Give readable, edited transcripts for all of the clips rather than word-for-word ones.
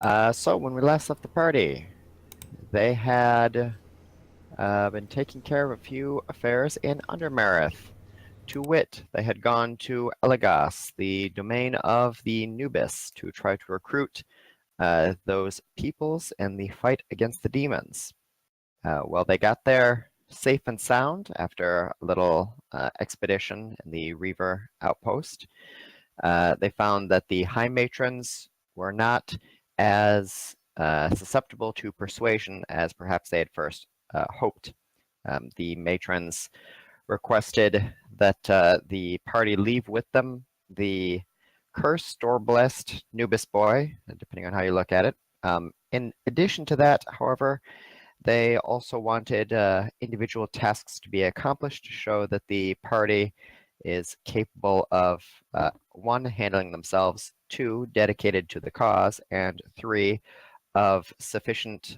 So when we last left the party, they had been taking care of a few affairs in Undermarith. To wit, they had gone to Elagos, the domain of the Nubis, to try to recruit those peoples in the fight against the demons. Well, they got there safe and sound after a little expedition in the Reaver outpost. They found that the High Matrons were not as susceptible to persuasion as perhaps they had first hoped. The matrons requested that the party leave with them the cursed or blessed Nubis boy, depending on how you look at it. In addition to that, however, they also wanted individual tasks to be accomplished to show that the party is capable of, one, handling themselves, two, dedicated to the cause, and three, of sufficient,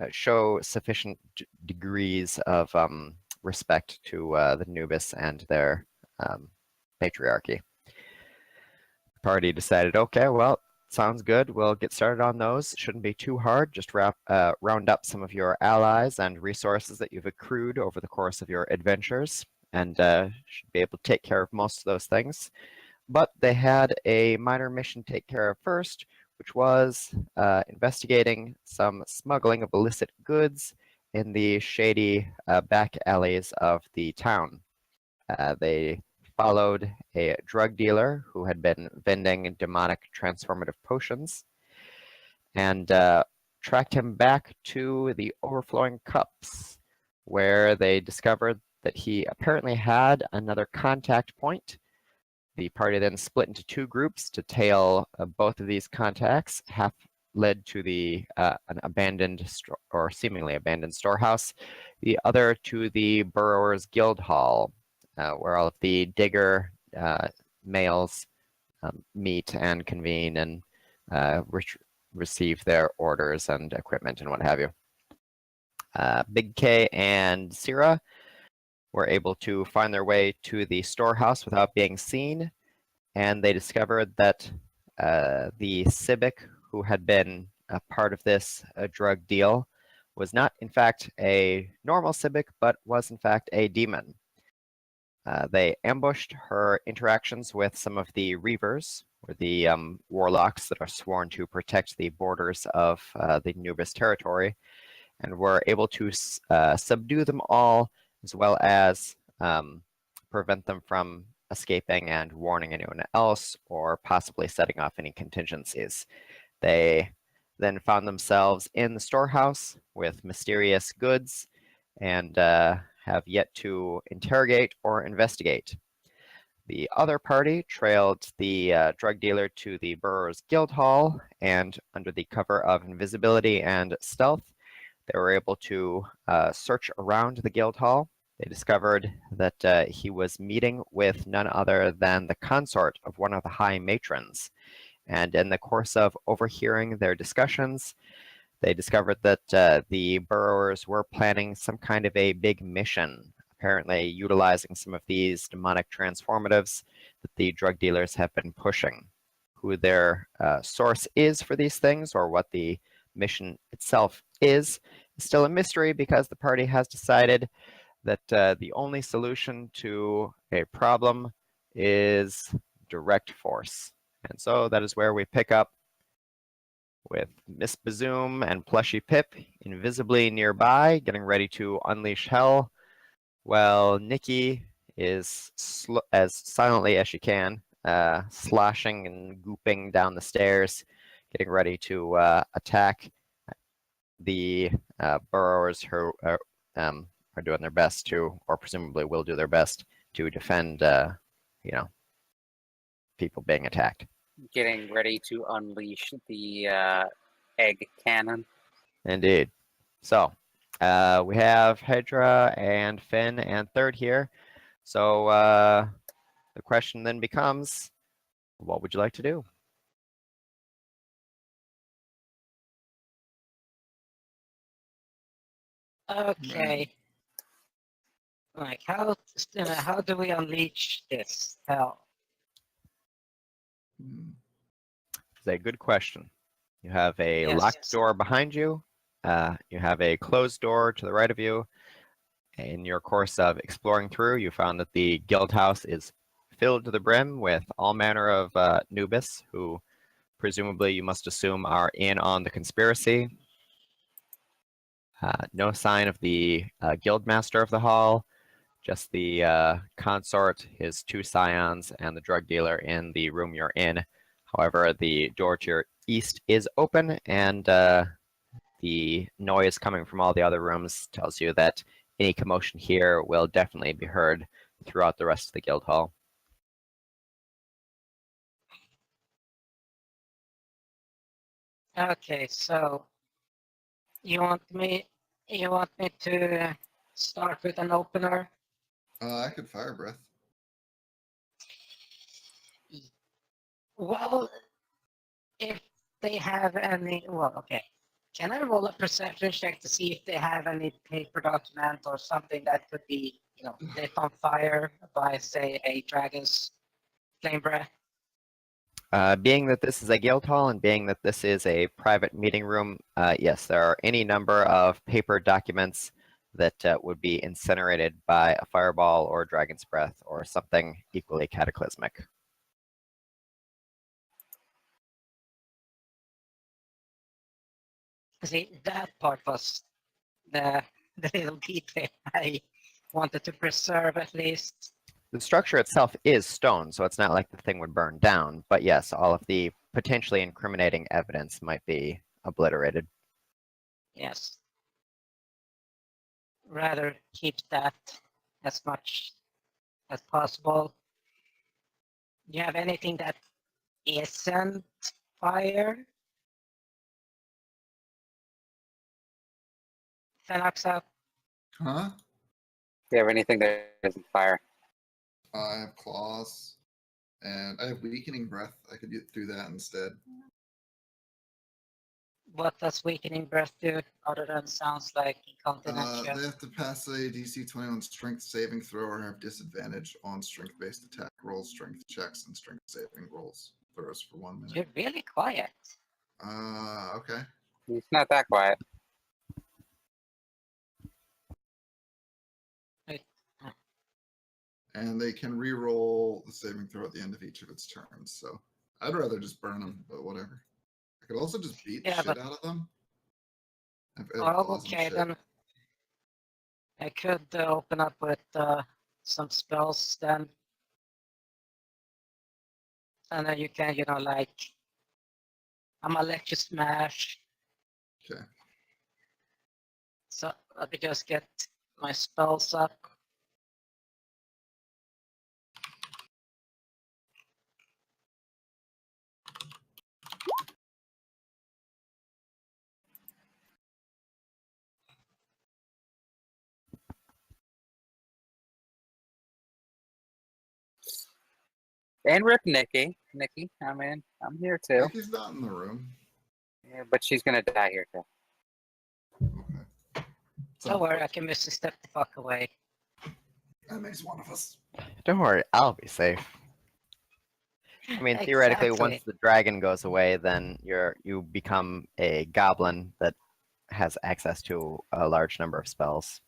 show sufficient degrees of respect to the Nubis and their patriarchy. The party decided, okay, well, sounds good. We'll get started on those. Shouldn't be too hard. Just round up some of your allies and resources that you've accrued over the course of your adventures, and should be able to take care of most of those things. But they had a minor mission to take care of first, which was investigating some smuggling of illicit goods in the shady back alleys of the town. They followed a drug dealer who had been vending demonic transformative potions and tracked him back to the overflowing cups, where they discovered that he apparently had another contact point. The party then split into two groups to tail both of these contacts. Half led to the an abandoned or seemingly abandoned storehouse, the other to the Burrowers Guild Hall, where all of the digger males meet and convene and receive their orders and equipment and what have you. Big K and Cyra were able to find their way to the storehouse without being seen, and they discovered that the Civic who had been a part of this drug deal was not in fact a normal Civic, but was in fact a demon. They ambushed her interactions with some of the Reavers, or the Warlocks that are sworn to protect the borders of the Nubis territory, and were able to subdue them all, as well as prevent them from escaping and warning anyone else, or possibly setting off any contingencies. They then found themselves in the storehouse with mysterious goods and have yet to interrogate or investigate. The other party trailed the drug dealer to the Burrowers Guild Hall, and under the cover of invisibility and stealth, they were able to search around the guild hall. They discovered that he was meeting with none other than the consort of one of the high matrons. And in the course of overhearing their discussions, they discovered that the Burrowers were planning some kind of a big mission, apparently utilizing some of these demonic transformatives that the drug dealers have been pushing. Who their source is for these things, or what the mission itself is still a mystery, because the party has decided that the only solution to a problem is direct force. And so that is where we pick up with Miss Bazoom and Plushy Pip invisibly nearby, getting ready to unleash hell, while Nikki is as silently as she can, sloshing and gooping down the stairs, getting ready to attack the burrowers who are doing their best to, or presumably will do their best to defend, people being attacked. Getting ready to unleash the egg cannon. Indeed. So we have Hedrah and Finn and Third here. So the question then becomes, what would you like to do? Okay. Like, how do we unleash this hell? It's a good question. You have a Yes. locked door behind you. You have a closed door to the right of you. In your course of exploring through, you found that the guild house is filled to the brim with all manner of nubis, who presumably you must assume are in on the conspiracy. No sign of the guild master of the hall, just the consort, his 2 scions, and the drug dealer in the room you're in. However, the door to your east is open, and the noise coming from all the other rooms tells you that any commotion here will definitely be heard throughout the rest of the guild hall. Okay, so you want me to start with an opener? I could fire breath. Well, if they have any, well, okay. Can I roll a perception check to see if they have any paper document or something that could be, lit on fire by, say, a dragon's flame breath? Being that this is a guild hall and being that this is a private meeting room, yes, there are any number of paper documents that would be incinerated by a fireball or a dragon's breath or something equally cataclysmic. See, that part was the little detail I wanted to preserve at least. The structure itself is stone, so it's not like the thing would burn down, but yes, all of the potentially incriminating evidence might be obliterated. Yes. Rather keep that as much as possible. Do you have anything that isn't fire? Fenoxo? Huh? Do you have anything that isn't fire? I have claws, and I have weakening breath. I could do that instead. What does weakening breath do other than sounds like They incontinence? have to pass a DC 21 strength saving throw or have disadvantage on strength-based attack rolls, strength checks, and strength saving rolls. Throws for 1 minute. You're really quiet. Okay. It's not that quiet. And they can re-roll the saving throw at the end of each of its turns. So I'd rather just burn them, but whatever. I could also just beat the shit out of them. Oh, okay, then I could open up with some spells then. And then you can, like, I'm gonna let you smash. Okay. So let me just get my spells up. And rip Nikki. Nikki, I'm here too. Nikki's not in the room. Yeah, but she's gonna die here too. Okay. Don't worry, I can Misty Step the fuck away. That makes one of us. Don't worry, I'll be safe. I mean, theoretically, once Exactly. the dragon goes away, then you become a goblin that has access to a large number of spells.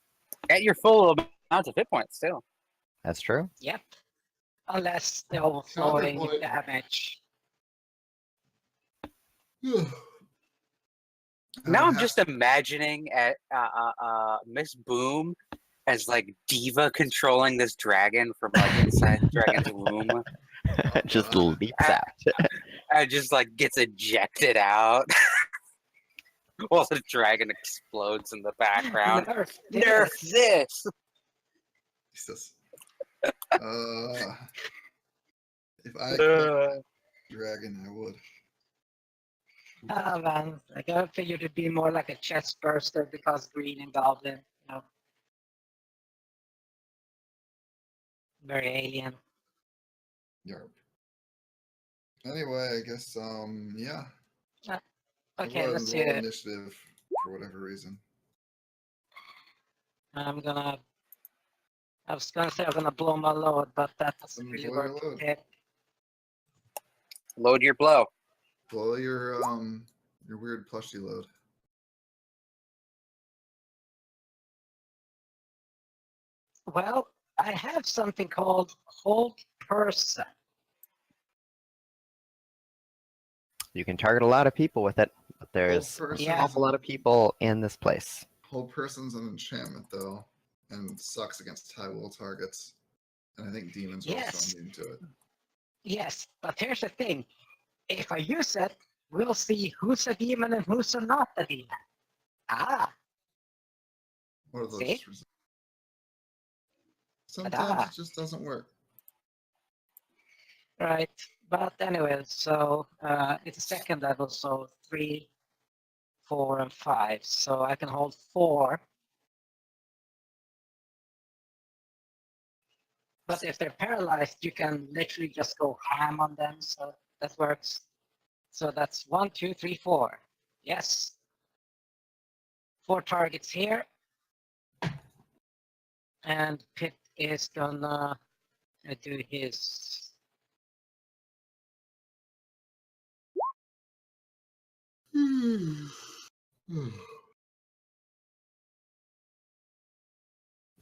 At your full amount of hit points still. That's true. Yep. Unless the overflowing Counterpoint. damage. Now I'm just imagining at Miss Boom as like Diva controlling this dragon from like inside the dragon's womb. Just leaps out. And just like gets ejected out. While the dragon explodes in the background. Nerf this! Jesus. If I could dragon, I would. Oh man, I gotta figure to be more like a chest burster because green and goblin, very alien. Yarp. Anyway, I guess yeah. Okay, We'll let's see roll it. initiative for whatever reason. I was gonna say I'm gonna blow my load, but that doesn't Then really blow your work. load. Okay. Load your blow. Blow your weird plushie load? Well, I have something called Hold Person. You can target a lot of people with it, but there's an person. Yeah. awful lot of people in this place. Whole person's an enchantment though, and sucks against high will targets. And I think demons are Yes. also immune to it. Yes, but here's the thing. If I use it, we'll see who's a demon and who's not a demon. Ah, What are those? See? Sometimes Ta-da. it just doesn't work. right. But anyway, so it's a second level, so 3, 4, and 5. So I can hold 4. But if they're paralyzed, you can literally just go ham on them, so that works. So that's 1, 2, 3, 4. Yes. 4 targets here. And Pit is gonna do his.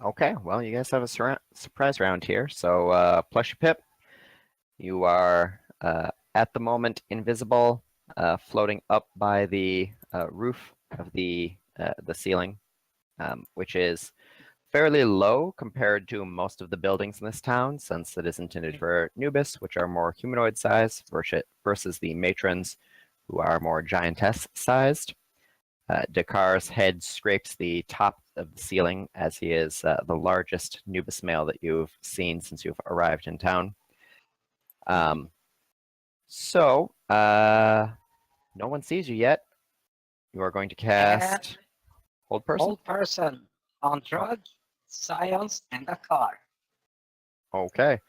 Okay, well, you guys have a surprise round here. So, Plushy Pip, you are at the moment invisible, floating up by the roof of the ceiling, which is fairly low compared to most of the buildings in this town, since it is intended for nubis, which are more humanoid sized, versus the matrons, who are more giantess sized. Dakar's head scrapes the top of the ceiling, as he is the largest nubis male that you've seen since you've arrived in town. So, no one sees you yet. You are going to cast Hold Person. Old person on drug, science, and a car. Okay.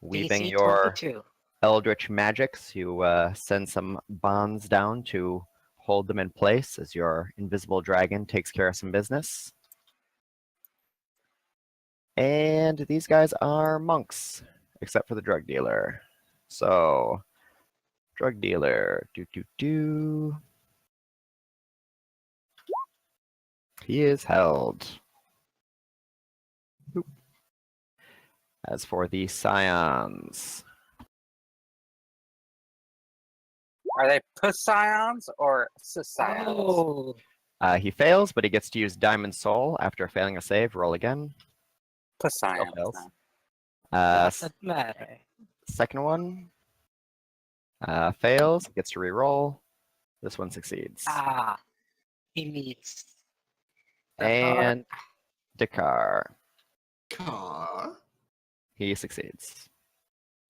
Weaving DC your 22. Eldritch magics, you send some bonds down to hold them in place as your invisible dragon takes care of some business. And these guys are monks, except for the drug dealer. So, drug dealer, he is held. Boop. As for the scions, Are they Puscions or Scions? Oh, he fails, but he gets to use Diamond Soul after failing a save. Roll again. Puscions. fails. doesn't matter. Second one fails, gets to re-roll. This one succeeds. Ah, he meets. the And Dakar, Car. he succeeds.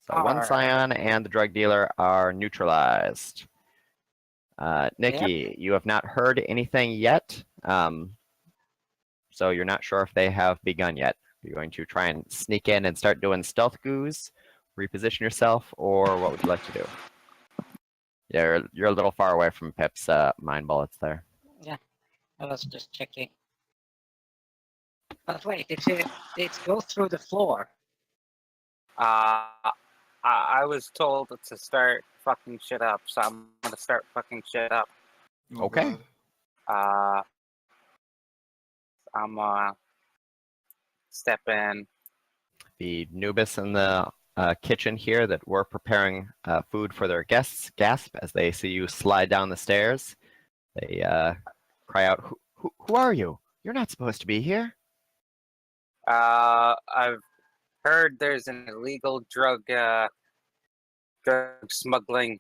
So Arr. one scion and the drug dealer are neutralized. Nikki, you have not heard anything yet, so you're not sure if they have begun yet. You're going to try and sneak in and start doing stealth goos, reposition yourself, or what would you like to do? Yeah, you're a little far away from Pip's mind bullets there. Yeah, I was just checking. But wait, it goes through the floor. I was told to start fucking shit up, so I'm gonna start fucking shit up. Oh, Okay. God. I'm step in. The nubis in the kitchen here that were preparing food for their guests gasp as they see you slide down the stairs. They cry out, who are you? You're not supposed to be here. I've heard there's an illegal drug smuggling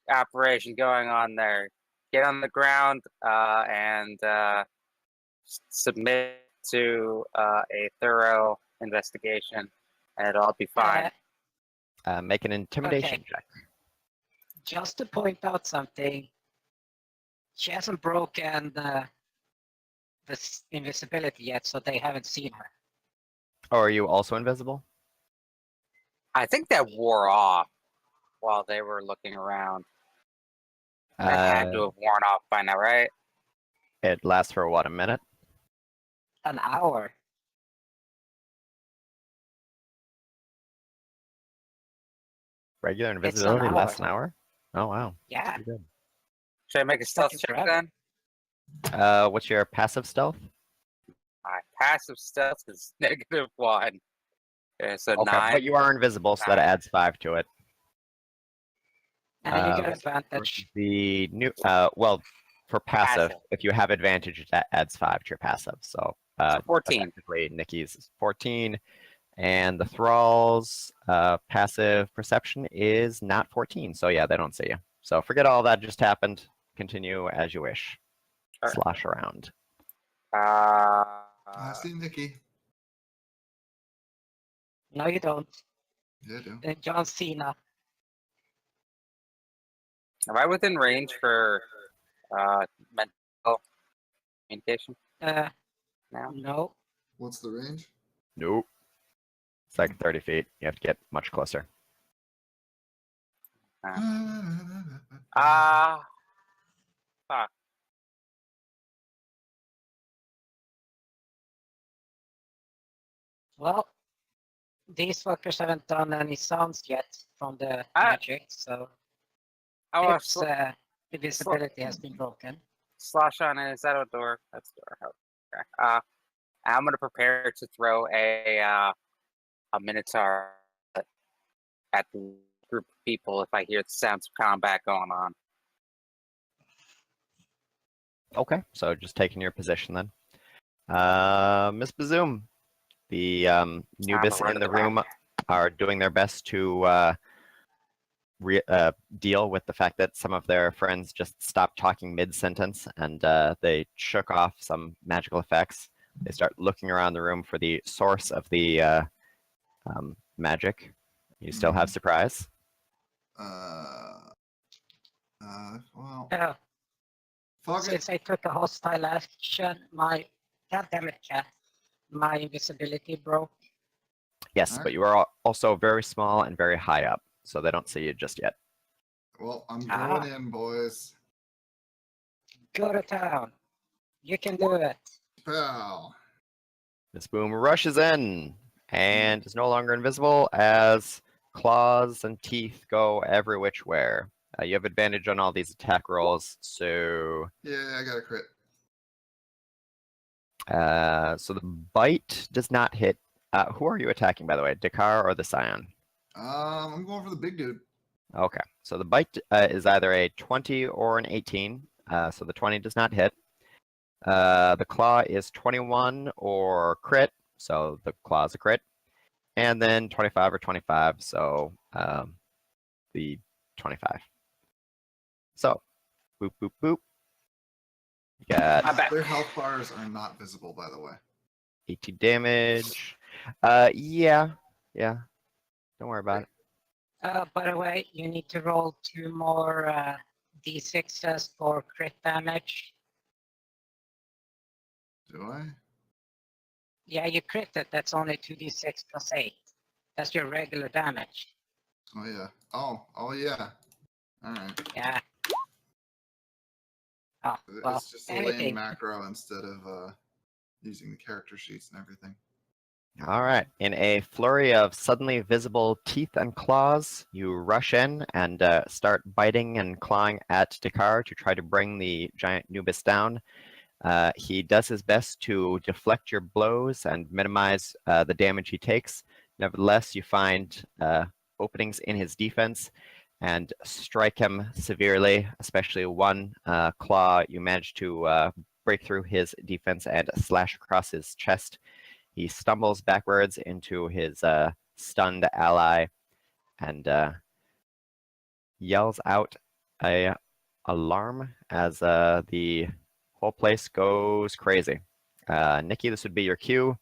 operation going on there. Get on the ground and submit to a thorough investigation, and it'll all be fine. Make an intimidation Okay. check. Just to point out something, she hasn't broken this invisibility yet, so they haven't seen her. Oh, are you also invisible? I think that wore off while they were looking around. That had to have worn off by now, right? It lasts for what, a minute? An hour. Regular It's an invisibility hour. lasts an hour? Oh, wow. Yeah. Pretty good. Should I make a stealth Taking check forever. then? What's your passive stealth? My passive stealth is -1. Okay, so Okay, 9. but you are invisible, so that 9. adds 5 to it. And you get versus advantage. The new, well, for passive, Passive. if you have advantage, that adds 5 to your passive. So, So 14. effectively, Nikki's is 14, and the Thrall's passive perception is not 14. So yeah, they don't see you. So forget all that just happened. Continue as you wish. Alright. Slosh around. I see Nikki. No, you don't. Yeah, I do. John Cena. Am I within range for mental communication now? No. What's the range? Nope. It's like 30 feet. You have to get much closer. Fuck. Well, these fuckers haven't done any sounds yet from the magic, so Oh, its invisibility has been broken. slosh on it. Is that a door? That's a door. Okay. I'm gonna prepare to throw a minotaur at the group of people if I hear the sounds of combat going on. Okay, so just taking your position then. Miss Bazoom, the nubis run in to the the back. room are doing their best to deal with the fact that some of their friends just stopped talking mid-sentence and they shook off some magical effects. They start looking around the room for the source of the magic. You still have surprise? Well, Yeah. fuck it. Since I took a hostile action, my goddammit cat, my invisibility broke. Yes, Alright. but you are also very small and very high up, so they don't see you just yet. Well, I'm Ah. going in, boys. Go to town. You can do it. Pal. Miss Boom rushes in and is no longer invisible as claws and teeth go every which where. You have advantage on all these attack rolls, so Yeah, I got a crit. so the bite does not hit. Who are you attacking, by the way? Dakar or the Scion? I'm going for the big dude. Okay, so the bite is either a 20 or an 18. So the 20 does not hit. The claw is 21 or crit, so the claw is a crit. And then 25 or 25, so the 25. So, boop, boop, boop. You got I'm back. Their health bars are not visible, by the way. 18 damage. Yeah. Don't worry about it. By the way, you need to roll 2 more d6s for crit damage. Do I? Yeah, you crit it. That's only 2d6 plus 8. That's your regular damage. Oh yeah. Oh yeah. All right. Yeah. Oh, well, It's just a lame anything. macro instead of using the character sheets and everything. All right. In a flurry of suddenly visible teeth and claws, you rush in and start biting and clawing at Dakar to try to bring the giant Nubis down. He does his best to deflect your blows and minimize the damage he takes. Nevertheless, you find openings in his defense and strike him severely, especially one claw. You manage to break through his defense and slash across his chest. He stumbles backwards into his stunned ally and yells out a alarm as the whole place goes crazy. Nikki, this would be your cue.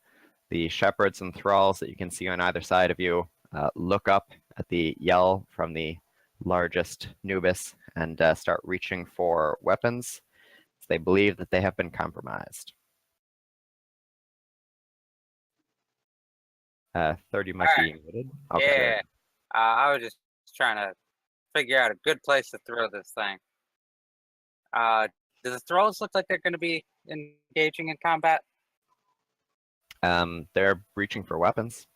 The shepherds and thralls that you can see on either side of you look up at the yell from the largest Nubis and start reaching for weapons. They believe that they have been compromised. 30 might be muted. Okay. Yeah. I was just trying to figure out a good place to throw this thing. Do the thralls look like they're going to be engaging in combat? They're reaching for weapons.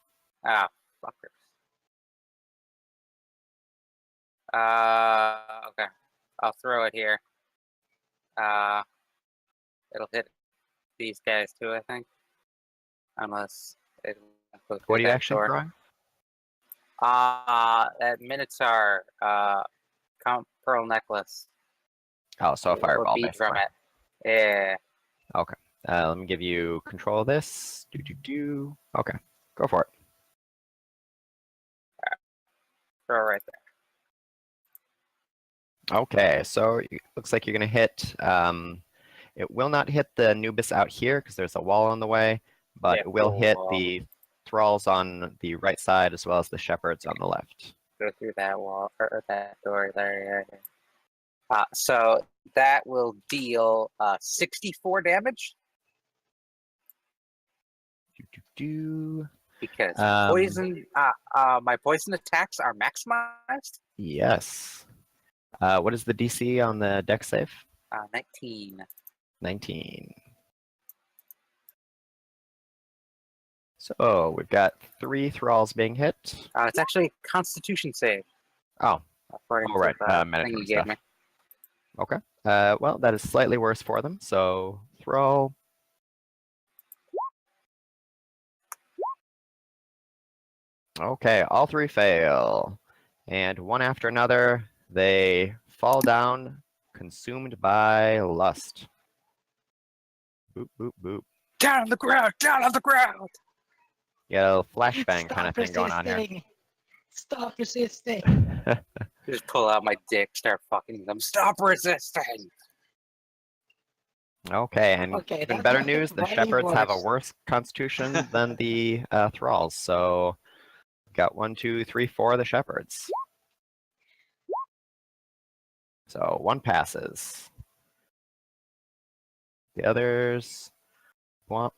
Ah, fuckers. Okay. I'll throw it here. it'll hit these guys too, I think. Unless it goes What are through you that actually door. throwing? That Minotaur pearl necklace. Oh, so a Or fireball, bead from basically. it. Yeah. Okay. Let me give you control of this. Okay, go for it. Throw right there. Okay, so it looks like you're gonna hit. It will not hit the nubis out here because there's a wall on the way, but Yeah, it will hit cool. the thralls on the right side as well as the shepherds on the left. Go through that wall or that door there. Yeah. So that will deal 64 damage because poison. My poison attacks are maximized. Yes. What is the DC on the dex save? 19. 19. So we've got 3 thralls being hit. It's actually a Constitution save. Oh, According right. to the Matron thing you stuff. gave me. Okay. Well, that is slightly worse for them. So throw. Okay, all 3 fail. And one after another, they fall down, consumed by lust. Boop, boop, boop. Down on the ground! Down on the ground! Yeah, a flashbang kind of thing going on here. Stop resisting. Just pull out my dick, start fucking them. Stop resisting! Okay, and Okay, even that's better like news, the way shepherds have a worse. worse constitution than the thralls. So got 1, 2, 3, 4 of the shepherds. So 1 passes. The others, womp,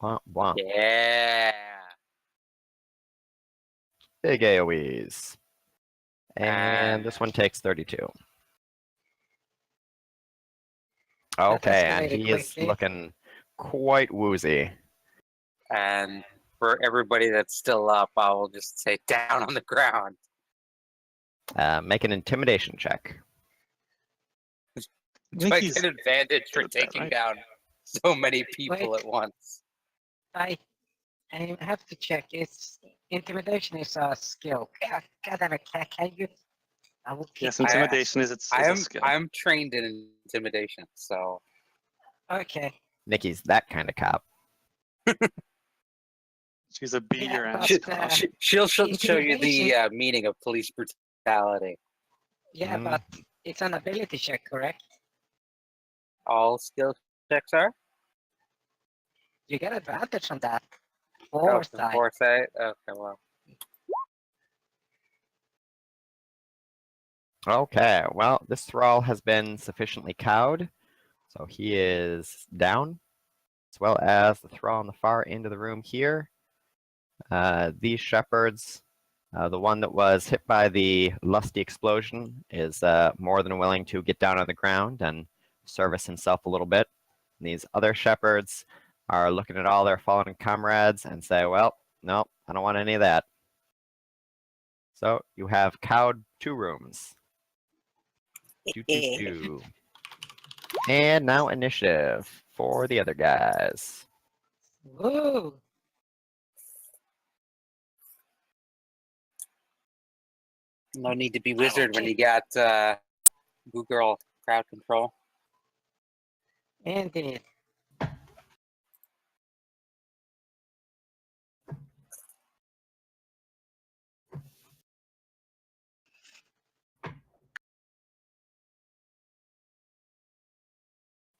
womp, womp. Yeah! Big AoEs. And this one takes 32. Okay, and escalated he is quickly. looking quite woozy. And for everybody that's still up, I will just say down on the ground. Make an intimidation check. Do I Nikki's get advantage for good at that, taking right? down so many people Wait. at once? I have to check. It's intimidation is a skill. God damn it, can you? I will keep Yes, my ass. intimidation is a skill. I'm trained in intimidation, so Okay. Nikki's that kind of cop. She's a beat Yeah, your ass. but, cop. she'll show you the intimidation- meaning of police brutality. Yeah, but it's an ability check, correct? All skill checks are? You get advantage on that. Oh, Foresight. foresight? Okay, well. Okay, well, this thrall has been sufficiently cowed, so he is down, as well as the thrall on the far end of the room here. These shepherds, the one that was hit by the lusty explosion, is more than willing to get down on the ground and service himself a little bit. And these other shepherds are looking at all their fallen comrades and say, well, no, I don't want any of that. So you have cowed 2 rooms. And now initiative for the other guys. Woo! No need to be wizard when you got Goo Girl crowd control. Indeed.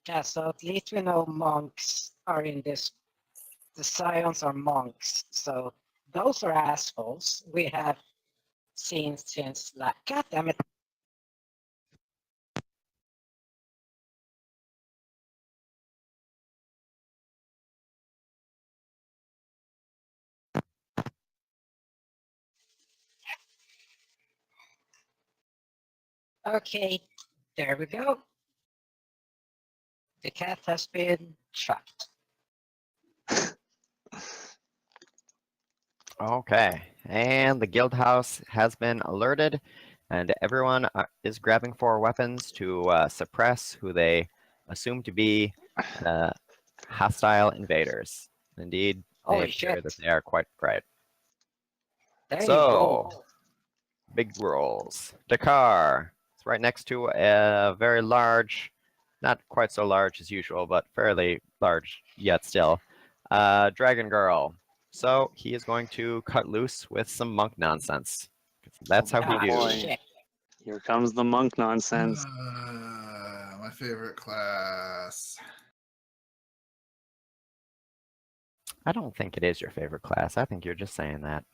Yeah, so at least we know monks are in this. The scions are monks, so those are assholes. We have seen since, like, God damn it. Okay, there we go. The cat has been trapped. Okay, and the guild house has been alerted, and everyone is grabbing for weapons to suppress who they assumed to be hostile invaders. Indeed, they Holy appear shit. that they are quite bright. There you So, go. big rolls. Dakar. It's right next to a very large, not quite so large as usual, but fairly large yet still, Dragon Girl. So he is going to cut loose with some monk nonsense. That's how he Ah, do. boy. shit. Here comes the monk nonsense. My favorite class. I don't think it is your favorite class. I think you're just saying that.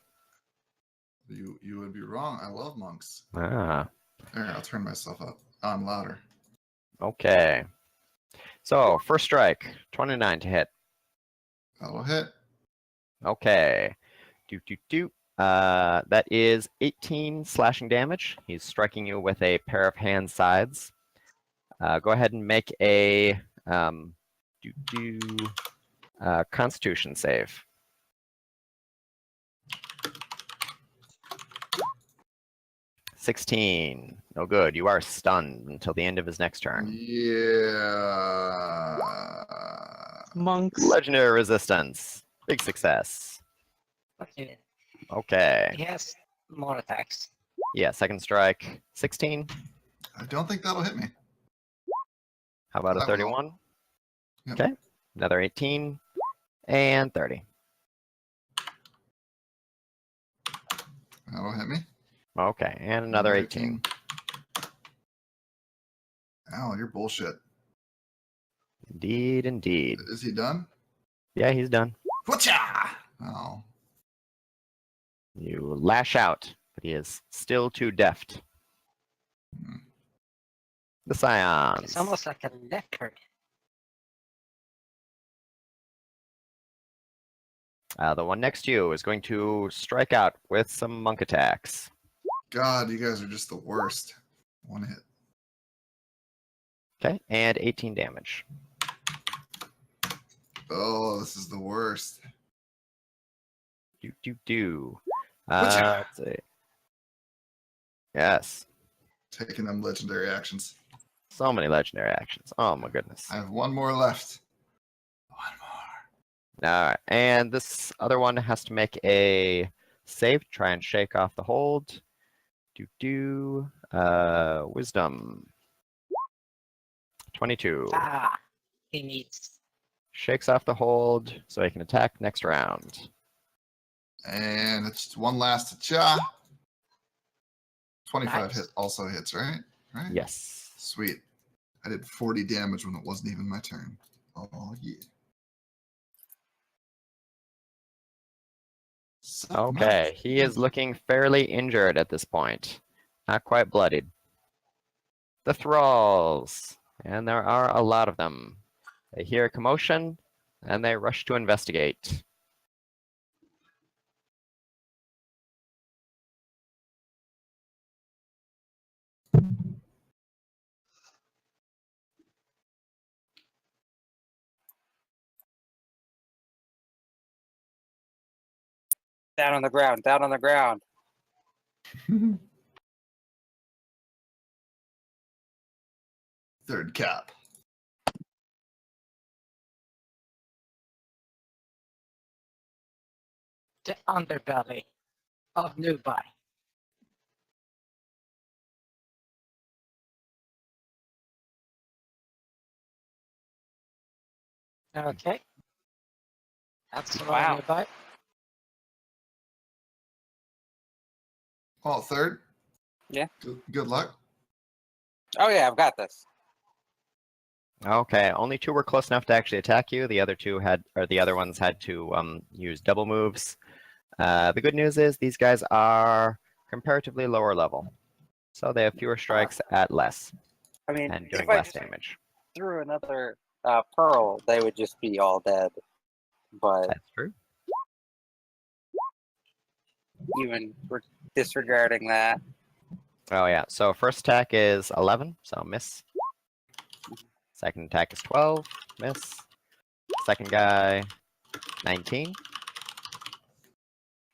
You would be wrong. I love monks. Ah, There, I'll turn myself up on louder. okay. So, first strike, 29 to hit. That'll hit. Okay. That is 18 slashing damage. He's striking you with a pair of hand sides. Go ahead and make a Constitution save. 16. No good. You are stunned until the end of his next turn. Yeah. Monks. Legendary resistance. Big success. Okay. Okay. He has more attacks. Yeah, second strike. 16. I don't think that'll hit me. How about a That will. 31? Yep. Okay. Another 18. And 30. That'll hit me. Okay. And another 18. Ow, you're bullshit. Indeed, indeed. Is he done? Yeah, he's done. Whatcha? Oh. You lash out, but he is still too deft. Hmm. The Scions. It's almost like a leopard. The one next to you is going to strike out with some monk attacks. God, you guys are just the worst. One hit. Okay, and 18 damage. Oh, this is the worst. Let's see. Yes, Taking them legendary actions. so many legendary actions. Oh my goodness. I have one more left. One more. All right, and this other one has to make a save to try and shake off the hold. Wisdom. 22. Ah, he needs. Shakes off the hold so he can attack next round. And it's one last cha. 25 Nice. hit also hits, right? Right? Yes. Sweet. I did 40 damage when it wasn't even my turn. Oh, yeah. Suck my Okay, he is looking fairly injured at this point. Not quite bloodied. The Thralls. And there are a lot of them. They hear a commotion, and they rush to investigate. Down on the ground. Down on the ground. Third cap. The underbelly of Nubi. Okay. That's Wow. Nubi. Oh, third? Yeah. Good luck. Oh yeah, I've got this. Okay, only two were close enough to actually attack you. The other two had, or the other ones had to use double moves. The good news is these guys are comparatively lower level, so they have fewer strikes at less I mean, and doing if I less just damage. threw another pearl, they would just be all dead. But That's true. even disregarding that, Oh yeah, so first attack is 11, so miss. Second attack is 12, miss. Second guy, 19.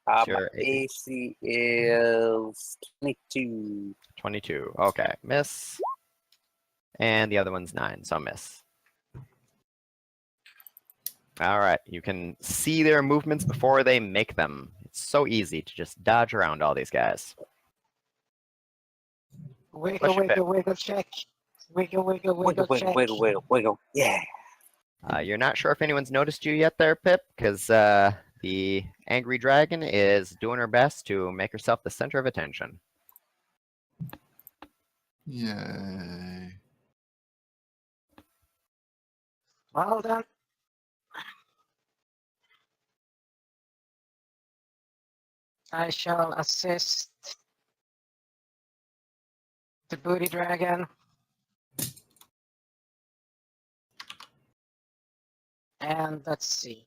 my Your AC? AC is 22. 22, okay, miss. And the other one's 9, so miss. All right, you can see their movements before they make them. It's so easy to just dodge around all these guys. Wiggle, What's your pick? wiggle, wiggle, check. Wiggle, wiggle, wiggle, check. Wiggle. Yeah. You're not sure if anyone's noticed you yet there, Pip, because the angry dragon is doing her best to make herself the center of attention. Yay. Well done. I shall assist the booty dragon. And let's see.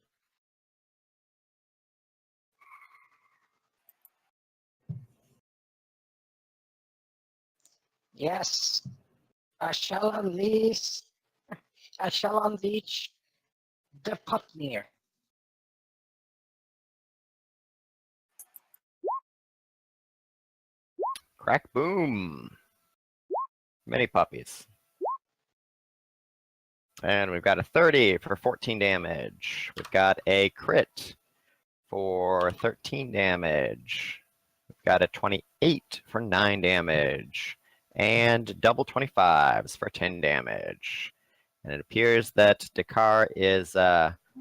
Yes, I shall unleash the Pupnir. Crack boom. Many puppies. And we've got a 30 for 14 damage. We've got a crit for 13 damage. We've got a 28 for 9 damage. And double 25s for 10 damage. And it appears that Dakar is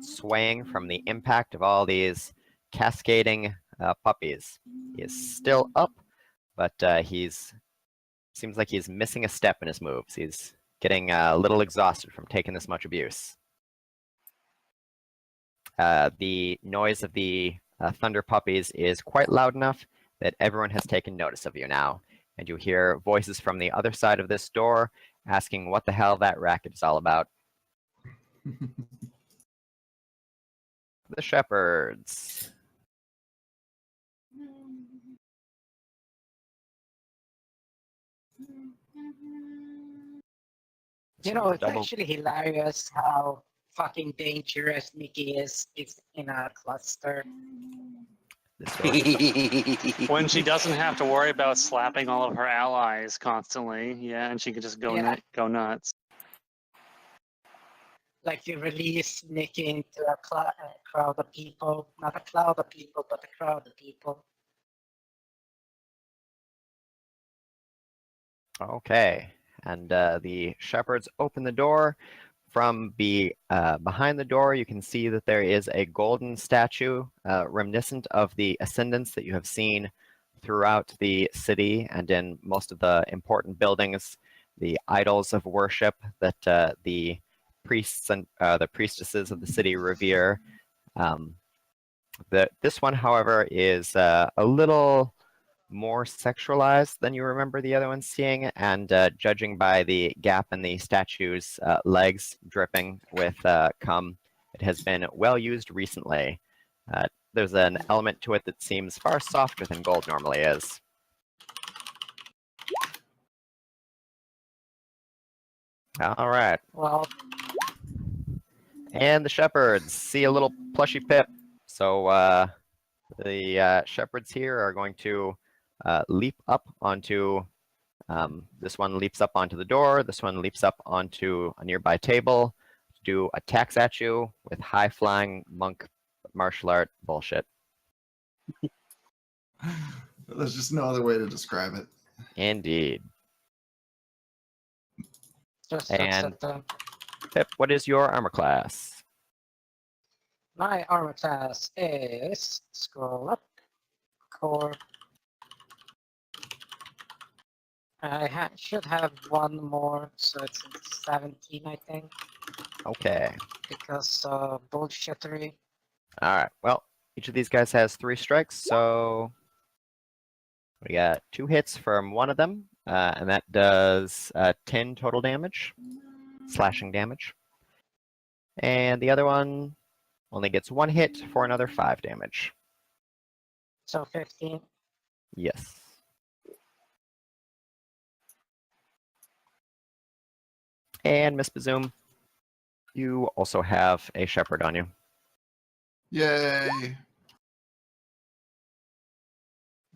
swaying from the impact of all these cascading puppies. He is still up, but seems like he's missing a step in his moves. He's getting a little exhausted from taking this much abuse. The noise of the thunder puppies is quite loud enough that everyone has taken notice of you now. And you hear voices from the other side of this door asking what the hell that racket is all about. The shepherds. You know, it's Double- actually hilarious how fucking dangerous Nikki is in a cluster. This door. When she doesn't have to worry about slapping all of her allies constantly, yeah, and she can just go Yeah. go nuts. Like you release Nikki into a crowd of people. Not a cloud of people, but a crowd of people. Okay, and the shepherds open the door. From behind the door, you can see that there is a golden statue reminiscent of the ascendants that you have seen throughout the city and in most of the important buildings, the idols of worship that the priests and the priestesses of the city revere. This one, however, is a little more sexualized than you remember the other ones seeing, and judging by the gap in the statue's legs dripping with cum, it has been well used recently. There's an element to it that seems far softer than gold normally is. All right. Well, And the shepherds see a little plushy Pip. So the shepherds here are going to leap up onto, this one leaps up onto the door, this one leaps up onto a nearby table, do attacks at you with high-flying monk martial art bullshit. There's just no other way to describe it. Indeed. just And- looks at Pip, what is your armor class? my armor class is scroll up, core. I should have one more, so it's 17, I think, Okay. because bullshittery. All right. Well, each of these guys has 3 strikes, so we got 2 hits from one of them, and that does 10 total damage, slashing damage. And the other one only gets 1 hit for another 5 damage. So 15. Yes. And Miss Bazoom, you also have a shepherd on you. Yay!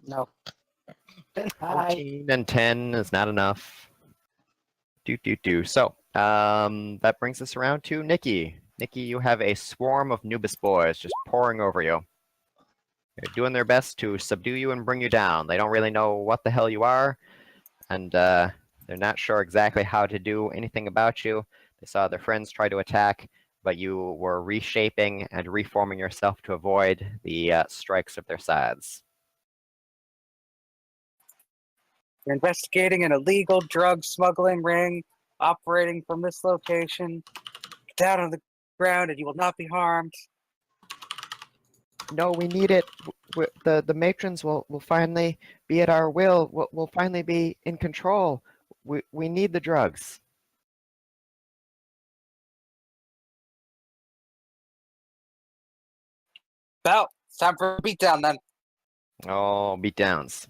Nope. Then I 14 and 10 is not enough. So, that brings us around to Nikki. Nikki, you have a swarm of nubis boys just pouring over you. They're doing their best to subdue you and bring you down. They don't really know what the hell you are, and they're not sure exactly how to do anything about you. They saw their friends try to attack, but you were reshaping and reforming yourself to avoid the strikes of their scythes. You're investigating an illegal drug smuggling ring operating from this location. Get down on the ground and you will not be harmed. No, we need it. The matrons will finally be at our will. We'll finally be in control. We need the drugs. Well, it's time for a beatdown then. Oh, beatdowns.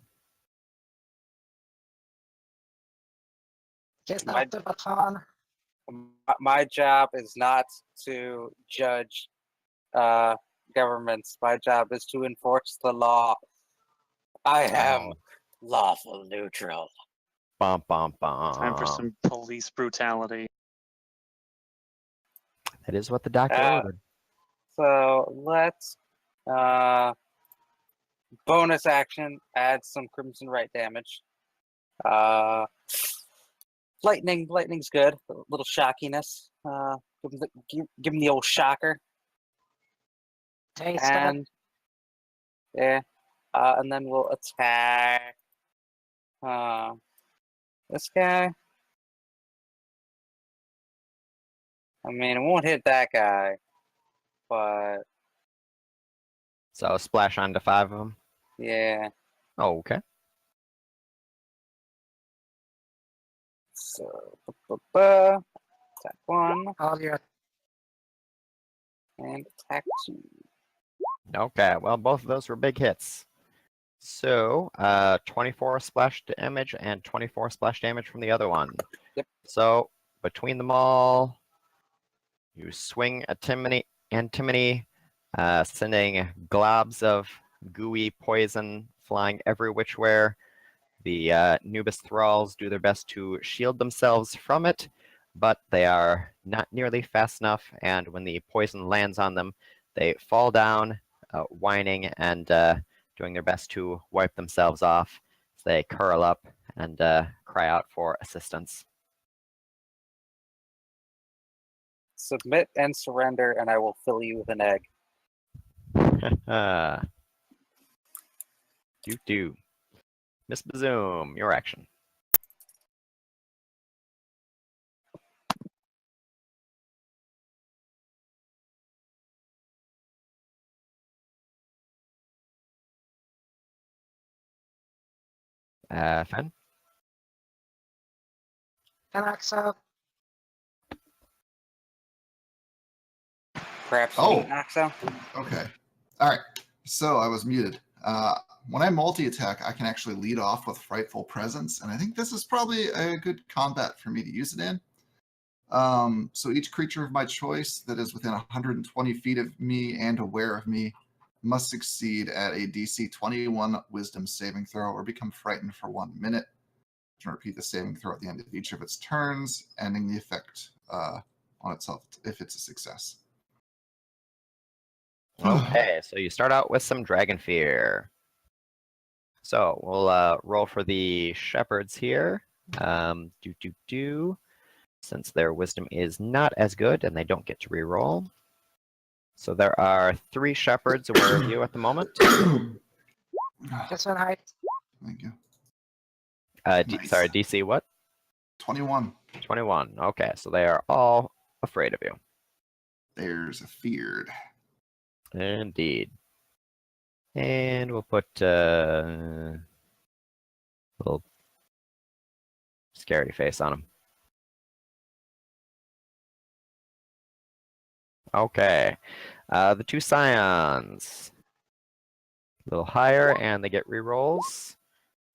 Get My- out the baton. My job is not to judge governments. My job is to enforce the law. I am lawful neutral. Bum bum bum. Time for some police brutality. That is what the doctor ordered. So let's bonus action, add some Crimson Right damage. Lightning's good. A little shockiness. Give him the old shocker. Taste that. And yeah. And then we'll attack this guy. I mean, it won't hit that guy, but So splash onto 5 of them. yeah. Oh, okay. So attack 1 All your and attack 2. Okay, well, both of those were big hits. So, 24 splash damage and 24 splash damage from the other one. Yep. So, between them all, you swing antimony, sending globs of gooey poison flying every which where. The nubis thralls do their best to shield themselves from it, but they are not nearly fast enough, and when the poison lands on them, they fall down, whining and doing their best to wipe themselves off. So they curl up and cry out for assistance. Submit and surrender, and I will fill you with an egg. Do. Miss Bazoom, your action. Fen? Fenoxo. Perhaps Oh. Fenoxo? Okay. All right. So I was muted. When I multi-attack, I can actually lead off with Frightful Presence, and I think this is probably a good combat for me to use it in. So each creature of my choice that is within 120 feet of me and aware of me must succeed at a DC 21 Wisdom saving throw or become frightened for 1 minute. And repeat the saving throw at the end of each of its turns, ending the effect on itself if it's a success. Okay, so you start out with some Dragon Fear. So we'll roll for the shepherds here. Since their wisdom is not as good and they don't get to reroll. So there are 3 shepherds aware of you at the moment. Just one height. Thank you. Sorry, Nice. DC what? 21. 21. Okay, so they are all afraid of you. There's a feared. Indeed. And we'll put a little scary face on him. Okay. The 2 scions. A little higher, and they get rerolls.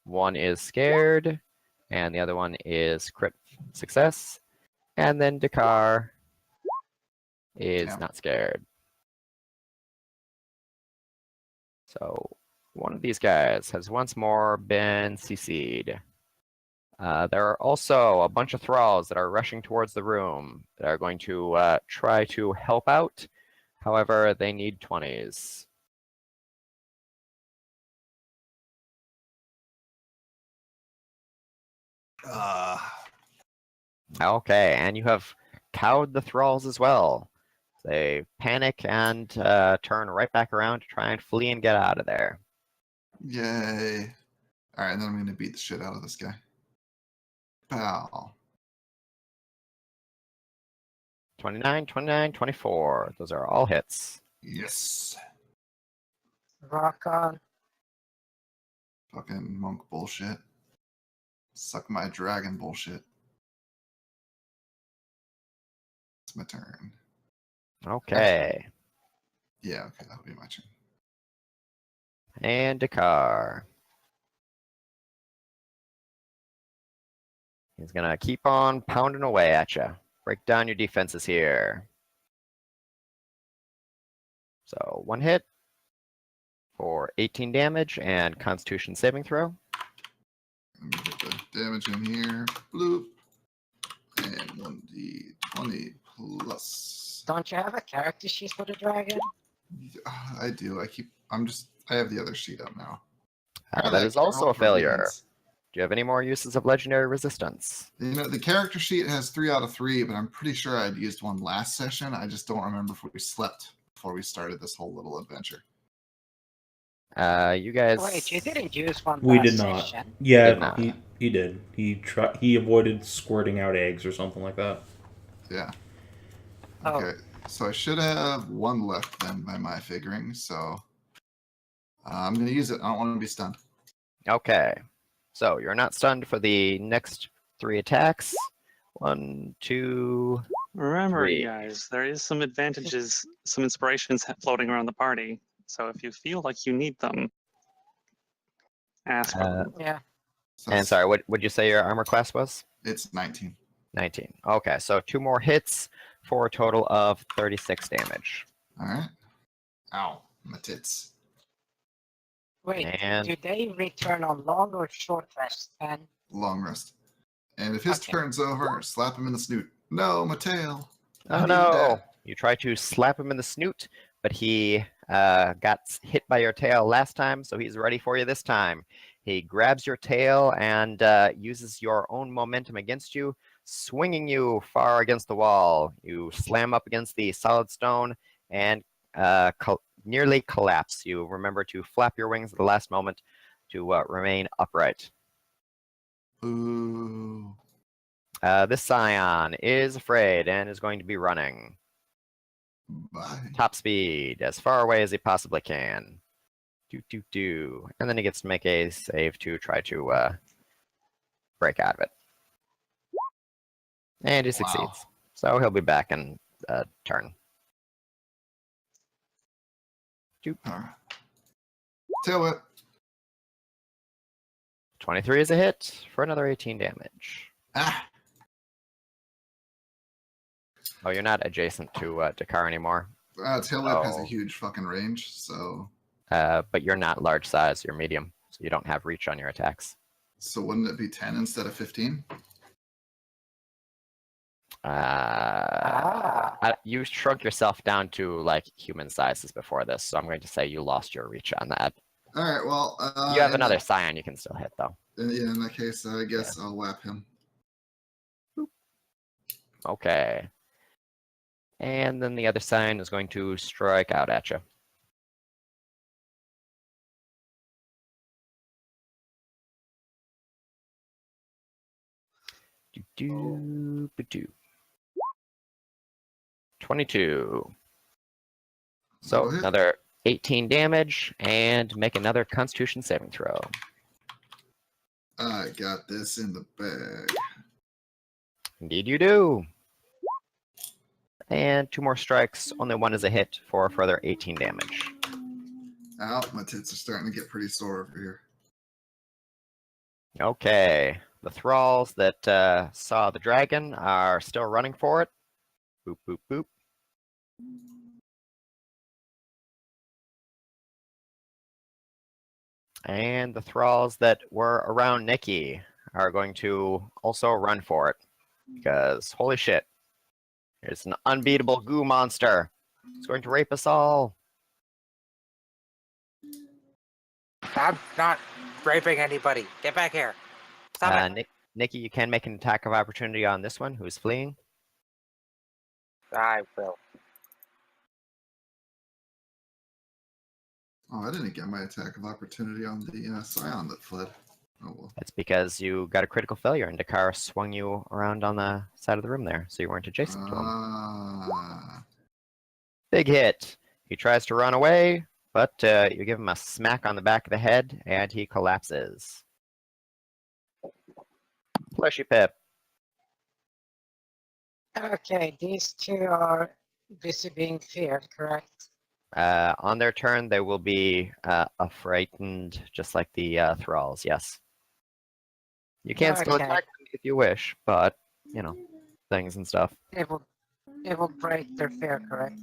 One is scared, and the other one is crit success. And then Dakar is not scared. So one of these guys has once more been CC'd. There are also a bunch of thralls that are rushing towards the room that are going to try to help out. However, they need 20s. Okay, and you have cowed the thralls as well. They panic and turn right back around to try and flee and get out of there. Yay. All right, and then I'm going to beat the shit out of this guy. Pow. 29, 29, 24. Those are all hits. Yes. Rock on. Fucking monk bullshit. Suck my dragon bullshit. It's my turn. Okay. Yeah, okay, that'll be my turn. And Dakar. He's going to keep on pounding away at you. Break down your defenses here. So 1 hit for 18 damage and Constitution saving throw. Let me get the damage in here. Bloop. And 1d20 plus. Don't you have a character sheet for the dragon? I do. I have the other sheet up now. That is also Roll a for failure. beans. Do you have any more uses of legendary resistance? You know, the character sheet has 3 out of 3, but I'm pretty sure I'd used one last session. I just don't remember if we slept before we started this whole little adventure. You guys. Wait, you didn't use one We last did not. session. Yeah, Did not. he did. He avoided squirting out eggs or something like that. Yeah. Oh. Okay. So I should have 1 left then by my figuring. So I'm going to use it. I don't want to be stunned. Okay. So you're not stunned for the next 3 attacks. 1, 2. Remember, 3. you guys, there is some advantages, some inspirations floating around the party. So if you feel like you need them, ask for them. Yeah. So And sorry, what would you say your armor class was? It's 19. 19. Okay, so 2 more hits for a total of 36 damage. All right. Ow. My tits. Wait, And- do they return on long or short rest? And Long rest. And if his Okay. turn's over, slap him in the snoot. No, my tail. I Oh needed no! that. You try to slap him in the snoot, but he got hit by your tail last time, so he's ready for you this time. He grabs your tail and uses your own momentum against you, swinging you far against the wall. You slam up against the solid stone and nearly collapse. You remember to flap your wings at the last moment to remain upright. Ooh. This scion is afraid and is going to be running. Bye. Top speed, as far away as he possibly can. And then he gets to make a save to try to break out of it. And he succeeds. So he'll be back in a turn. All right. Tail whip. 23 is a hit for another 18 damage. Ah. Oh, you're not adjacent to Dakar anymore. Tail whip has a Oh. huge fucking range, so But you're not large size, you're medium. So you don't have reach on your attacks. wouldn't it be 10 instead of 15? You shrunk yourself down to like human sizes before this, so I'm going to say you lost your reach on that. All right, well, You have in another that- scion you can still hit, though. Yeah, in that case, I guess I'll whap him. Okay. And then the other scion is going to strike out at you. Do-do-ba-do. 22. So That'll hit. another 18 damage, and make another Constitution saving throw. I got this in the bag. Indeed you do. And 2 more strikes. Only 1 is a hit for a further 18 damage. Ow, my tits are starting to get pretty sore over here. Okay. The thralls that saw the dragon are still running for it. Boop, boop, boop. And the thralls that were around Nikki are going to also run for it. Because, holy shit, it's an unbeatable goo monster. It's going to rape us all. I'm not raping anybody. Get back here. Stop it. Nikki, you can make an attack of opportunity on this one who's fleeing. I will. Oh, I didn't get my attack of opportunity on the Scion that fled. Oh well. That's because you got a critical failure and Dakar swung you around on the side of the room there, so you weren't adjacent to him. Ah. Big hit. He tries to run away, but you give him a smack on the back of the head, and he collapses. Fleshy Pip. Okay, these two are busy being feared, correct? On their turn, they will be frightened, just like the thralls, yes. You can still Okay. attack them if you wish, but, you know, things and stuff. It will break their fear, correct?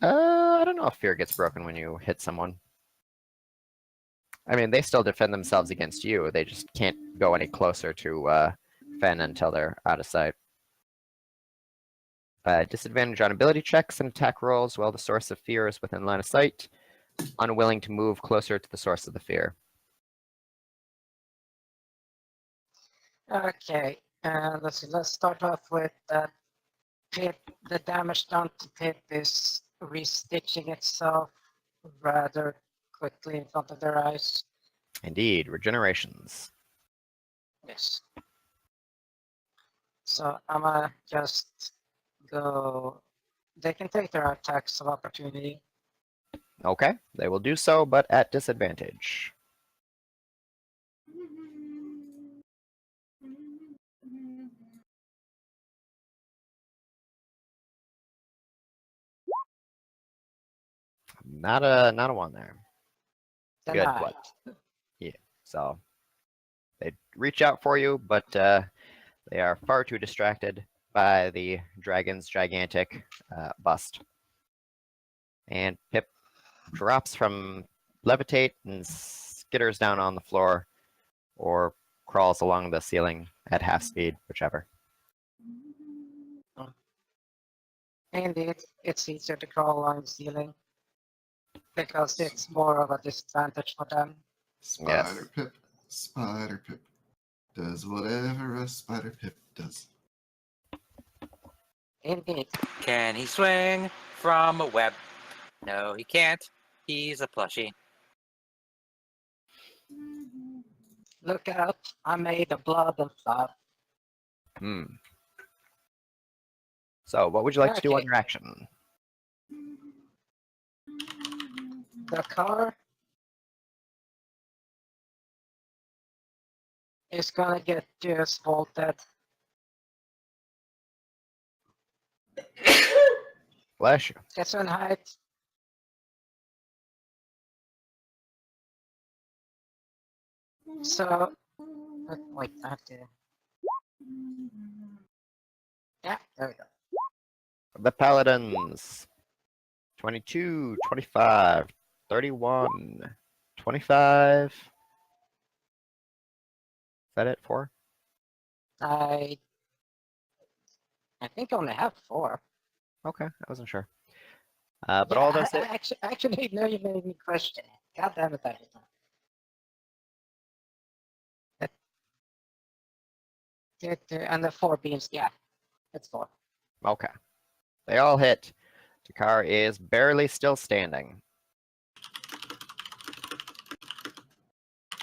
I don't know if fear gets broken when you hit someone. I mean, they still defend themselves against you. They just can't go any closer to Fen until they're out of sight. Disadvantage on ability checks and attack rolls while the source of fear is within line of sight. Unwilling to move closer to the source of the fear. Okay, let's see. Let's start off with Pip. The damage done to Pip is restitching itself rather quickly in front of their eyes. Indeed, regenerations. Yes. So I'm gonna just go. They can take their attacks of opportunity. Okay, they will do so, but at disadvantage. Not a one there. Good. Denied. What? Yeah. So they reach out for you, but they are far too distracted by the dragon's gigantic bust. And Pip drops from levitate and skitters down on the floor, or crawls along the ceiling at half speed, whichever. Indeed, it's easier to crawl along the ceiling because it's more of a disadvantage for them. Spider Pip. Spider Pip. Does whatever a Spider Pip does. Indeed. Can he swing from a web? No, he can't. He's a plushie. Look out, I made of blood and blood. So, what would you like to do on Okay. your action? The car is gonna get just vaulted. Bless you. Gets on height. So, wait, I have to. Yeah, there we go. The Paladins. 22, 25, 31, 25. Is that it? 4? I think I only have 4. Okay, I wasn't sure. But Yeah, all those hit. actually, no, you made me question it. God damn it, every time. And the 4 beams, yeah, it's 4. Okay. They all hit. Takar is barely still standing.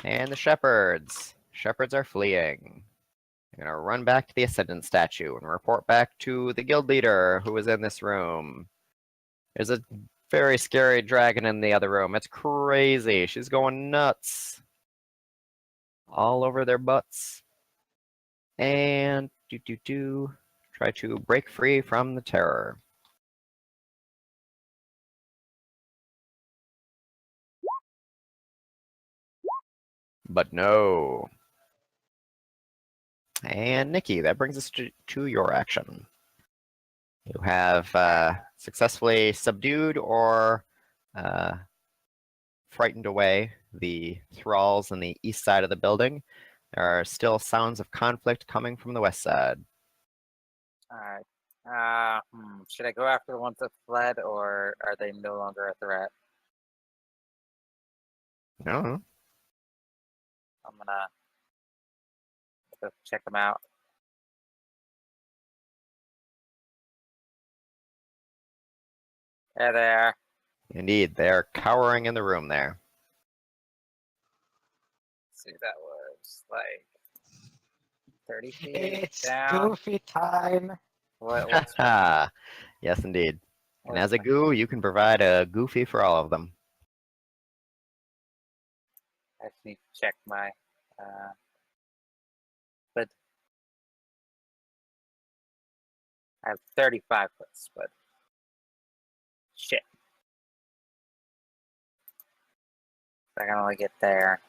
And the shepherds. Shepherds are fleeing. They're going to run back to the Ascendant statue and report back to the guild leader who was in this room. There's a very scary dragon in the other room. It's crazy. She's going nuts. All over their butts. And try to break free from the terror. But no. And Nikki, that brings us to your action. You have successfully subdued or frightened away the thralls on the east side of the building. There are still sounds of conflict coming from the west side. All right. Should I go after the ones that fled, or are they no longer a threat? No. I'm gonna go check them out. There they are. Indeed, they're cowering in the room there. Let's see, that was like 30 feet It's down. goofy time. What's Yes, indeed. And what's as a goo, you can provide a goofy for all of them. I just need to check my but I have 35 foot split. Shit. I can only get there.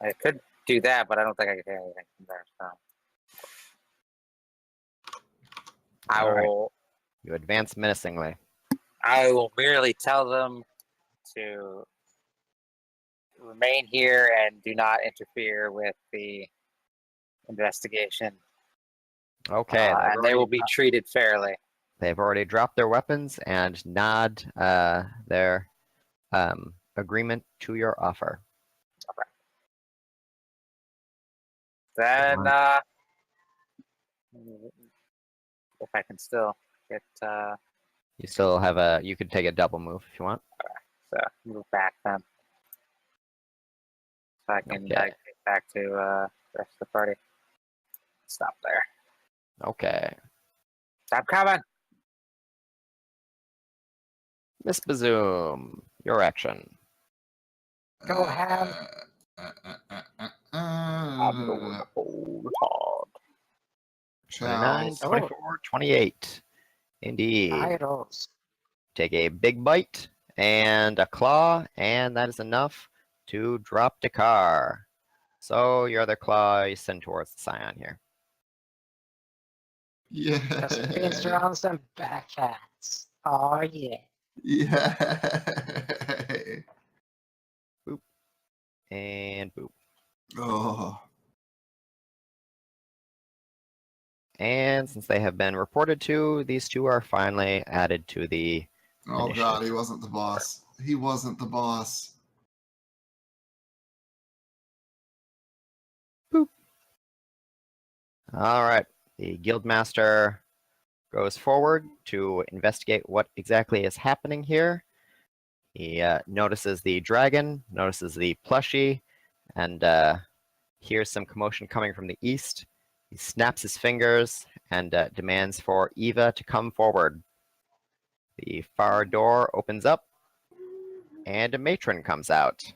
I could do that, but I don't think I can get anything from there. So I All right. will. You advance menacingly. I will merely tell them to remain here and do not interfere with the investigation. Okay, And they will be treated fairly. they've already dropped their weapons and nod their agreement to your offer. Then, if I can still get, You still have you could take a double move if you want. so move back then. So I can Okay. get back to the rest of the party. Stop there. Okay. Stop coming! Miss Bazoom, your action. Go ham. I'm going to hold hard. 29, Chows. 24, 28. Indeed. Idols. Take a big bite and a claw, and that is enough to drop the car. So your other claw you send towards the scion here. The spins Yeah. rounds and backhands. Oh yeah. Yeah. And boop. Oh. And since they have been reported to, these two are finally added to the Oh initiative. god, he wasn't the boss. He wasn't the boss. All right. The guildmaster goes forward to investigate what exactly is happening here. He notices the dragon, notices the plushie, and hears some commotion coming from the east. He snaps his fingers and demands for Eva to come forward. The far door opens up, and a matron comes out.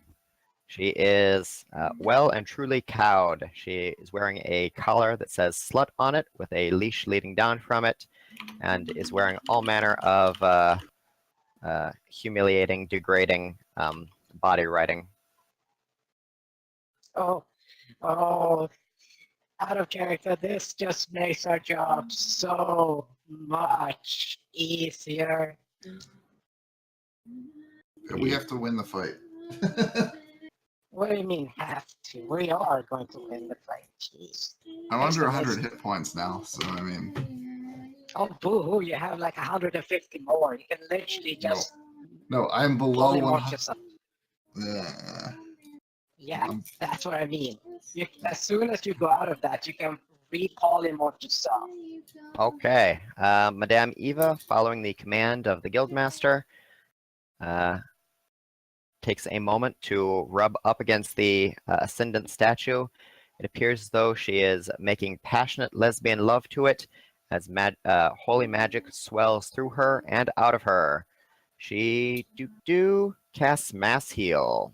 She is well and truly cowed. She is wearing a collar that says slut on it with a leash leading down from it, and is wearing all manner of humiliating, degrading body writing. Oh, out of character. This just makes our job so much easier. We have to win the fight. What do you mean have to? We are going to win the fight. Jeez. I'm under 100 hit points now, so I mean. Oh, boo-hoo, you have like 150 more. You can literally just No, I'm below polymorph 100. yourself. Yeah. Yeah, I'm- that's what I mean. As soon as you go out of that, you can re-polymorph yourself. Okay, Madame Eva, following the command of the guildmaster, takes a moment to rub up against the ascendant statue. It appears as though she is making passionate lesbian love to it as holy magic swells through her and out of her. She casts mass heal.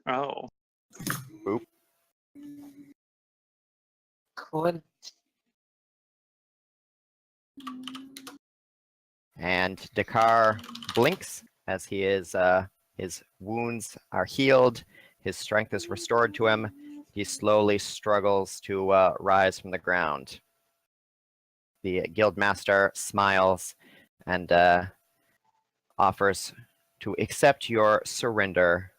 Oh, Cool. And Dakar blinks as he is his wounds are healed, his strength is restored to him. He slowly struggles to rise from the ground. The guildmaster smiles and offers to accept your surrender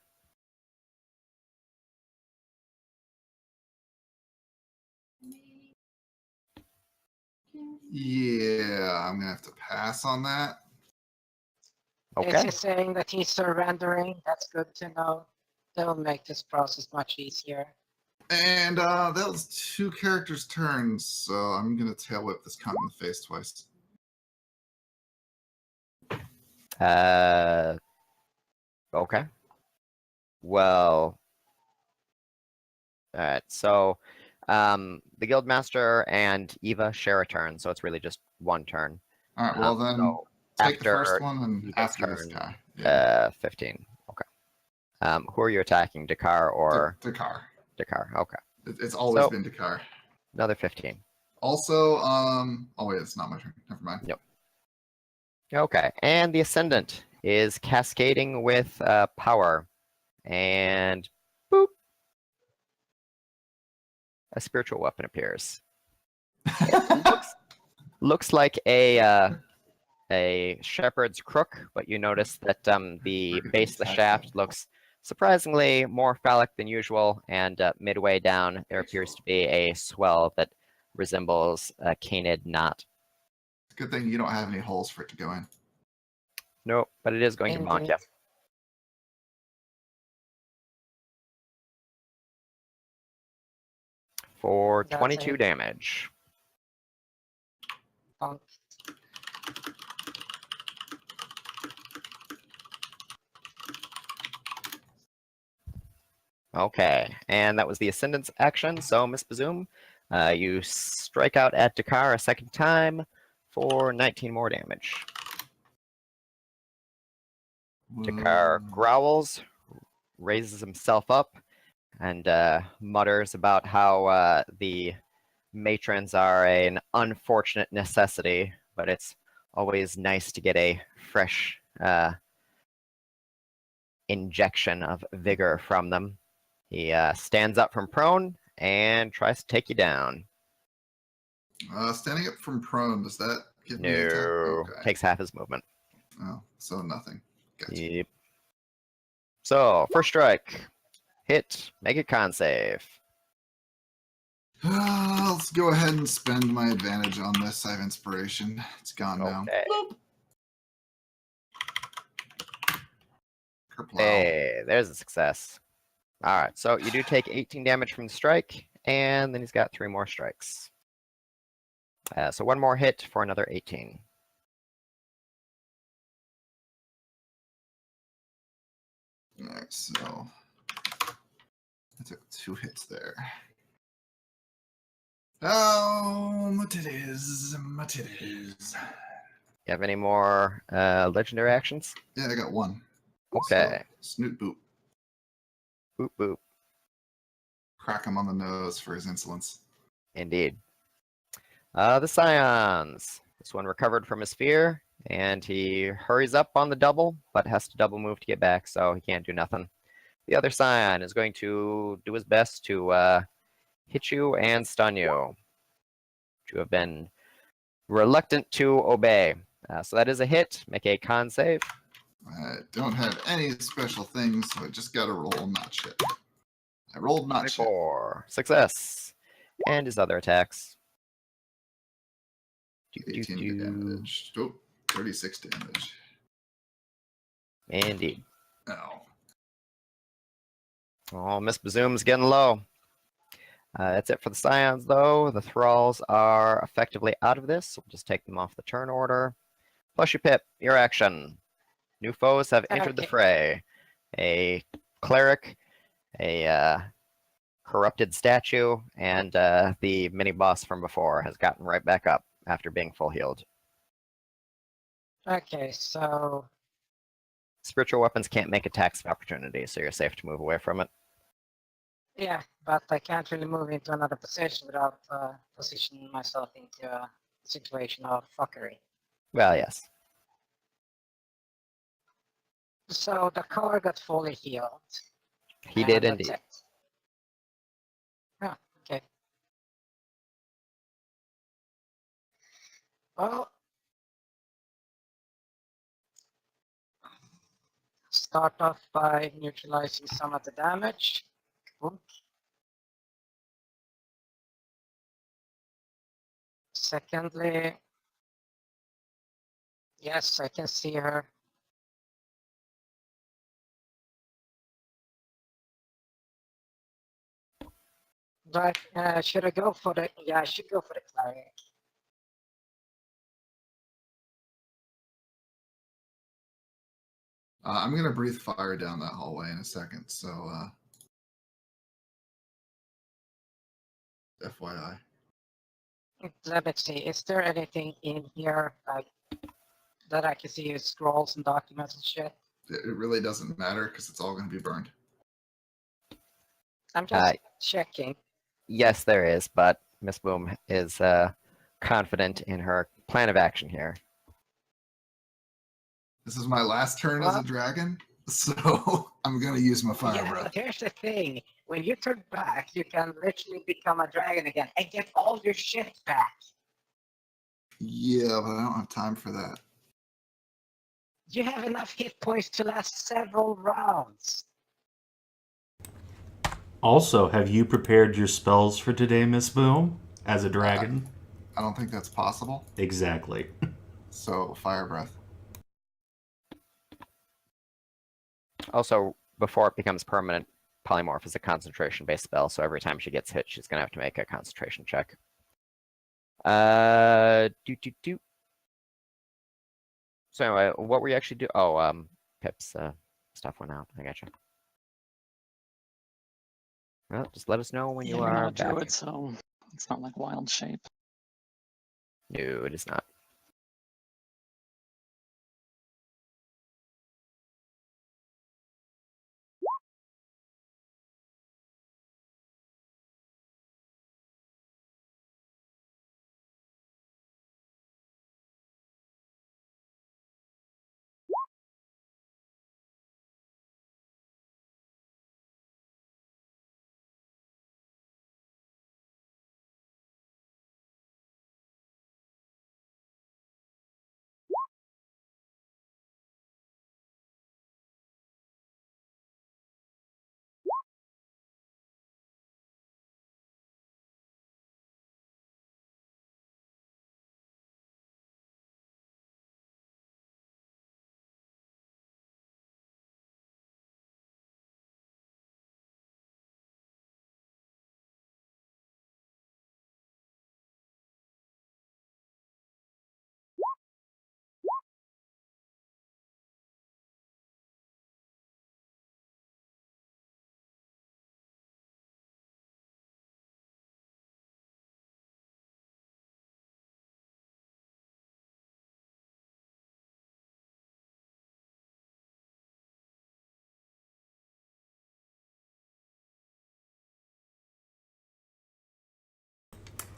Yeah, I'm gonna have to pass on that. Is Okay. he saying that he's surrendering? That's good to know. That will make this process much easier. And that was 2 characters' turns, so I'm gonna tail whip this cunt in the face twice. Okay. Well, all right. So, the Guildmaster and Eva share a turn, so it's really just one turn. All right, well then So take the after first one and Eva's after this turn, guy. Yeah, 15. Okay. Who are you attacking? Dakar or Dakar. Dakar? Okay. It's always So- been Dakar. Another 15. Also, oh wait, it's not my turn. Never mind. Yep. Okay. And the Ascendant is cascading with power. And boop. A spiritual weapon appears. It looks like a shepherd's crook, but you notice that the base of the shaft looks surprisingly more phallic than usual, and midway down there appears to be a swell that resembles a canid knot. It's a good thing you don't have any holes for it to go in. Nope, but it is going to bonk you. Indeed. For That's 22 it. damage. Bonk. Okay, and that was the Ascendant's action, so Miss Bazoom, you strike out at Dakar a second time for 19 more damage. Dakar growls, raises himself up, and mutters about how the matrons are an unfortunate necessity, but it's always nice to get a fresh injection of vigor from them. He stands up from prone and tries to take you down. Standing up from prone, does that give me attack? No, Okay. takes half his movement. Oh, so nothing. Gotcha. Yep. So, first strike. Hit. Make a con save. Let's go ahead and spend my advantage on this. I have inspiration. It's gone now. Okay. Kerplow. Hey, there's a success. All right, so you do take 18 damage from the strike, and then he's got 3 more strikes. So 1 more hit for another 18. All right, so I took 2 hits there. Oh, my titties, my titties. You have any more legendary actions? Yeah, I got 1. Okay. So, snoot boop. Boop boop. Crack him on the nose for his insolence. Indeed. The Scions. This one recovered from his fear, and he hurries up on the double, but has to double move to get back, so he can't do nothing. The other Scion is going to do his best to hit you and stun you. You have been reluctant to obey. So that is a hit. Make a con save. I don't have any special things, so I just got to roll not shit. I rolled not shit. 24. Success. And his other attacks. 18 damage. Oh, 36 damage. Indeed. Ow. Oh, Miss Bazoom's getting low. That's it for the Scions, though. The Thralls are effectively out of this. We'll just take them off the turn order. Plushy Pip, your action. New foes have entered the Okay. fray. A cleric, a corrupted statue, and the mini-boss from before has gotten right back up after being full healed. Okay, so Spiritual weapons can't make attacks of opportunity, so you're safe to move away from it. yeah, but I can't really move into another position without positioning myself into a situation of fuckery. Well, yes. So the car got fully healed. He did and that's indeed. it. Oh, okay. Well, start off by neutralizing some of the damage. Boom. Secondly, yes, I can see her. But should I go for the? Yeah, I should go for the cleric. I'm going to breathe fire down that hallway in a second, so FYI. Let me see. Is there anything in here like that I can see? Scrolls and documents and shit. It really doesn't matter because it's all going to be burned. I'm just checking. Yes, there is, but Miss Boom is confident in her plan of action here. This is my last turn as a dragon, so I'm going to use my fire Yeah, breath. but here's the thing. When you turn back, you can literally become a dragon again and get all your shit back. Yeah, but I don't have time for that. You have enough hit points to last several rounds. Also, have you prepared your spells for today, Miss Boom? As a dragon? I don't think that's possible. Exactly. So, fire breath. Also, before it becomes permanent, polymorph is a concentration-based spell, so every time she gets hit, she's going to have to make a concentration check. So anyway, what were you actually doing? Oh, Pip's stuff went out. I gotcha. Well, just let us know when you You're are not a back. druid, so it's not like wild shape. No, it is not.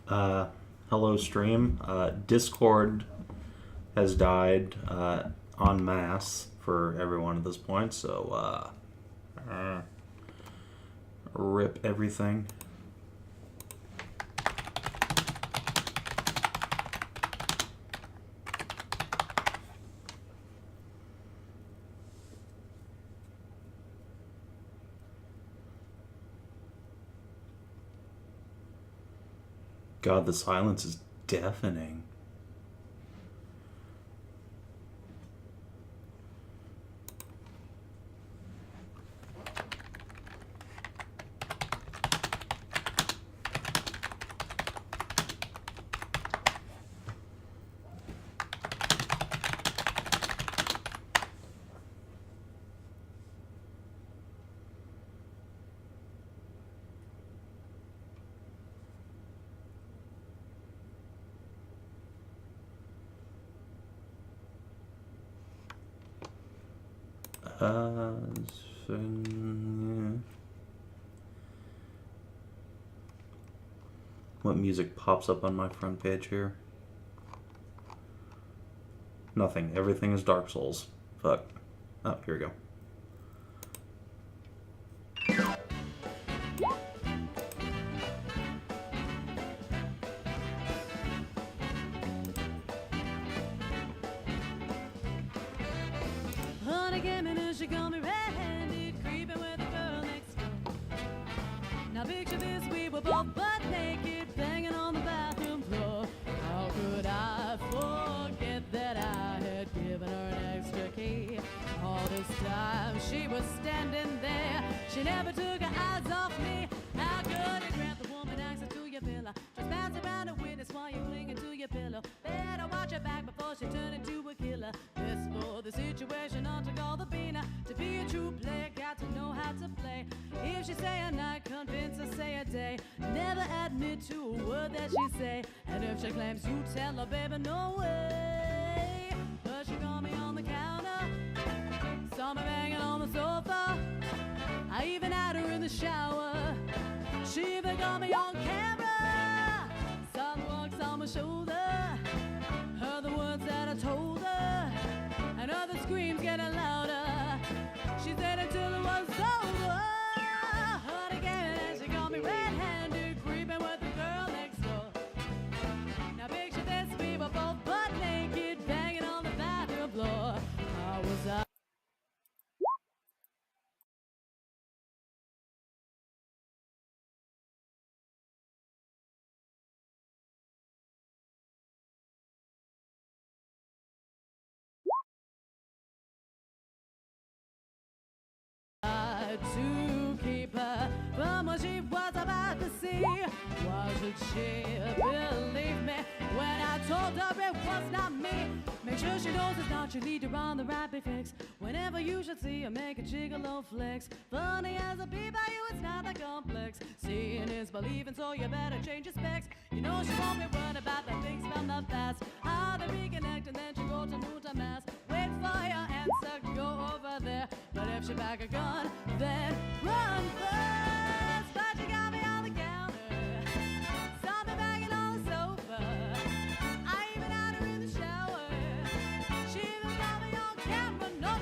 Hello, stream. Discord has died en masse for everyone at this point, so rip everything. God, the silence is deafening. What music pops up on my front page here? Nothing. Everything is Dark Souls. Fuck. Oh, here we go. Now picture this, we were both butt naked, banging on the bathroom floor. How she never took her eyes off me. How could it grab the woman access to your villa? Just pass around a witness while you're clinging to your pillow. Better watch her back before she turn into a killer. This for the situation, not to call the beaner. To be a true player, got to know how to play. If she say a night, convince her say a day. Never admit to a word that she say. And if she claims you tell her, baby, no way. But she called me on the counter, saw me banging on the sofa. I even had her in the shower. She even got me on camera. Sun walks on my shoulder. Heard the words that I told her, and other screams getting louder. She said until it was over. Heard again, and she got me red-handed, creeping with the girl next door. Now picture this, we were both butt naked, banging on the bathroom floor. How was I? To keep her from what she was about to see. Why should she believe me when I told her it was not me? Make sure she knows it's not your leader on the rapid fix. Whenever you should see her make a gigolo flex. Funny as a bee by you, it's not that complex. Seeing is believing, so you better change your specs. You know she won't be worried about the things from the past. How they reconnect and then she go to Nuta Mass. Wait for your answer, go over there. But if she back a gun, then run first. But you got me on the counter, saw me banging on the sofa. I even had her in the shower. She even got me on camera, no.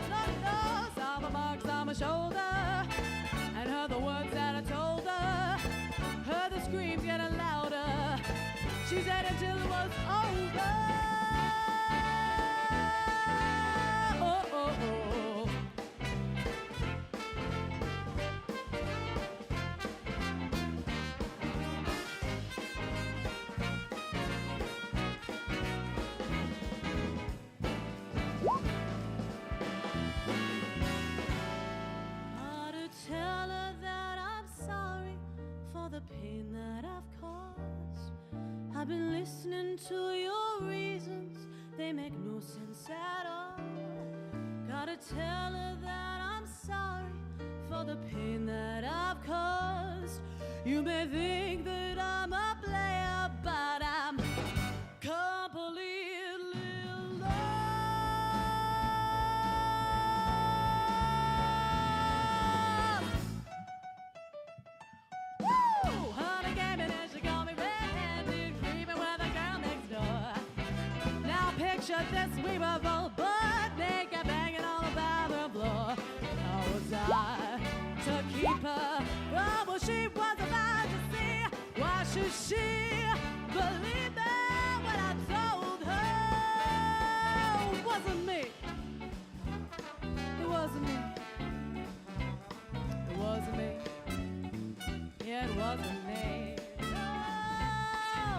Saw the marks on my shoulder, and heard the words that I told her. Heard the screams getting louder. She said until it was over. The pain that I've caused. I've been listening to your reasons, they make no sense at all. Gotta tell her that I'm sorry for the pain that I've caused. You may think that I'm a player, but I'm completely lost. Woo! Honey came in and she got me red-handed, creeping with the girl next door. Now picture this, we were both butt naked, banging on the bathroom floor. How was I to keep her from what she was about to see? Why should she believe me when I told her it wasn't me? It wasn't me. It wasn't me. Yeah, it wasn't me. No,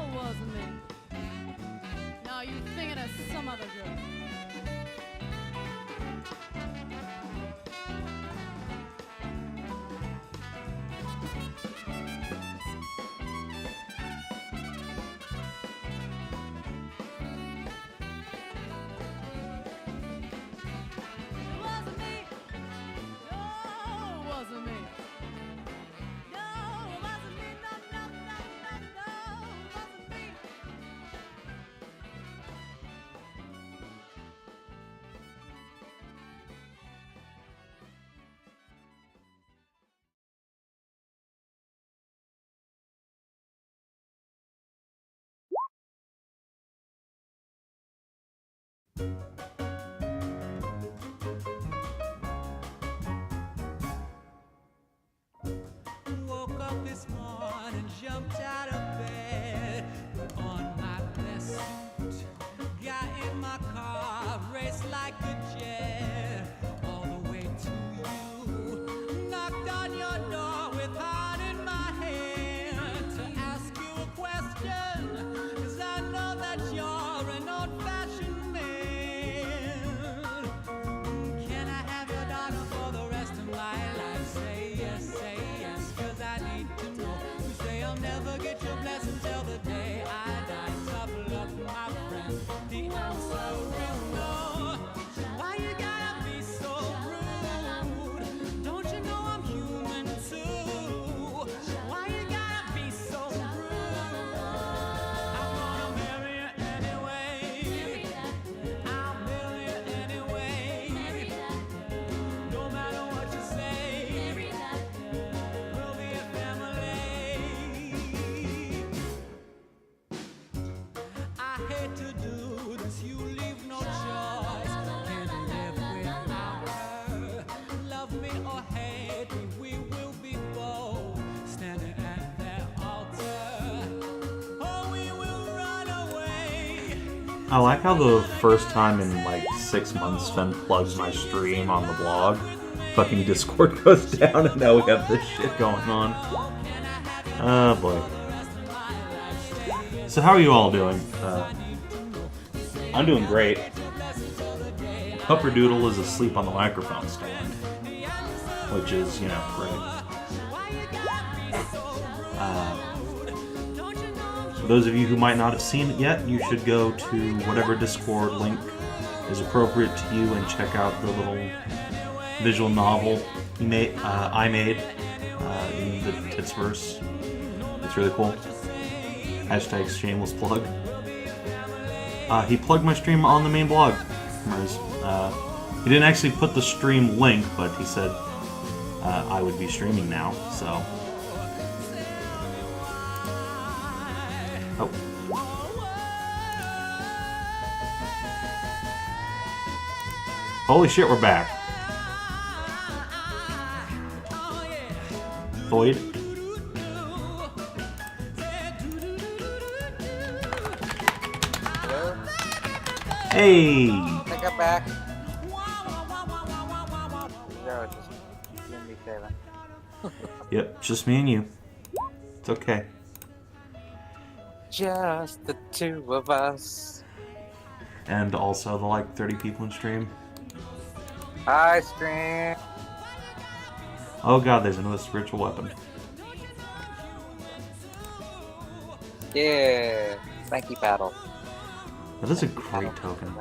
it wasn't me. No, you thinking of some other girl. Woke up this morning, jumped out of bed, put on my best suit, got in my car, raced like a jet, all the way to you. Knocked on your door with heart in my hand to ask you a question, 'cause I know that you're an old-fashioned man. hate to do this, you leave no choice. Can't live without her. Love me or hate me, we will be both standing at their altar. Oh, we will run away. I like how the first time in like 6 months Sven plugs my stream on the blog, fucking Discord goes down and now we have this shit going on. Oh boy. So how are you all doing? I'm doing great. Pupperdoodle is asleep on the microphone stand, which is, you know, great. For those of you who might not have seen it yet, you should go to whatever Discord link is appropriate to you and check out the little visual novel I made in the Titsverse. It's really cool. Hashtag shameless plug. He plugged my stream on the main blog. He didn't actually put the stream link, but he said I would be streaming now, so. Oh. Holy shit, we're back. Void. Hey! I think I'm back. No, just you and me, Savin. Yep, just me and you. It's okay. Just the two of us. And also the like 30 people in stream. Hi, stream. Oh god, there's another spiritual weapon. Yeah. Thank you, Battle. That is a great token.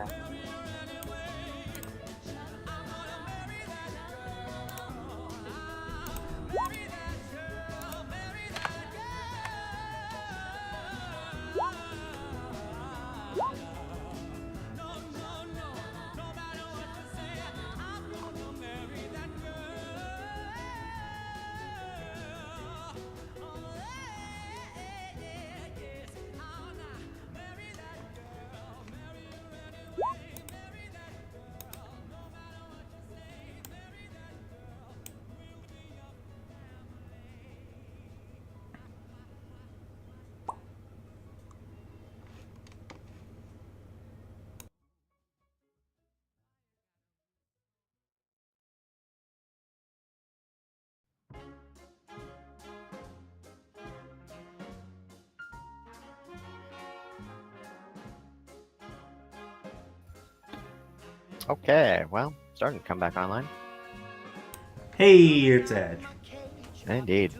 Okay, well, starting to come back online. Hey, it's Edge. Indeed.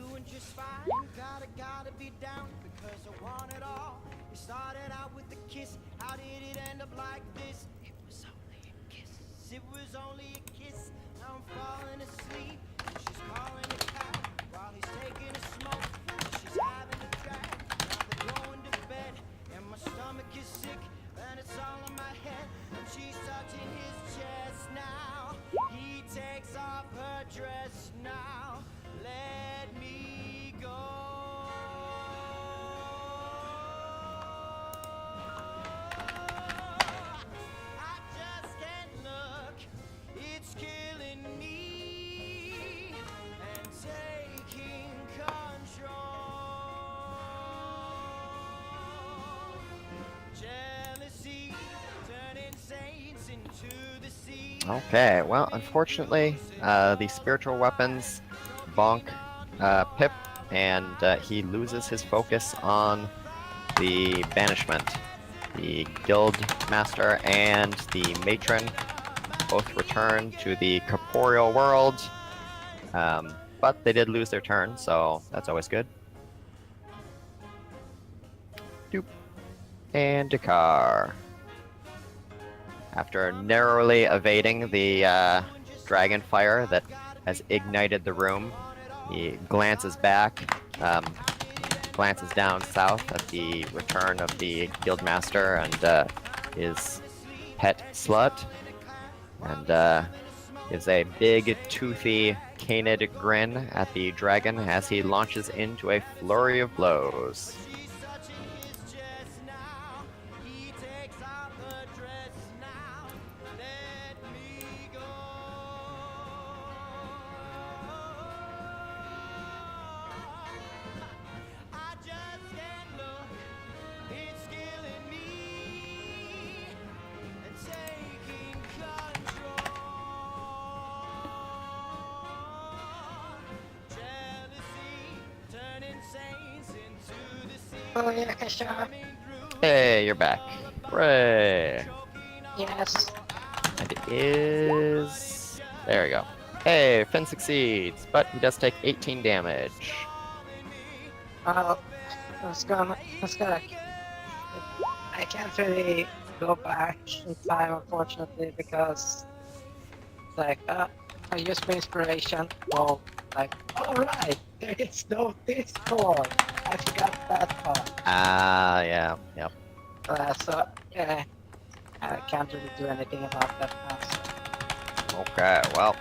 Okay, well, unfortunately, the spiritual weapons bonk Pip, and he loses his focus on the banishment. The guild master and the matron both return to the corporeal world, but they did lose their turn, so that's always good. Doop. And Dakar. After narrowly evading the dragon fire that has ignited the room, he glances back, glances down south at the return of the guildmaster and his pet slut, and gives a big, toothy, canid grin at the dragon as he launches into a flurry of blows. Oh yeah, Kasha. Hey, you're back. Hooray! Yes. And it is... There we go. Hey, Finn succeeds, but he does take 18 damage. Well, it's gonna. I can't really go back in time, unfortunately, because it's like, I used my inspiration. Well, like, alright, there is no Discord. I forgot that part. Ah, yeah, yep. So, yeah, I can't really do anything about that now. So. Okay, well,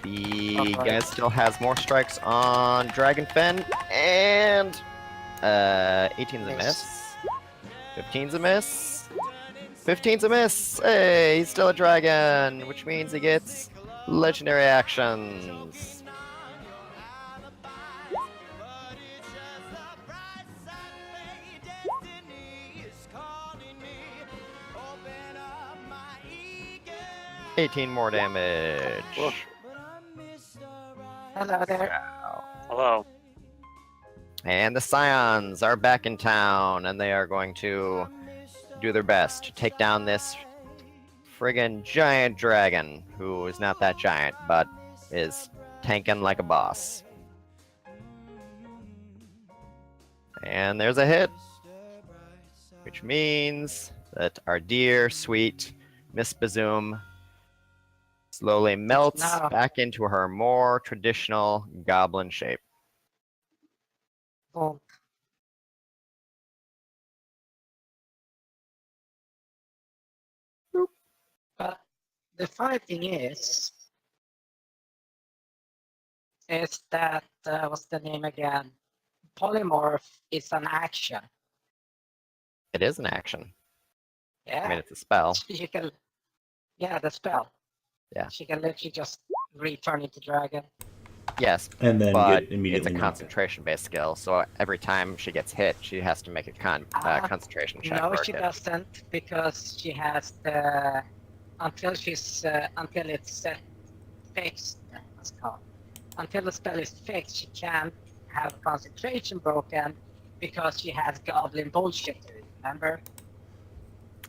the Alright. guy still has more strikes on Dragon Fin, and 18's a miss, 15's a miss, 15's a miss. Hey, he's still a dragon, which means he gets legendary actions. $18 more damage. Whoa. Hello there. Hello. And the Scions are back in town, and they are going to do their best to take down this friggin' giant dragon, who is not that giant, but is tanking like a boss. And there's a hit, which means that our dear, sweet Miss Bazoom slowly melts No. back into her more traditional goblin shape. Boom. But the funny thing is that, what's the name again? Polymorph is an action. It is an action. Yeah. I mean, it's a spell. She can, yeah, the spell. Yeah. She can literally just return into dragon. Yes, And then but get immediately it's a knocked out. concentration-based skill, so every time she gets hit, she has to make a concentration check. No, for she it. doesn't, because she has the until it's set fixed. What's it called? Until the spell is fixed, she can't have concentration broken because she has goblin bullshit. Remember?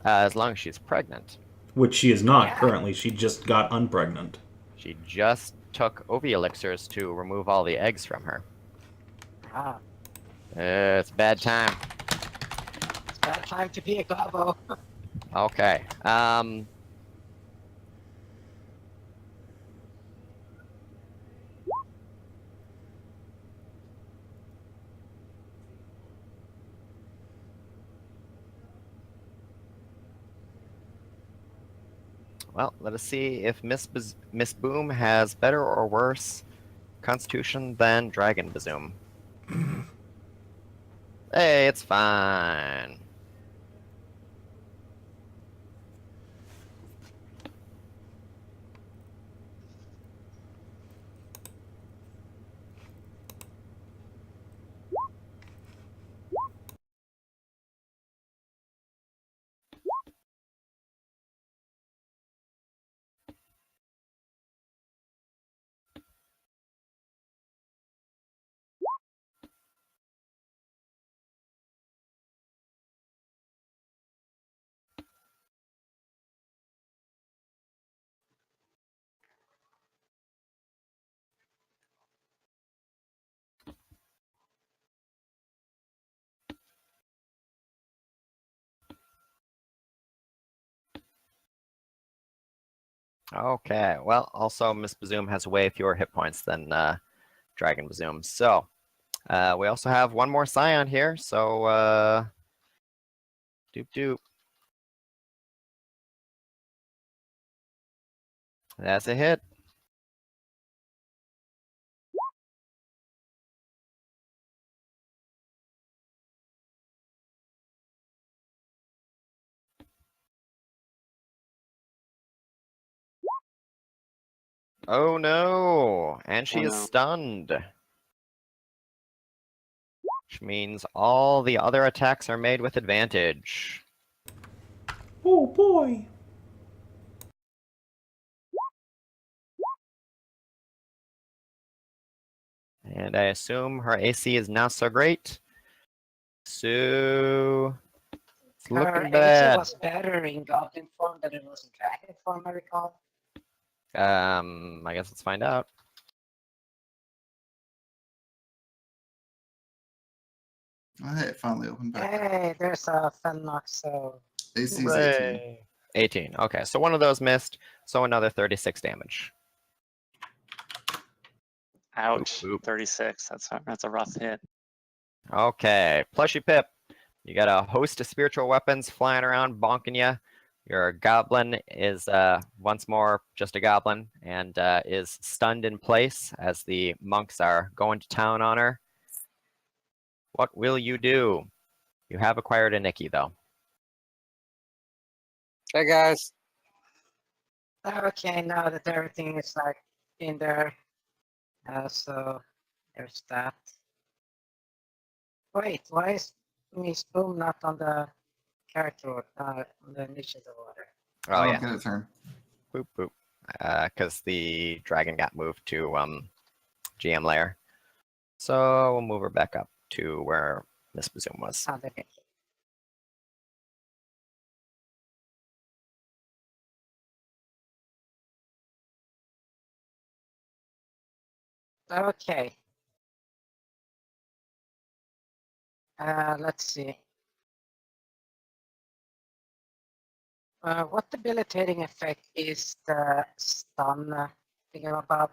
As long as she's pregnant. Which she is not Yeah. currently. She just got unpregnant. She just took Ovi elixirs to remove all the eggs from her. Ah, It's a bad time. it's bad time to be a gobbo. Okay. Well, let us see if Miss Boom has better or worse constitution than Dragon Bazoom. Hey, it's fine. Okay, well, also Miss Bazoom has way fewer hit points than Dragon Bazoom. So, we also have one more Scion here, so doop doop. That's a hit. Oh no! And she Oh, is no. stunned. Which means all the other attacks are made with advantage. Oh boy! And I assume her AC is not so great. Sue. It's Her looking AC bad. was better in goblin form than it was in dragon form, I recall. I guess let's find out. Oh, hey, it finally opened back up. Hey, there's a Fenoxo. AC's 18. Hooray. 18. Okay, so one of those missed, so another 36 damage. Ouch. Oop, oop. 36. That's a rough hit. Okay, Plushy Pip. You got a host of spiritual weapons flying around, bonking you. Your goblin is once more just a goblin and is stunned in place as the monks are going to town on her. What will you do? You have acquired a Nikki, though. Hey guys. Okay, now that everything is like in there, so there's that. Wait, why is Miss Boom not on the character, on the initiative order? Oh, yeah. Get a turn. Boop, boop. Because the dragon got moved to GM layer. So we'll move her back up to where Miss Bazoom was. Oh, the Nikki. Okay. Let's see. What debilitating effect is the stun thingamabob?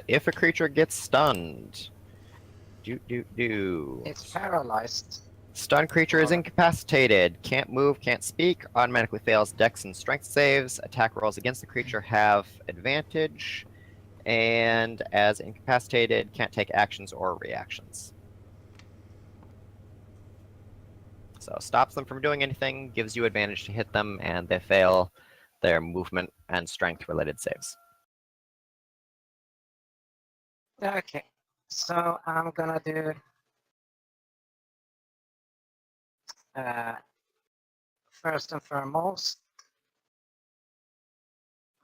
If a creature gets stunned, It's paralyzed. Stunned creature is incapacitated, can't move, can't speak, automatically fails dex and strength saves, attack rolls against the creature have advantage, and as incapacitated, can't take actions or reactions. So stops them from doing anything, gives you advantage to hit them, and they fail their movement and strength related saves. Okay, so I'm gonna do first and foremost,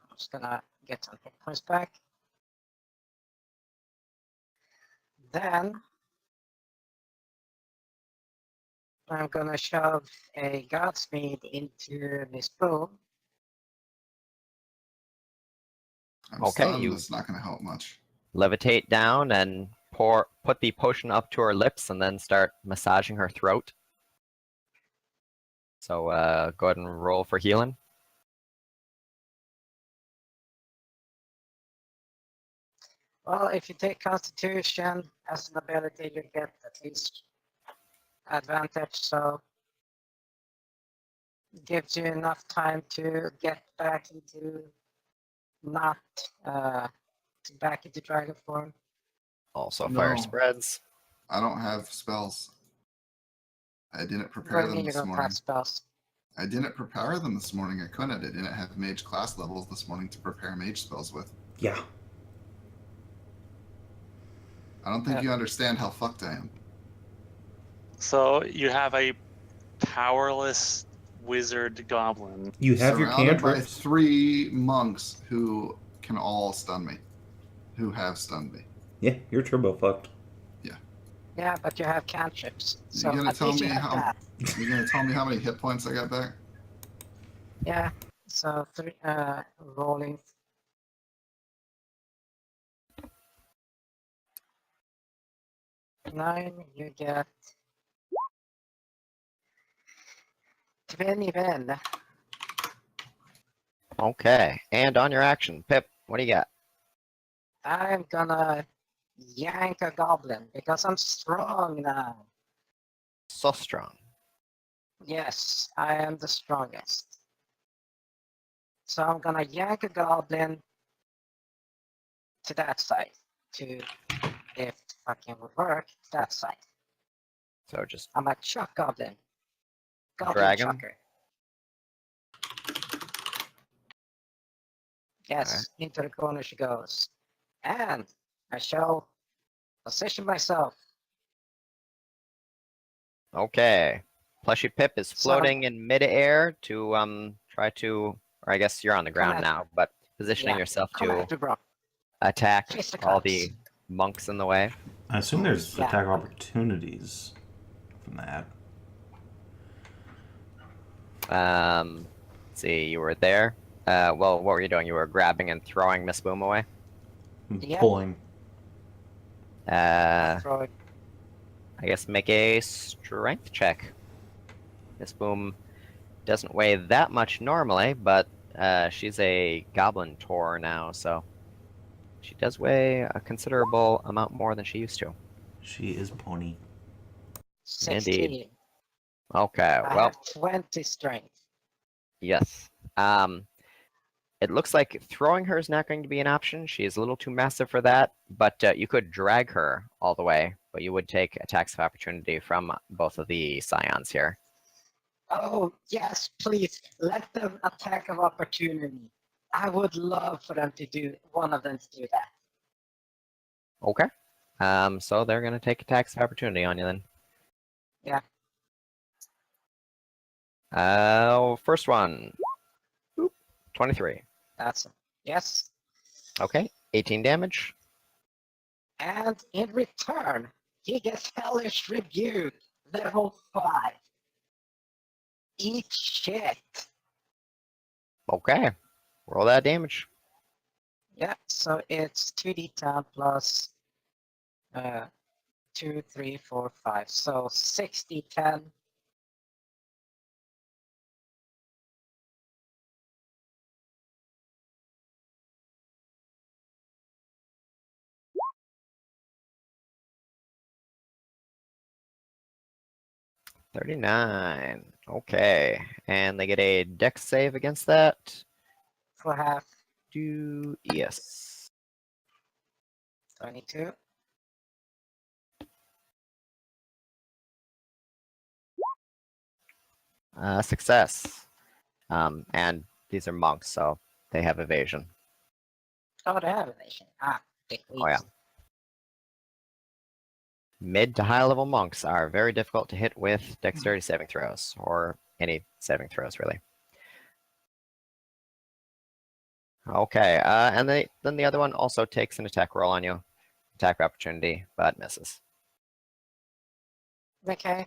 I'm just gonna get some hit points back. Then I'm gonna shove a Godspeed into Miss Boom. I'm Okay, stunned. you- It's not going to help much. Levitate down and put the potion up to her lips and then start massaging her throat. So go ahead and roll for healing. Well, if you take Constitution as an ability, you get at least advantage, so it gives you enough time to get back into back into dragon form. Also fire No. spreads. I don't have spells. I didn't What prepare do you them mean you this don't morning. have spells? I didn't prepare them this morning. I couldn't. I didn't have mage class levels this morning to prepare mage spells with. Yeah. I don't think Yeah. you understand how fucked I am. So you have a powerless wizard goblin. You have your Surrounded by cantrips. 3 monks who can all stun me. Who have stunned me. Yeah, you're turbo fucked. Yeah, but you have cantrips, You so gonna at tell least you me have how- that. You gonna tell me how many hit points I got back? Yeah, so rolling. Nine, you get 20 then. Okay, and on your action, Pip, what do you got? I'm gonna yank a goblin because I'm strong now. So strong. Yes, I am the strongest. So I'm gonna yank a goblin to that side. To, if fucking would work, that side. So just I'm a chuck goblin. Goblin Drag him? chucker. Yes, into the corner she goes. And I shall position myself. okay. Plushy Pip is So- floating in midair to try to, or I guess you're on the ground at- now, but positioning yeah, yourself Come to at me, bro. attack Chase the all cops. the monks in the way. I assume there's Yeah. attack opportunities from that. Let's see, you were there. Well, what were you doing? You were grabbing and throwing Miss Boom away. Yeah. Pulling. Throw it. I guess make a strength check. Miss Boom doesn't weigh that much normally, but she's a goblin Tor now, so she does weigh a considerable amount more than she used to. She is pony. 16. Okay, I well, have 20 strength. yes. It looks like throwing her is not going to be an option. She is a little too massive for that, but you could drag her all the way, but you would take attacks of opportunity from both of the scions here. Oh, yes, please. Let them attack of opportunity. I would love for them to do one of them to do that. Okay. So they're going to take attacks of opportunity on you then. Yeah. First one. Oop, 23. That's yes. Okay, 18 damage. And in return, he gets Hellish Rebuke, level 5. Eat shit. Okay, roll that damage. Yeah, so it's 2d10 plus 2, 3, 4, 5. So 6d10. $39. Okay, and they get a dex save against that. For half, Yes. 22. Success. And these are monks, so they have evasion. Oh, they have evasion. Ah, big Oh yeah. Mid to high level monks are very difficult to hit with dexterity saving throws, or any saving throws really. Okay, and then the other one also takes an attack roll on you. Attack opportunity, but misses. Okay.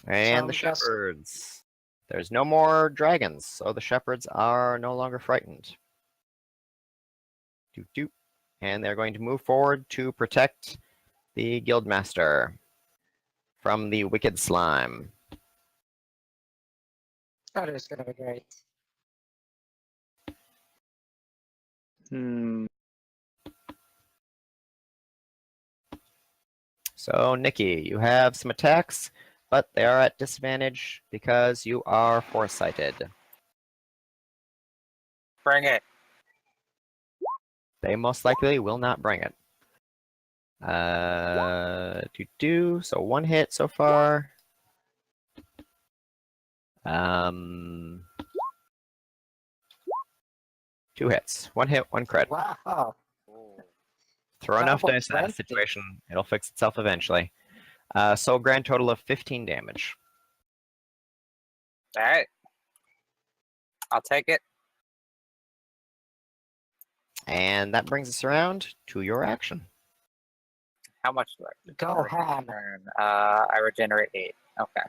And the So just- shepherds. There's no more dragons, so the shepherds are no longer frightened. Doot doot. And they're going to move forward to protect the guildmaster from the wicked slime. That is gonna be great. Hmm. So, Nikki, you have some attacks, but they are at disadvantage because you are foresighted. Bring it. They most likely will not bring it. So one hit so far. Two hits. One hit, one crit. Wow. Throw enough Double dice at a 20. situation, it'll fix itself eventually. So a grand total of 15 damage. All right. I'll take it. And that brings us around to your action. How much do I Go ham. return? I regenerate 8. Okay.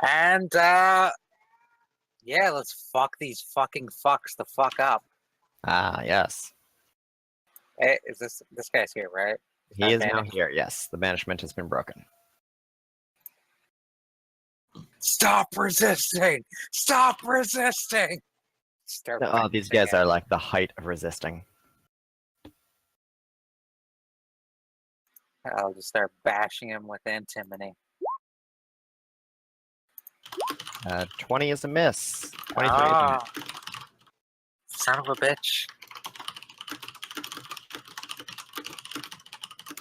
And yeah, let's fuck these fucking fucks the fuck up. Ah, yes. Hey, is this guy's here, right? He's He not is now banished. here, yes. The banishment has been broken. Stop resisting! Stop resisting! Start Oh, these practicing guys it. are like the height of resisting. I'll just start bashing him with antimony. 20 is a miss. 23 Ah, son of a bitch.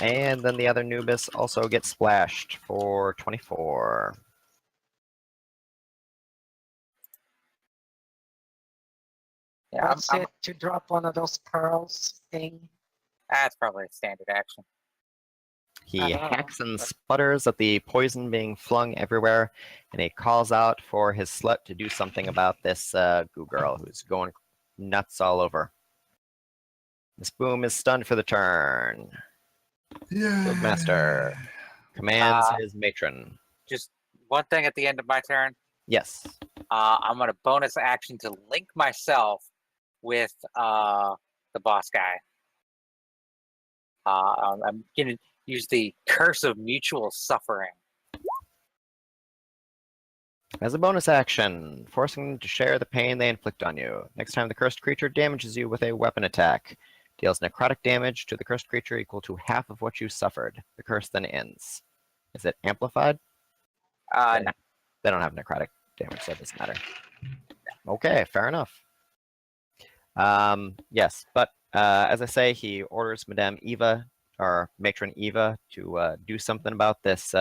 And then the other Nubis also gets splashed for 24. Yeah, What's it to drop one of those pearls thing? that's probably a standard action. He Ah. hacks and sputters at the poison being flung everywhere, and he calls out for his slut to do something about this goo girl who's going nuts all over. Miss Boom is stunned for the turn. Yeah. Guildmaster commands Uh, his matron. Just one thing at the end of my turn. Yes. I'm gonna bonus action to link myself with the boss guy. I'm gonna use the Curse of Mutual Suffering. As a bonus action, forcing them to share the pain they inflict on you. Next time the cursed creature damages you with a weapon attack, deals necrotic damage to the cursed creature equal to half of what you suffered. The curse then ends. Is it amplified? No. They don't have necrotic damage, so it doesn't matter. Okay, fair enough. Yes, but as I say, he orders Madame Eva, or Matron Eva, to do something about this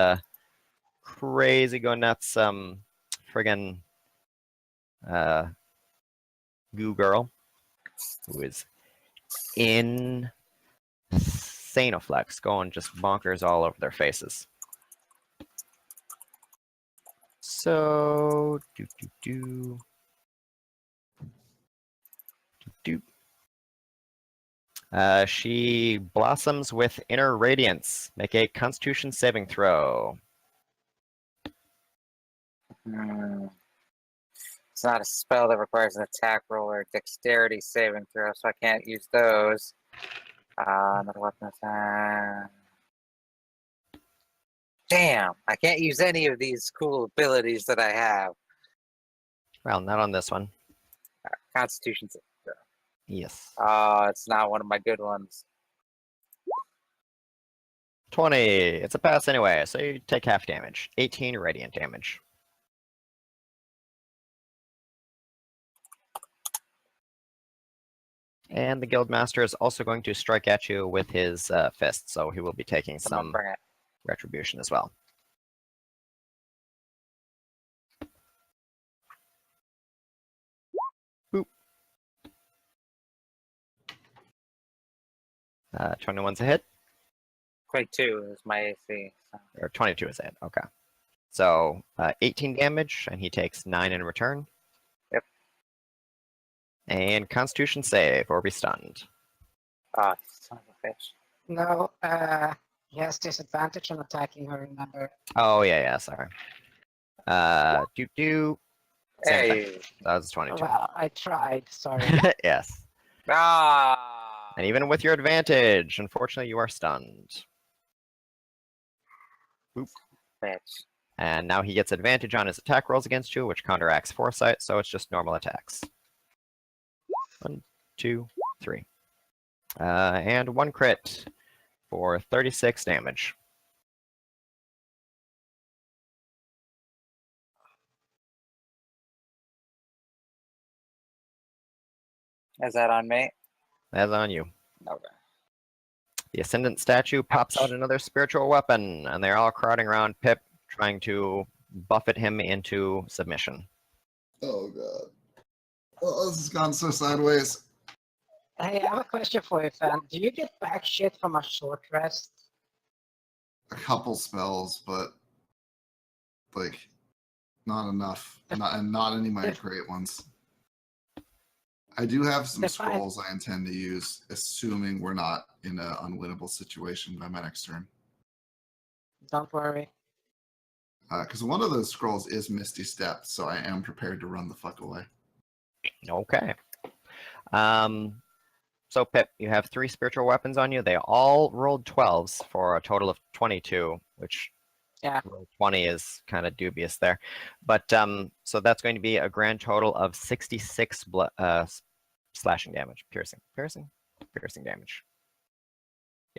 crazy go nuts friggin' goo girl who is insanoflex, going just bonkers all over their faces. So she blossoms with inner radiance. Make a Constitution saving throw. It's not a spell that requires an attack roll or dexterity saving throw, so I can't use those. Another weapon attack. Damn, I can't use any of these cool abilities that I have. Well, not on this one. Constitution saving throw. Yes. It's not one of my good ones. 20. It's a pass anyway, so you take half damage. 18 radiant damage. And the Guildmaster is also going to strike at you with his fist, so he will be taking some Bring it. retribution as well. Boop. 21's a hit, 22 is my AC. So. or 22 is a hit. Okay. So 18 damage, and he takes 9 in return. Yep. And Constitution save, or be stunned. Son of a bitch. No, he has disadvantage on attacking her, remember? Oh yeah, sorry. Same thing. Hey. That was 22. Well, I tried, sorry. Yes. Ah. And even with your advantage, unfortunately, you are stunned. Boop. Bitch. And now he gets advantage on his attack rolls against you, which counteracts foresight, so it's just normal attacks. 1, 2, 3. And 1 crit for 36 damage. Is that on me? That's on you. Okay. The Ascendant statue pops out another spiritual weapon, and they're all crowding around Pip, trying to buffet him into submission. Oh god. Oh, this has gone so sideways. Hey, I have a question for you, fan. Do you get back shit from a short rest? A couple spells, but like not enough. Not any of my great ones. I do have some That's fine. scrolls I intend to use, assuming we're not in an unwinnable situation by my next turn. Don't worry. Because one of those scrolls is Misty Step, so I am prepared to run the fuck away. Okay. So Pip, you have 3 spiritual weapons on you. They all rolled 12s for a total of 22, which Yeah. roll 20 is kind of dubious there. But so that's going to be a grand total of 66 slashing damage. Piercing damage.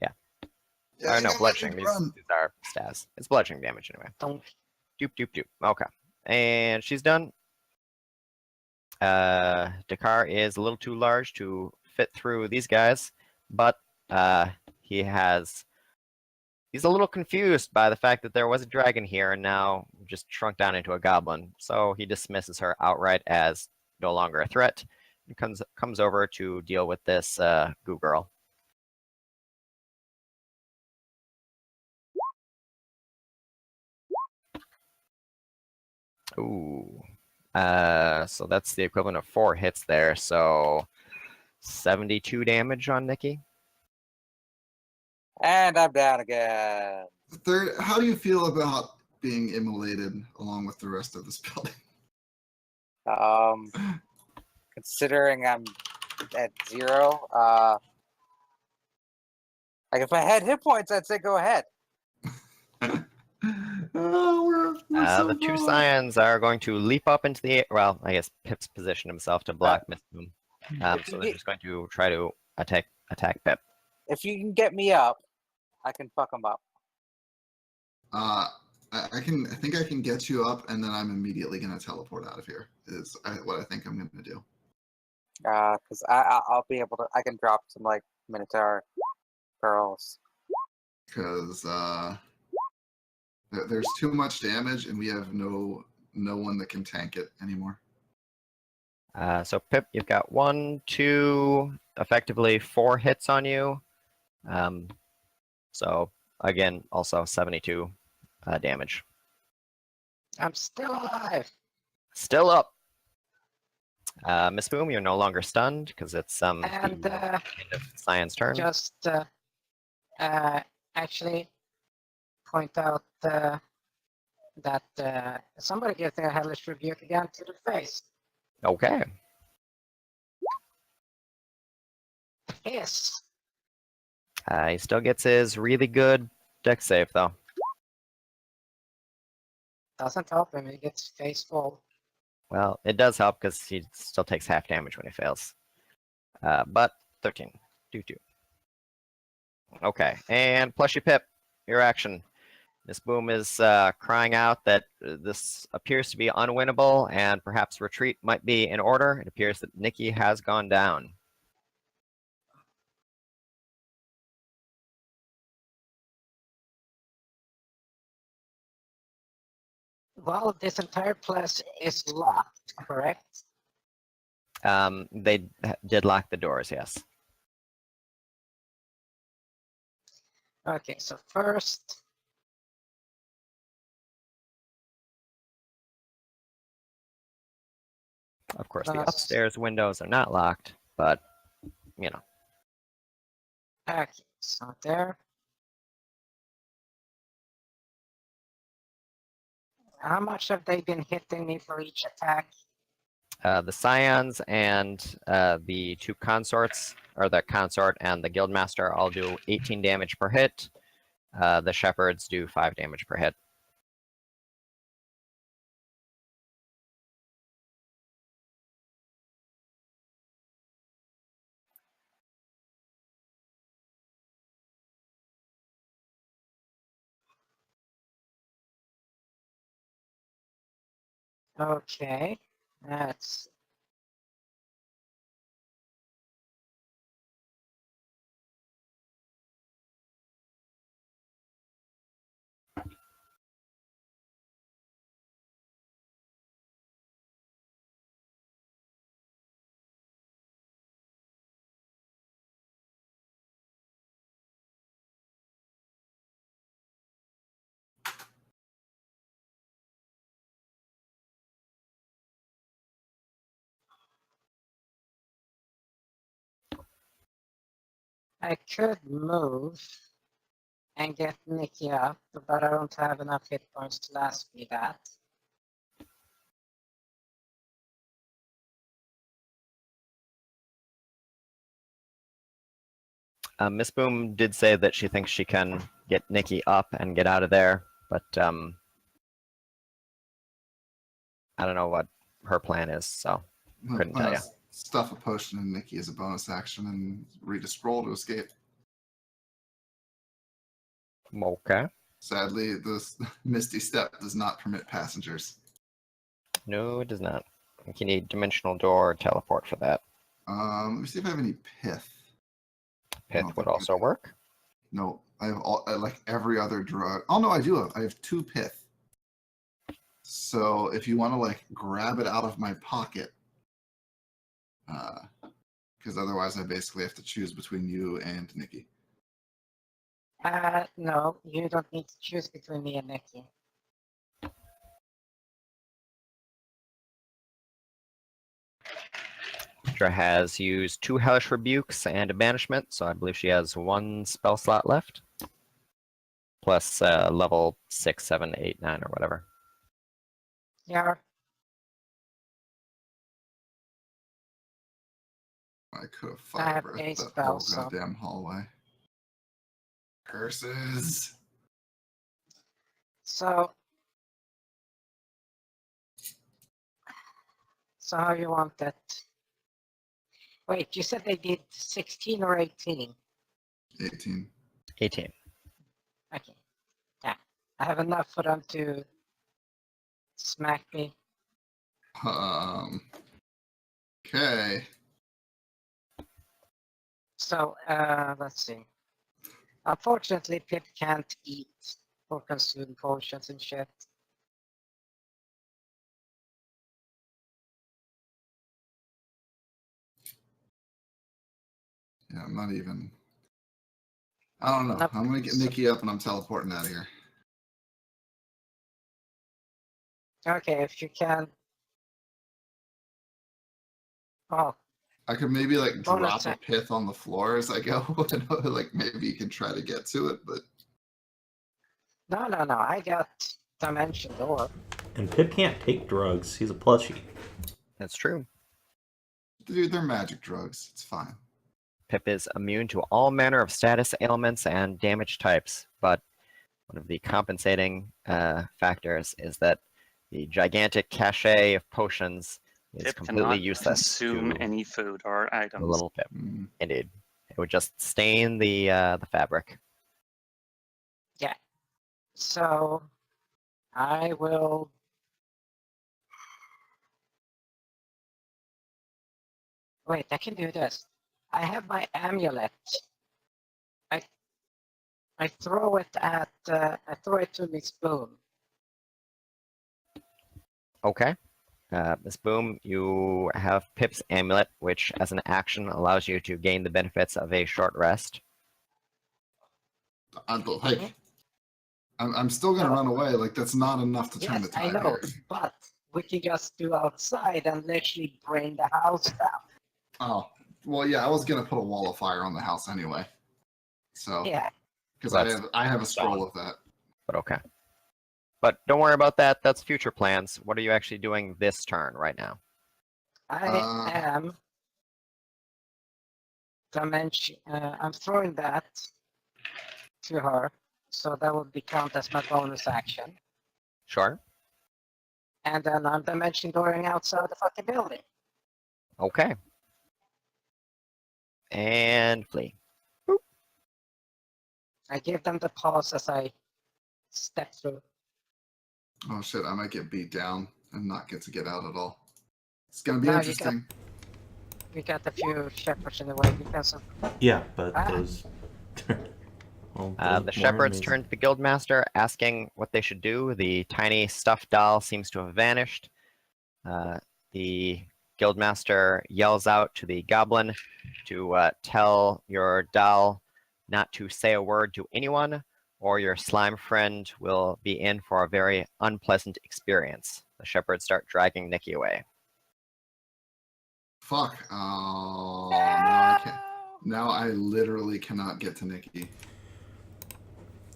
Yeah, Or no, I bludgeoning. got my These are stats. It's bludgeoning damage anyway. Don't. Doop. Okay. And she's done. Dakar is a little too large to fit through these guys, but he's a little confused by the fact that there was a dragon here and now just shrunk down into a goblin. So he dismisses her outright as no longer a threat and comes over to deal with this goo girl. Ooh. So that's the equivalent of 4 hits there. So 72 damage on Nikki. And I'm down again. Third, how do you feel about being immolated along with the rest of this building? Considering I'm at 0, like if I had hit points, I'd say go ahead. Oh, we're so The 2 close. scions are going to leap up into the air. Well, I guess Pip's positioned himself to block Miss Boom. So they're just going to try to attack Pip. If you can get me up, I can fuck them up. I think I can get you up, and then I'm immediately gonna teleport out of here. Is what I think I'm gonna do. Because I'll be able to. I can drop some like Minotaur pearls. Because there's too much damage, and we have no one that can tank it anymore. So Pip, you've got 1, 2, effectively 4 hits on you. So again, also 72 damage. I'm still alive. Still up. Miss Boom, you're no longer stunned because it's And the end of Cyan's turn. just actually point out that somebody gets a hellish rebuke again to the face. Okay. Yes. He still gets his really good dex save though. Doesn't help him. He gets face full. Well, it does help because he still takes half damage when he fails. But 13. Do. Okay, and Plushy Pip, your action. Miss Boom is crying out that this appears to be unwinnable and perhaps retreat might be in order. It appears that Nikki has gone down. Well, this entire place is locked, correct? They did lock the doors, yes. Okay, so first, Of course, the That's- upstairs windows are not locked, but, you know. okay, so there. How much have they been hitting me for each attack? The Scions and the 2 consorts, or the consort and the guildmaster, all do 18 damage per hit. The shepherds do 5 damage per hit. Okay, that's I could move and get Nikki up, but I don't have enough hit points to last me that. Miss Boom did say that she thinks she can get Nikki up and get out of there, but I don't know what her plan is, so couldn't tell you. Stuff a potion in Nikki as a bonus action and read a scroll to escape. Okay. Sadly, this Misty Step does not permit passengers. No, it does not. I think you need Dimensional Door or Teleport for that. Let me see if I have any pith. Pith would also work. No, I have all like every other drug. Oh no, I do have. I have 2 pith. So if you want to like grab it out of my pocket, because otherwise I basically have to choose between you and Nikki. No, you don't need to choose between me and Nikki. Hedrah has used 2 Hellish Rebukes and a Banishment, so I believe she has 1 spell slot left. Plus level 6, 7, 8, 9, or whatever. Yeah. I could have I have fire breath 8 that whole spells, so- goddamn hallway. Curses. So how you want that? Wait, you said they did 16 or 18? 18. 18. Okay. Yeah. I have enough for them to smack me. Okay. So, let's see. Unfortunately, Pip can't eat or consume potions and shit. Yeah, I'm not even. I don't know. Nope. I'm gonna get Nikki up and I'm teleporting out of here. Okay, if you can. Oh, I could maybe like Bonus drop a check. pith on the floor as I go. Like maybe you can try to get to it, but no. I got Dimension Door. And Pip can't take drugs. He's a plushie. That's true. dude, they're magic drugs. It's fine. Pip is immune to all manner of status ailments and damage types, but one of the compensating factors is that the gigantic cache of potions is Pip completely cannot useless consume to any food or the items. little Pip. Mm. Indeed, it would just stain the fabric. Yeah. So I will. Wait, I can do this. I have my amulet. I throw it at. I throw it to Miss Boom. Okay. Miss Boom, you have Pip's amulet, which as an action allows you to gain the benefits of a short rest. Like, I'm still gonna run away. Like that's not enough to turn Yes, the I tide know, here. but we can just do outside and literally bring the house down. Oh, well, yeah. I was gonna put a wall of fire on the house anyway. So Yeah. because That's I have a scroll of that. But okay. But don't worry about that. That's future plans. What are you actually doing this turn right now? I am dimension. I'm throwing that to her, so that would be count as my bonus action. Sure. And then I'm dimension dooring outside the fucking building. Okay. And flee. I give them the pause as I step through. Oh shit! I might get beat down and not get to get out at all. It's gonna be No, you interesting. We got a few shepherds in the way because of. Yeah, but Ah. those. Well, The those shepherds enemies. turn to the guildmaster, asking what they should do. The tiny stuffed doll seems to have vanished. The guildmaster yells out to the goblin to tell your doll not to say a word to anyone, or your slime friend will be in for a very unpleasant experience. The shepherds start dragging Nikki away. Fuck. Oh, now I can't. Now I literally cannot get to Nikki.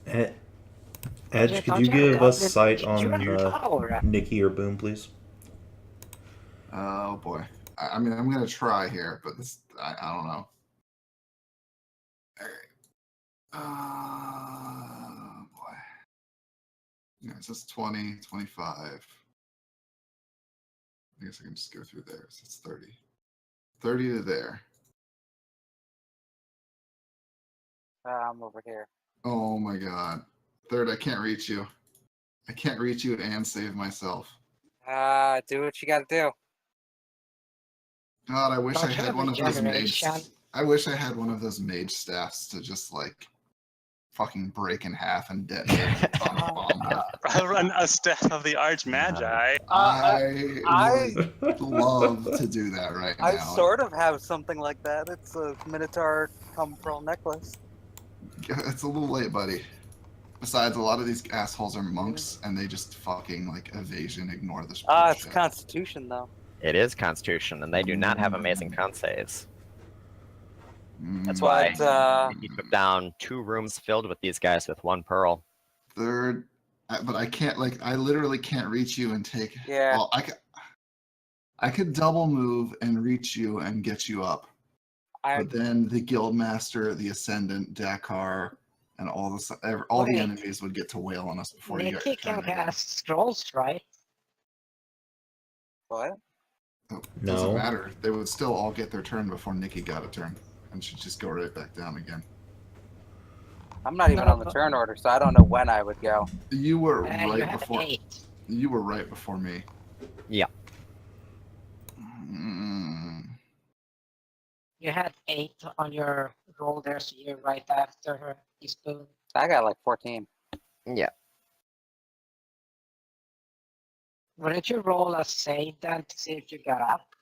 Edge, Yeah, could don't you you have give us goblin- sight you're on in power. Nikki or Boom, please? Oh boy. I mean, I'm gonna try here, but this I don't know. Alright. Boy. Yeah, it says 20, 25. I guess I can just go through there. So it's 30. 30 to there. I'm over here. Oh my god. Third, I can't reach you. I can't reach you and save myself. Do what you gotta do. God, I wish Don't I you had have one of those mage. regeneration? I wish I had one of those mage staffs to just like fucking break in half and detonate an atomic bomb. I'll run a step of the Archmagi. I would love to do that right now. I sort of have something like that. It's a Minotaur Pearl necklace. It's a little late, buddy. Besides, a lot of these assholes are monks, and they just fucking like evasion, ignore this. It's bullshit. Constitution though. It is Constitution, and they do not have amazing con saves. That's But, why he took down 2 rooms filled with these guys with 1 pearl. Third, but I can't, like, I literally can't reach you and take. Yeah. Well, I could double move and reach you and get you up. But then the Guildmaster, the Ascendant, Dakar, and all the Wait. enemies would get to wail on us before you Nikki got can turned again. cast scrolls, right? What? Oh, No. doesn't matter. They would still all get their turn before Nikki got a turn, and she'd just go right back down again. I'm not even No, on the but- turn order, so I don't know when I would go. You were You right have before. 8. You were right before me. Yeah. You had 8 on your roll there, so you're right after her. You spoon. I got like 14. Yeah. Wouldn't you roll a save then to see if you got up?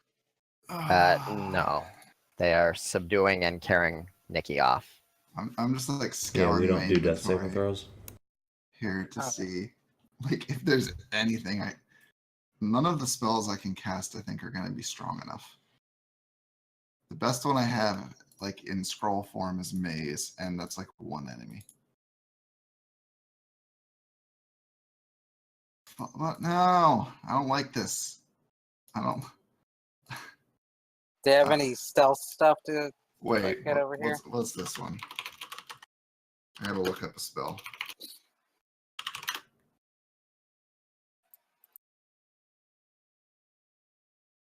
No. They are subduing and carrying Nikki off. I'm just like Yeah, scouring we my don't do death saving inventory throws. here to Okay. see, like, if there's anything. None of the spells I can cast, I think, are going to be strong enough. The best one I have, like in scroll form, is Maze, and that's like 1 enemy. But no, I don't like this. I don't. Do you have any stealth stuff to Wait, get over here? what's this one? I gotta look up a spell.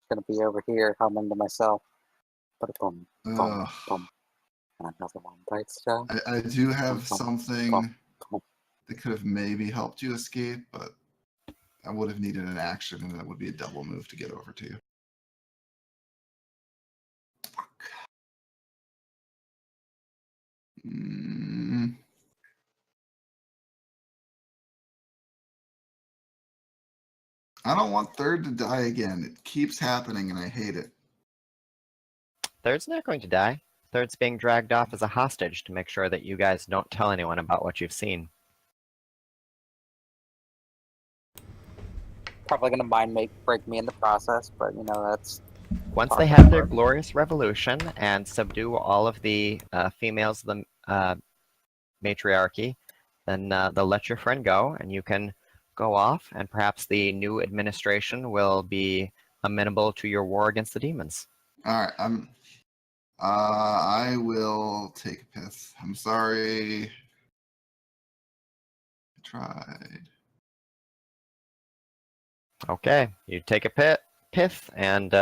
gonna be over here humming to myself. Boom, boom, Ugh. boom. And another one bites down. I do have Bum, something bum, bum. that could have maybe helped you escape, but I would have needed an action, and that would be a double move to get over to you. Mm. I don't want Third to die again. It keeps happening, and I hate it. Third's not going to die. Third's being dragged off as a hostage to make sure that you guys don't tell anyone about what you've seen. Probably gonna break me in the process, but you know that's Once Talk they have their about it. glorious revolution and subdue all of the females of the matriarchy, then they'll let your friend go, and you can go off, and perhaps the new administration will be amenable to your war against the demons. All right, I will take a piss. I'm sorry. I tried. Okay, you take a pith and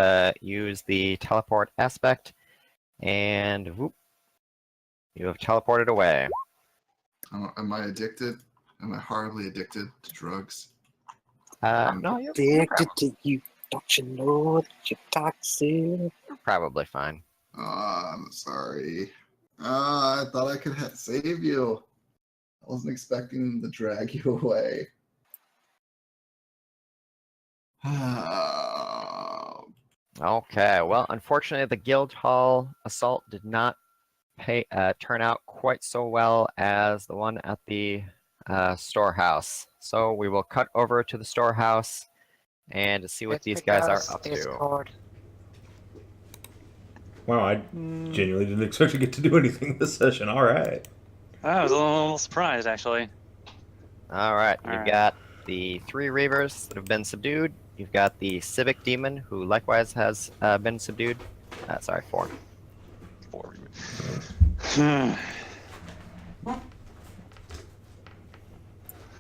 use the teleport aspect, and whoop, you have teleported away. Am I addicted? Am I horribly addicted to drugs? No, you're addicted to you. Don't you know that you're toxic? probably fine. I'm sorry. I thought I could save you. I wasn't expecting them to drag you away. Okay, well, unfortunately, the Guildhall assault did not turn out quite so well as the one at the storehouse. So we will cut over to the storehouse and see what It's these guys are because up to. Discord. Wow, I genuinely didn't expect to get to do anything this session. All right. I was a little surprised, actually. All right, you've Alright. got the 3 Reavers that have been subdued. You've got the Civic Demon, who likewise has been subdued. Sorry, 4. 4.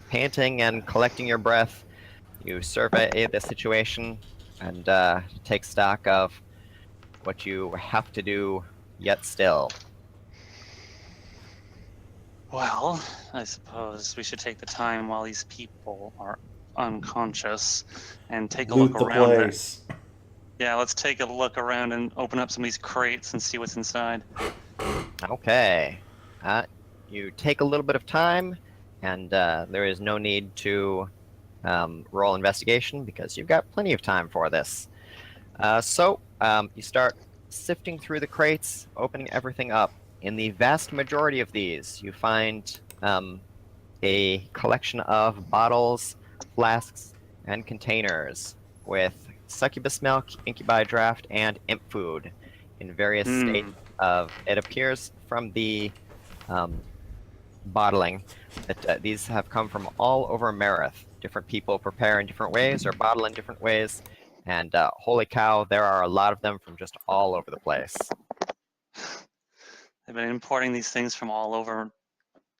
Panting and collecting your breath, you survey the situation and take stock of what you have to do yet still. Well, I suppose we should take the time while these people are unconscious and take a Loot look the around. There. place. Yeah, let's take a look around and open up some of these crates and see what's inside. Okay. You take a little bit of time, and there is no need to roll investigation because you've got plenty of time for this. So you start sifting through the crates, opening everything up. In the vast majority of these, you find a collection of bottles, flasks, and containers with succubus milk, incubi draft, and imp food in various states of. It appears from the bottling that these have come from all over Marith. Different people prepare in different ways or bottle in different ways. And holy cow, there are a lot of them from just all over the place. They've been importing these things from all over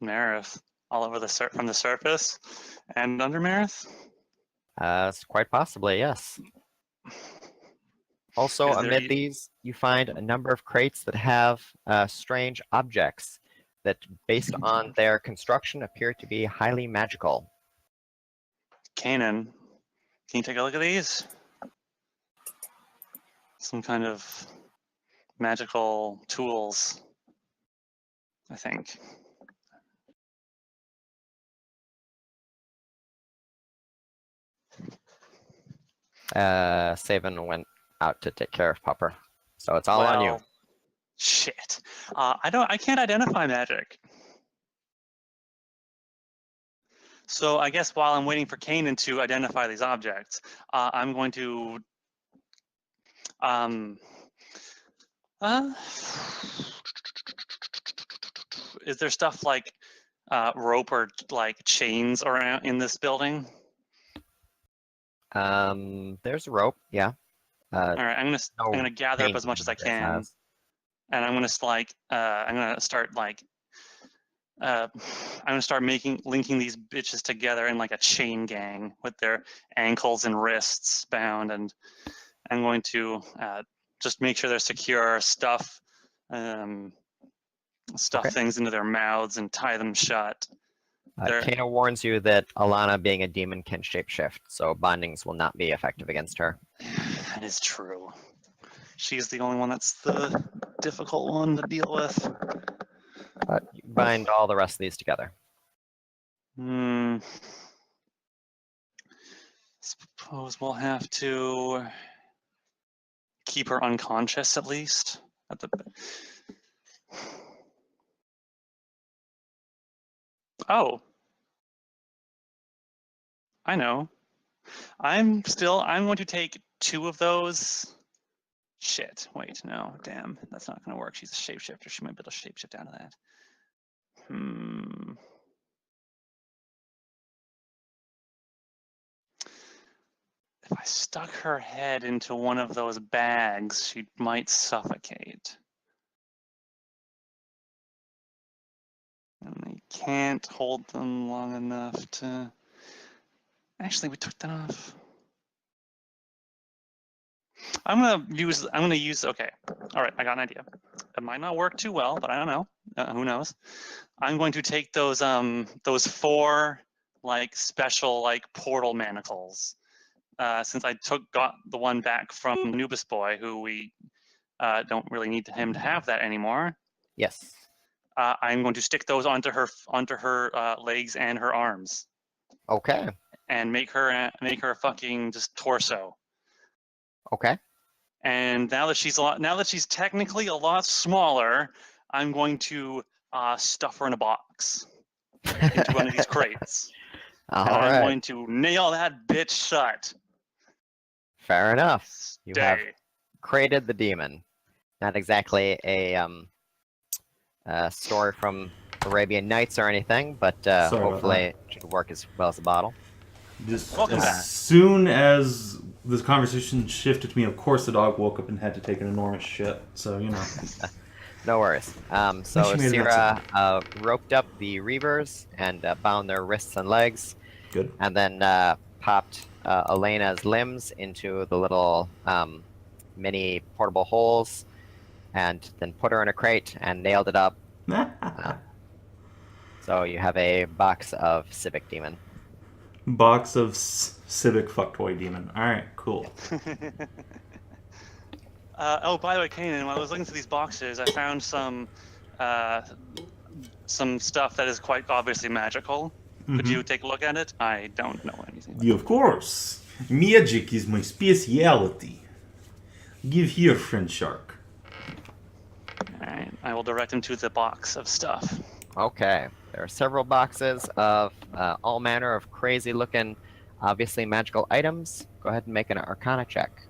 Marith, all over from the surface and under Marith. It's quite possibly, yes. Also, Is there amid these, you find a number of crates that have strange objects that, based on their construction, appear to be highly magical. Kannan, can you take a look at these? Some kind of magical tools, I think. Savin went out to take care of Pupper, so it's all on you. Shit. I can't identify magic. So I guess while I'm waiting for Kannan to identify these objects, I'm going to is there stuff like rope or like chains around in this building? There's a rope, yeah. All right, I'm gonna gather up as much as I can, and I'm gonna start linking these bitches together in like a chain gang with their ankles and wrists bound, and I'm going to just make sure they're secure, stuff things into their mouths and tie them shut. Kano warns you that Alana, being a demon, can shapeshift, so bindings will not be effective against her. That is true. She's the only one that's the difficult one to deal with. But you bind all the rest of these together. Suppose we'll have to keep her unconscious at least. Oh. I know. I'm going to take 2 of those. Shit, wait, no, damn, that's not gonna work. She's a shapeshifter, she might be able to shapeshift out of that. If I stuck her head into one of those bags, she might suffocate. And I can't hold them long enough to... Actually, we took that off. I'm gonna use, okay. All right, I got an idea. It might not work too well, but I don't know. Who knows? I'm going to take those 4 like special like portal manacles. Since I got the one back from Nubis Boy, who we don't really need him to have that anymore. Yes. I'm going to stick those onto her legs and her arms. Okay. And make her a fucking just torso. Okay. And now that she's technically a lot smaller, I'm going to stuff her in a box into one of these crates. All and right. I'm going to nail that bitch shut. Fair enough. You have Stay. created the demon. Not exactly a story from Arabian Nights or anything, but hopefully it should work as well as a bottle. Just Welcome back. as soon as this conversation shifted to me, of course the dog woke up and had to take an enormous shit. So, you know. No worries. So She made it Cyra roped up the Reavers and bound their wrists and legs. Good. And then popped Elena's limbs into the little mini portable holes, and then put her in a crate and nailed it up. So you have a box of Civic Demon. Box of Civic Fucktoy Demon. Alright, cool. Oh, by the way, Kannan, while I was looking through these boxes, I found some stuff that is quite obviously magical. Could you take a look at it? I don't know anything about Of course. Magic is my speciality. Give here, friend shark. Alright, I will direct him to the box of stuff. Okay. There are several boxes of all manner of crazy-looking obviously magical items. Go ahead and make an Arcana check.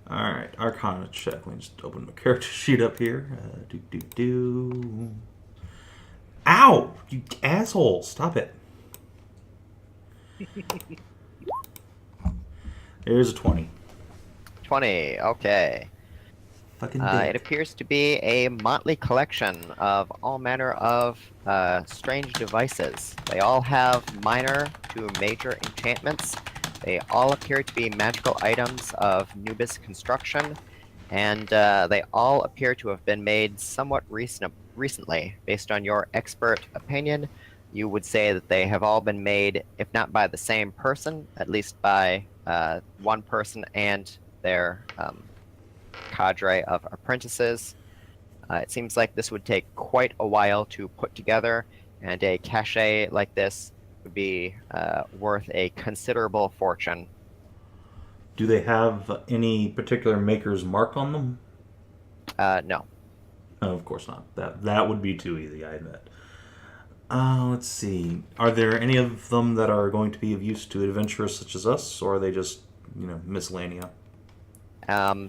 Alright, Arcana check. Let me just open my character sheet up here. Ow! You asshole! Stop it. There's a 20. 20, okay. Fucking It appears to be a motley collection of all manner of strange devices. They all have minor to major enchantments. They all appear to be magical items of nubis construction, and they all appear to have been made somewhat recently. Based on your expert opinion, you would say that they have all been made, if not by the same person, at least by one person and their cadre of apprentices. It seems like this would take quite a while to put together, and a cachet like this would be worth a considerable fortune. Do they have any particular maker's mark on them? No. Oh, of course not. That would be too easy, I admit. Let's see. Are there any of them that are going to be of use to adventurers such as us, or are they just, miscellanea?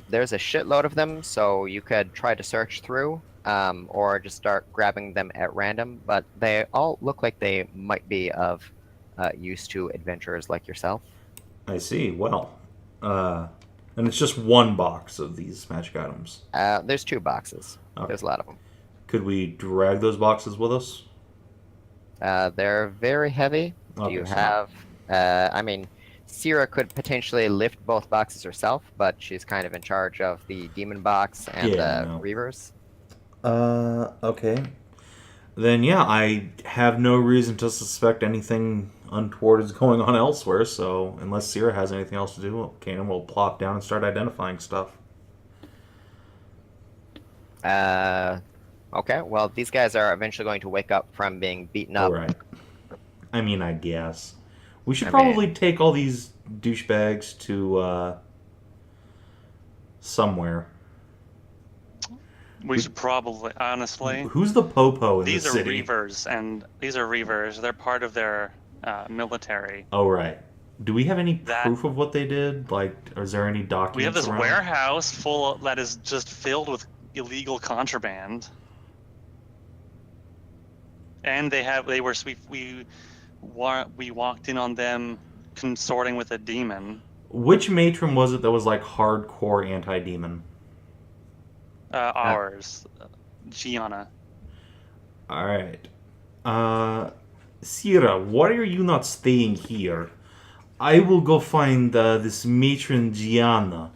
There's a shitload of them, so you could try to search through, or just start grabbing them at random, but they all look like they might be of use to adventurers like yourself. I see. Well, and it's just one box of these magic items. There's 2 boxes. Okay. There's a lot of them. Could we drag those boxes with us? They're very heavy. Do Okay, you so- have... Cyra could potentially lift both boxes herself, but she's kind of in charge of the demon box and Yeah, the no. reavers. Okay. Then, yeah, I have no reason to suspect anything untoward is going on elsewhere, so unless Cyra has anything else to do, Kannan will plop down and start identifying stuff. Okay, well, these guys are eventually going to wake up from being beaten up. Alright. I mean, I guess. We should I mean- probably take all these douchebags to, somewhere. We should probably, honestly. Who's the popo in These the are city? reavers, They're part of their military. Oh, right. Do we have any That- proof of what they did? Like, or is there any documents We have this around? warehouse full that is just filled with illegal contraband. And we walked in on them consorting with a demon. Which matron was it that was like hardcore anti-demon? Ours, Gianna. Alright. Cyra, why are you not staying here? I will go find this matron Gianna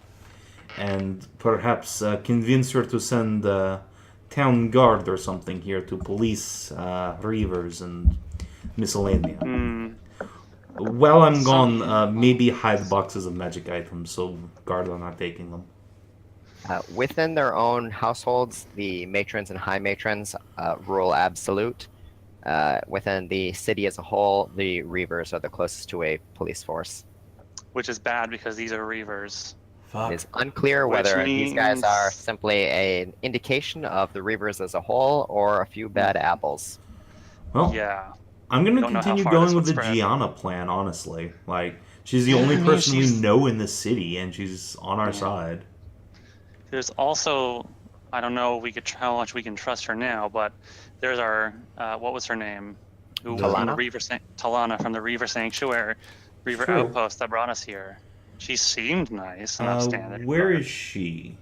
and perhaps convince her to send town guard or something here to police reavers and miscellanea. While I'm gone, maybe hide boxes of magic items so guard are not taking them. Within their own households, the matrons and high matrons rule absolute. Within the city as a whole, the reavers are the closest to a police force. Which is bad because these are reavers. Fuck. It is unclear Which whether these guys means- are simply an indication of the reavers as a whole or a few bad apples. Well, Yeah. I'm going to Don't know how continue far going this with would the spread. Gianna plan, honestly. Like, she's the Yeah, only I mean, person we she's- know in the city, and she's on our Yeah. side. There's also, I don't know how much we can trust her now, but there's our, what was her name? Who from the Talana? Talana from the Reaver Sanctuary, Reaver True. Outpost that brought us here. She seemed nice and upstanding. Where but- is she?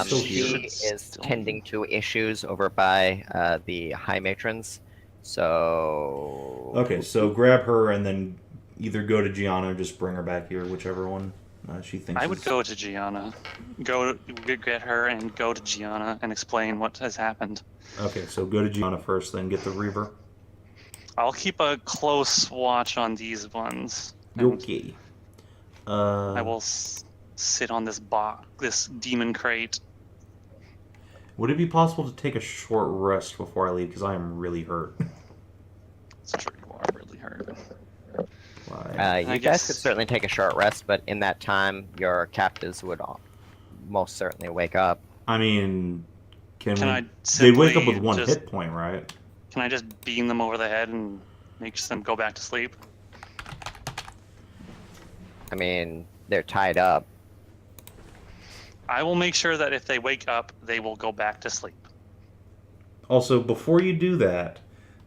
still She here? is tending to issues over by the high matrons. So Okay, so grab her and then either go to Gianna or just bring her back here, whichever one she thinks I would is... go to Gianna. Get her and go to Gianna and explain what has happened. Okay, so go to Gianna first, then get the Reaver. I'll keep a close watch on these ones. and Okay. I will sit on this this demon crate. Would it be possible to take a short rest before I leave? Because I am really hurt. It's true, you are really hurt. Like, you guys could certainly take a short rest, but in that time, your captives would most certainly wake up. I mean, Can I they wake up simply with one just- hit point, right? Can I just beam them over the head and makes them go back to sleep? I mean, they're tied up. I will make sure that if they wake up, they will go back to sleep. Also, before you do that,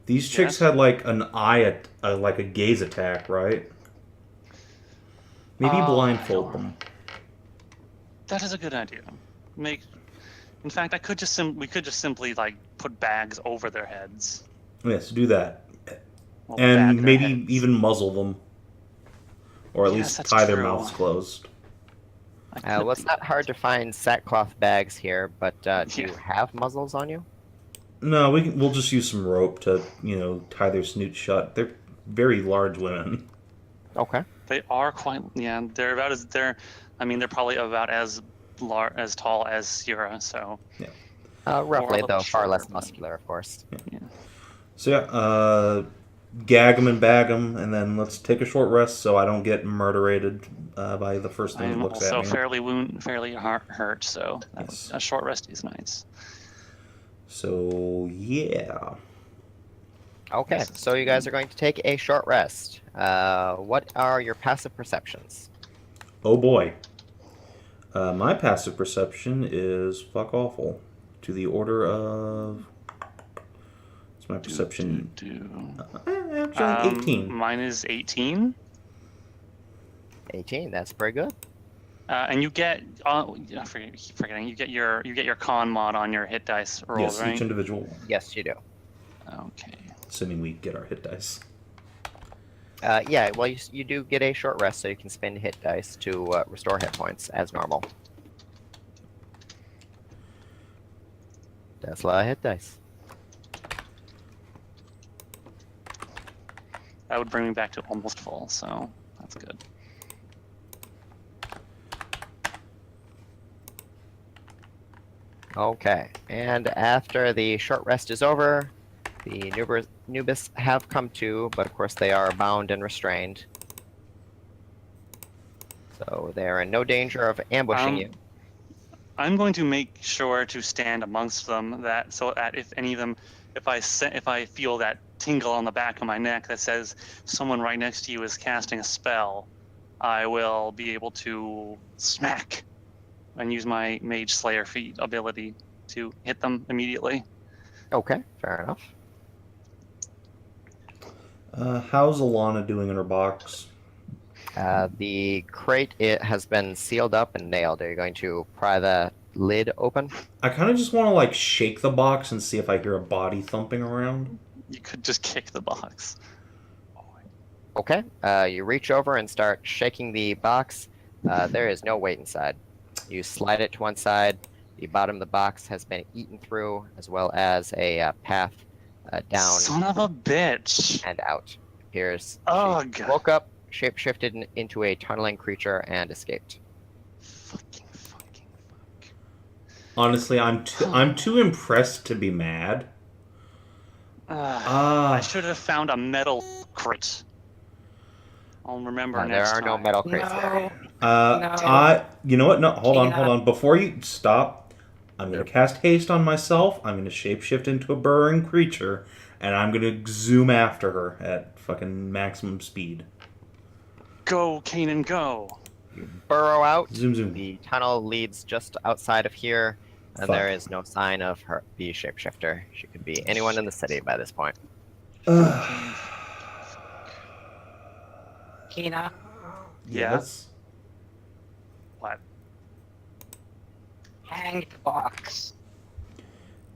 these chicks Yes? had like an eye, like a gaze attack, right? Maybe blindfold them. That is a good idea. In fact, we could just simply like put bags over their heads. Yes, do that, We'll bag and their maybe heads. even muzzle them, or at Yes, least that's tie their true. mouths closed. Well, it's not hard to find sackcloth bags here, but do you have muzzles on you? No, we'll just use some rope to, tie their snoot shut. They're very large women. Okay. They are quite. Yeah, they're probably about as tall as Cyra. So. Yeah. Roughly, little though far less shorter, but- muscular, of course. Yeah. So yeah, gag them and bag them, and then let's take a short rest so I don't get murderated by the first thing that I'm looks also at me. fairly hurt, so Yes. a short rest is nice. So yeah. Okay, so you guys are going to take a short rest. What are your passive perceptions? Oh boy. My passive perception is fuck awful. To the order of... What's my perception? Actually, 18. Mine is 18. 18, that's pretty good. And you get forgetting you get your con mod on your hit dice rolls, Yes, right? each individual. Yes, you do. Okay. Assuming we get our hit dice. Yeah, well, you do get a short rest, so you can spend hit dice to restore hit points as normal. That's a lot of hit dice. That would bring me back to almost full, so that's good. Okay, and after the short rest is over, the nubis have come to, but of course they are bound and restrained. So they are in no danger of ambushing you. I'm going to make sure to stand amongst them, so that if any of them, if I feel that tingle on the back of my neck that says someone right next to you is casting a spell, I will be able to smack and use my Mage Slayer feat ability to hit them immediately. Okay, fair enough. How's Alana doing in her box? The crate, it has been sealed up and nailed. Are you going to pry the lid open? I kind of just want to shake the box and see if I hear a body thumping around. You could just kick the box. Okay, you reach over and start shaking the box. There is no weight inside. You slide it to one side. The bottom of the box has been eaten through, as well as a path down Son of a bitch. and out. Appears Oh, she God. woke up, shapeshifted into a tunneling creature, and escaped. Fuck. Honestly, I'm too impressed to be mad. I should have found a metal crate. I'll remember There next are no time. metal crates there. No. You know what? No, hold Tina. on. Before you stop, I'm gonna cast haste on myself. I'm gonna shapeshift into a burrowing creature, and I'm gonna zoom after her at fucking maximum speed. Go, Kanan, go. Burrow out. Zoom. The tunnel leads just outside of here, and Fuck. there is no sign of her, the shapeshifter. She could be anyone in the city by this point. Kina, Yes. What? hang the box.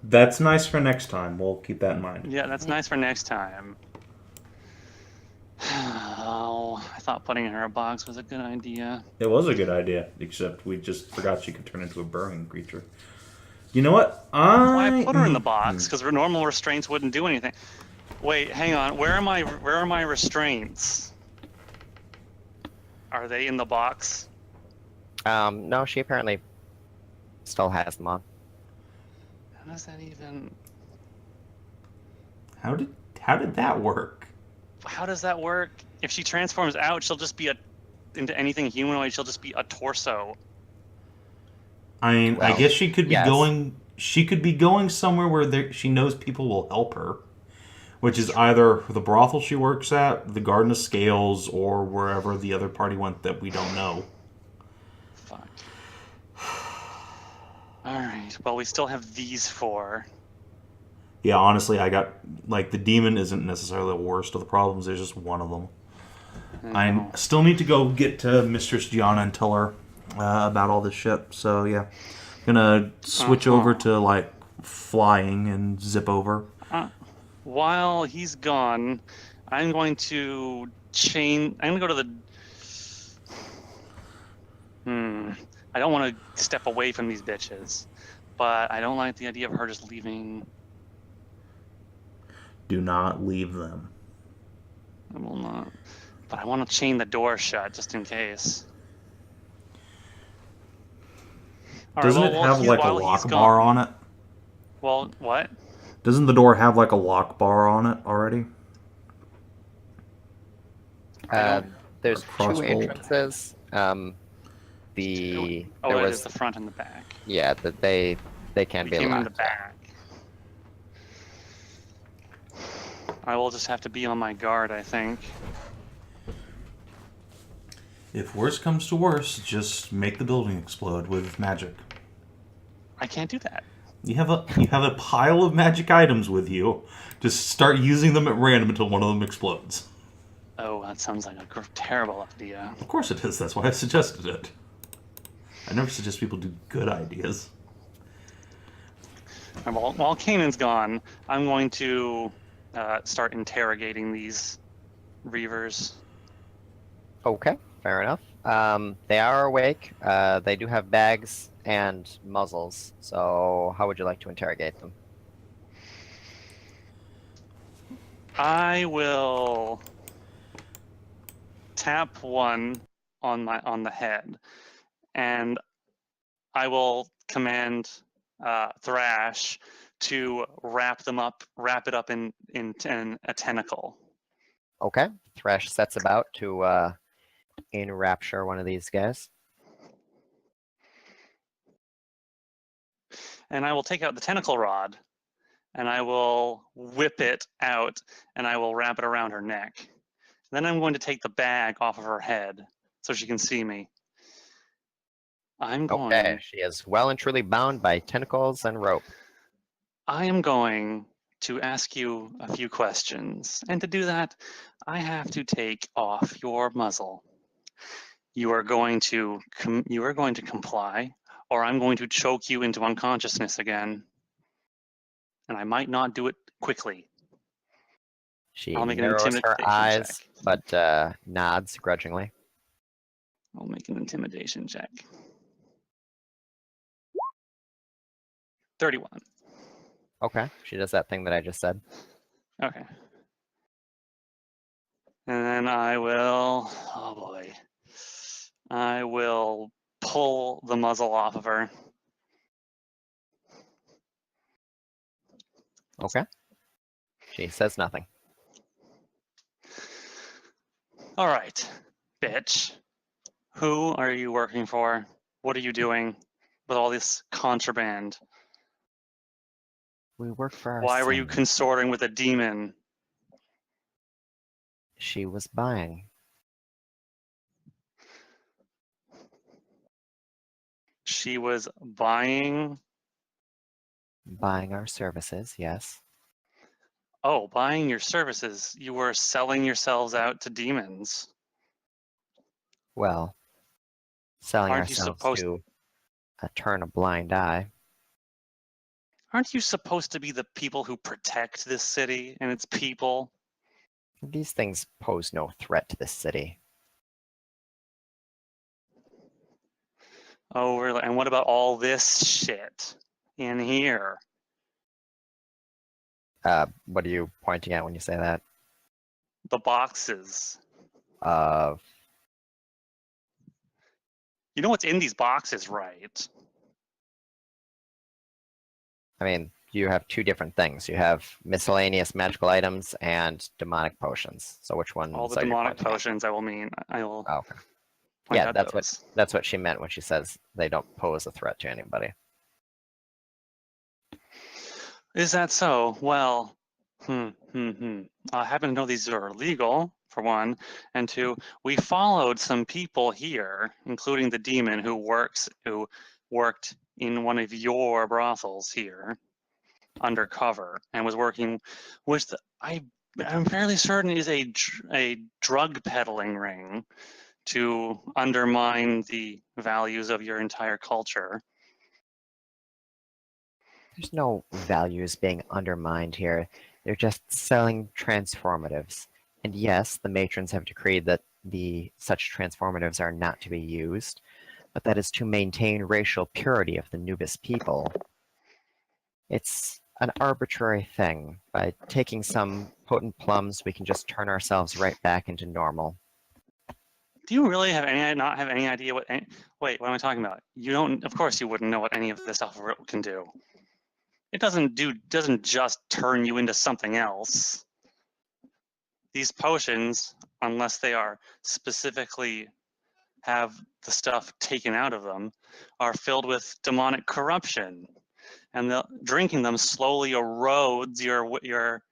That's nice for next time. We'll keep that in mind. Yeah, that's nice for next time. Oh, I thought putting her in a box was a good idea. It was a good idea, except we just forgot she could turn into a burrowing creature. You know what? Why put her in the box? Because normal restraints wouldn't do anything. Wait, hang on. Where are my restraints? Are they in the box? No, she apparently still has them on. How does that even? How did that work? How does that work? If she transforms out, she'll just be into anything humanoid. She'll just be a torso. I mean, I Well, guess she could be yes. going. She could be going somewhere where she knows people will help her. which is either the brothel she works at, the Garden of Scales, or wherever the other party went that we don't know. Fuck. Alright, well, we still have these 4. Yeah, honestly, I got, like, the demon isn't necessarily the worst of the problems, there's just one of them. I still need to go get to Mistress Gianna and tell her about all this shit, so yeah. Gonna switch over to, like, flying and zip over. While he's gone, I'm going to I'm going to go to the... I don't want to step away from these bitches, but I don't like the idea of her just leaving. Do not leave them. I will not. But I want to chain the door shut just in case. All Doesn't right, it have like a lock bar on it? Well, what? Doesn't the door have like a lock bar on it already? There's 2 crossbolt. entrances. It is the front and the back. Yeah, they can We be came in locked. the back. I will just have to be on my guard, I think. If worse comes to worse, just make the building explode with magic. I can't do that. You have a pile of magic items with you. Just start using them at random until one of them explodes. Oh, that sounds like a terrible idea. Of course it is. That's why I suggested it. I never suggest people do good ideas. And while Kanan's gone, I'm going to start interrogating these Reavers. Okay, fair enough. They are awake. They do have bags and muzzles. So how would you like to interrogate them? I will tap one on the head, and I will command Thrash to wrap it up in a tentacle. Okay, Thrash sets about to enrapture one of these guys. And I will take out the tentacle rod, and I will whip it out, and I will wrap it around her neck. Then I'm going to take the bag off of her head so she can see me. Okay, she is well and truly bound by tentacles and rope. I am going to ask you a few questions, and to do that, I have to take off your muzzle. You are going to comply, or I'm going to choke you into unconsciousness again. And I might not do it quickly. She I'll make an narrows her intimidation eyes, check. but nods grudgingly. I'll make an intimidation check. 31. Okay, she does that thing that I just said. Okay. And then I will, oh boy, I will pull the muzzle off of her. Okay. She says nothing. All right, bitch. Who are you working for? What are you doing with all this contraband? We work for Why were you ourselves. consorting with a demon? She was buying. She was buying Our services, yes. Oh, buying your services. You were selling yourselves out to demons. Well, selling Aren't you ourselves supposed- to turn a blind eye. Aren't you supposed to be the people who protect this city and its people? These things pose no threat to this city. Oh, really? And what about all this shit in here? What are you pointing at when you say that? The boxes. Of You know what's in these boxes, right? I mean, you have two different things. You have miscellaneous magical items and demonic potions. So which one? All the demonic potions, I will point Okay. point Yeah, out that's those. that's what she meant when she says they don't pose a threat to anybody. Is that so? Well, I happen to know these are illegal, for one, and two, we followed some people here, including the demon who worked in one of your brothels here, undercover, and was working with I'm fairly certain is a drug peddling ring to undermine the values of your entire culture. There's no values being undermined here. They're just selling transformatives. And yes, the matrons have decreed that such transformatives are not to be used, but that is to maintain racial purity of the nubis people. It's an arbitrary thing. By taking some potent plums, we can just turn ourselves right back into normal. Do you really not have any idea what? Wait, what am I talking about? You don't. Of course, you wouldn't know what any of this stuff can do. It doesn't just turn you into something else. These potions, unless they are specifically have the stuff taken out of them, are filled with demonic corruption, and drinking them slowly erodes your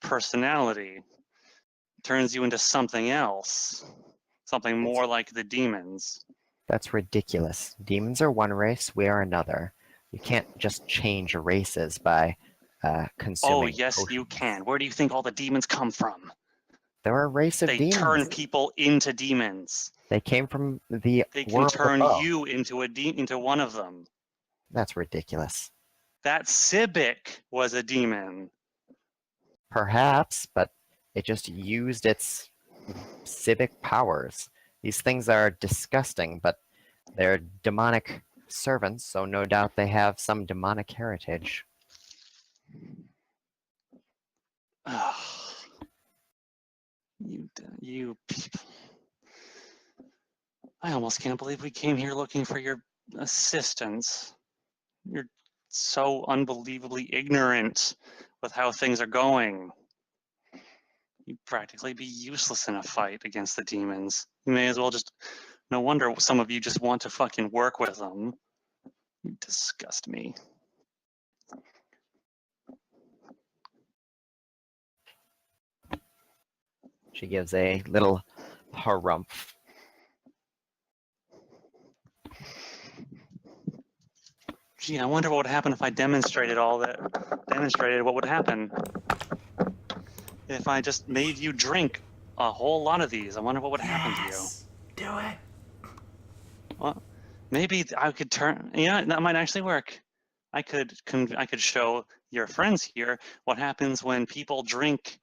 personality, turns you into something else, something more like the demons. That's ridiculous. Demons are one race, we are another. You can't just change races by consuming Oh, yes, potions. you can. Where do you think all the demons come from? They're a race of They demons. turn people into demons. They came from the They can world turn above. you into into one of them. That's ridiculous. That Sibik was a demon. Perhaps, but it just used its civic powers. These things are disgusting, but they're demonic servants, so no doubt they have some demonic heritage. Ugh. You people. I almost can't believe we came here looking for your assistance. You're so unbelievably ignorant with how things are going. You'd practically be useless in a fight against the demons. You may as well just... No wonder some of you just want to fucking work with them. You disgust me. She gives a little harumph. Gee, I wonder what would happen if I demonstrated what would happen. If I just made you drink a whole lot of these, I wonder what would happen to you. Do it. Well, maybe I could turn... Yeah, that might actually work. I could show your friends here what happens when people drink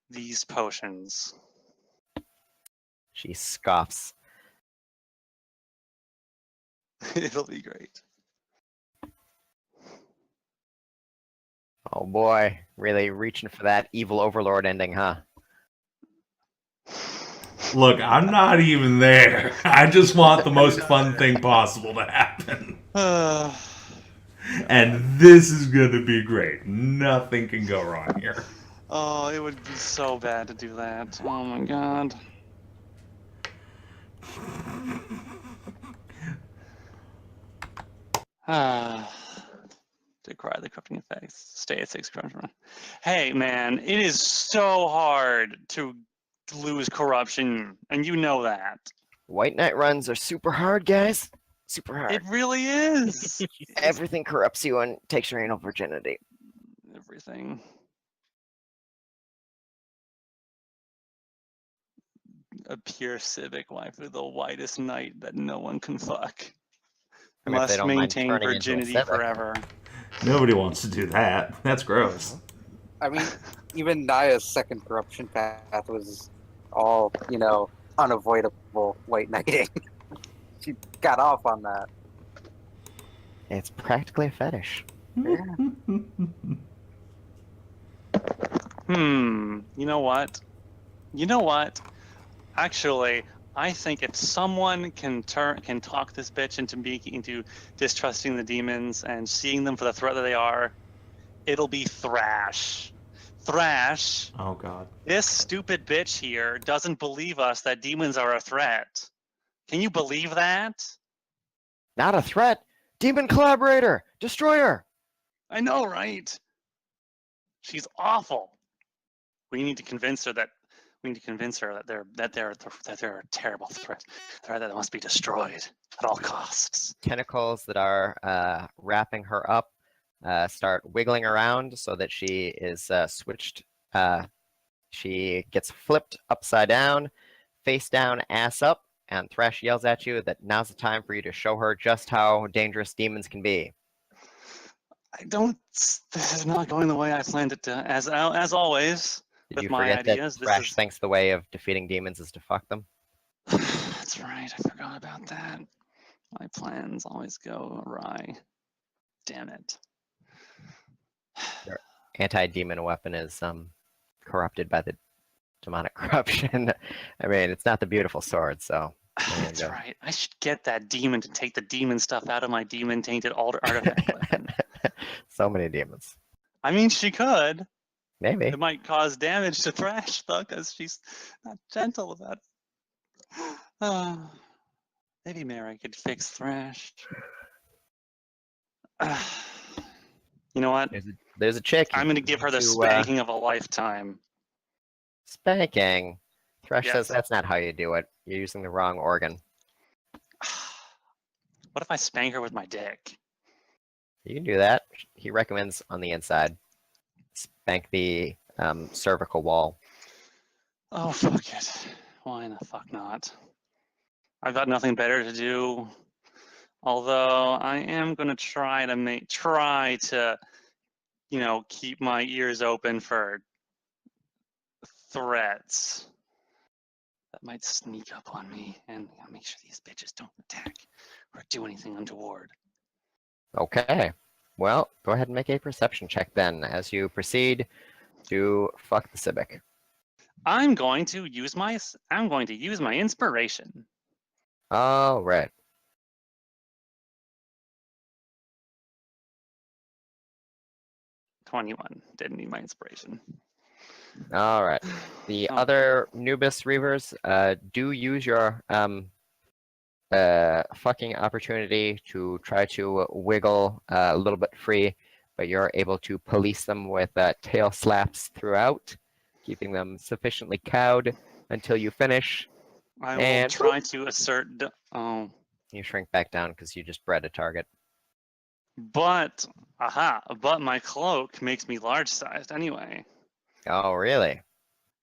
these potions. She scoffs. It'll be great. Oh boy, really reaching for that evil overlord ending, huh? Look, I'm not even there. I just want the most fun thing possible to happen. And this is going to be great. Nothing can go wrong here. Oh, it would be so bad to do that. Oh my god. Decry the corrupting effects. Stay at 6 corruption. Hey man, it is so hard to lose corruption, and you know that. White Knight runs are super hard, guys. Super hard. It really is. Everything corrupts you and takes your anal virginity. Everything. A pure civic waifu, the whitest knight that no one can fuck. I mean, if they Must don't mind maintain turning into a virginity civic. forever. Nobody wants to do that. That's gross. I mean, even Naya's second corruption path was all, unavoidable white knighting. She got off on that. It's practically a fetish. You know what? Actually, I think if someone can talk this bitch into distrusting the demons and seeing them for the threat that they are, it'll be Thrash. Thrash, Oh god. this stupid bitch here doesn't believe us that demons are a threat. Can you believe that? Not a threat. Demon collaborator. Destroyer. I know, right? She's awful. We need to convince her that they're a terrible threat. Threat that must be destroyed at all costs. Tentacles that are wrapping her up start wiggling around so that she is switched. She gets flipped upside down, face down, ass up, and Thresh yells at you that now's the time for you to show her just how dangerous demons can be. This is not going the way I planned it to. As always, Did with you my forget ideas, that Thresh thinks the way of defeating demons is to fuck them? That's right. I forgot about that. My plans always go awry. Damn it. Your anti-demon weapon is corrupted by the demonic corruption. I mean, it's not the beautiful sword, so there you That's go. right. I should get that demon to take the demon stuff out of my demon-tainted artifact weapon. So many demons. I mean, she could. Maybe. It might cause damage to Thresh, though, because she's not gentle about it. Maybe Mary could fix Thresh. You know what? There's a chick. I'm going to give her the spanking of a lifetime. Spanking? Thresh says Yes. that's not how you do it. You're using the wrong organ. What if I spank her with my dick? You can do that. He recommends on the inside. Spank the cervical wall. Oh, fuck it. Why the fuck not? I've got nothing better to do. Although I am going to try to keep my ears open for threats that might sneak up on me, and make sure these bitches don't attack or do anything untoward. Okay. Well, go ahead and make a perception check then as you proceed to fuck the civic. I'm going to use my inspiration. All right. $21. Didn't need my inspiration. All right. The Oh. other Nubis Reavers do use your fucking opportunity to try to wiggle a little bit free, but you're able to police them with tail slaps throughout, keeping them sufficiently cowed until you finish. I will And- try to assert. Oh, You shrink back down because you just bred a target. but my cloak makes me large-sized anyway. Oh, really?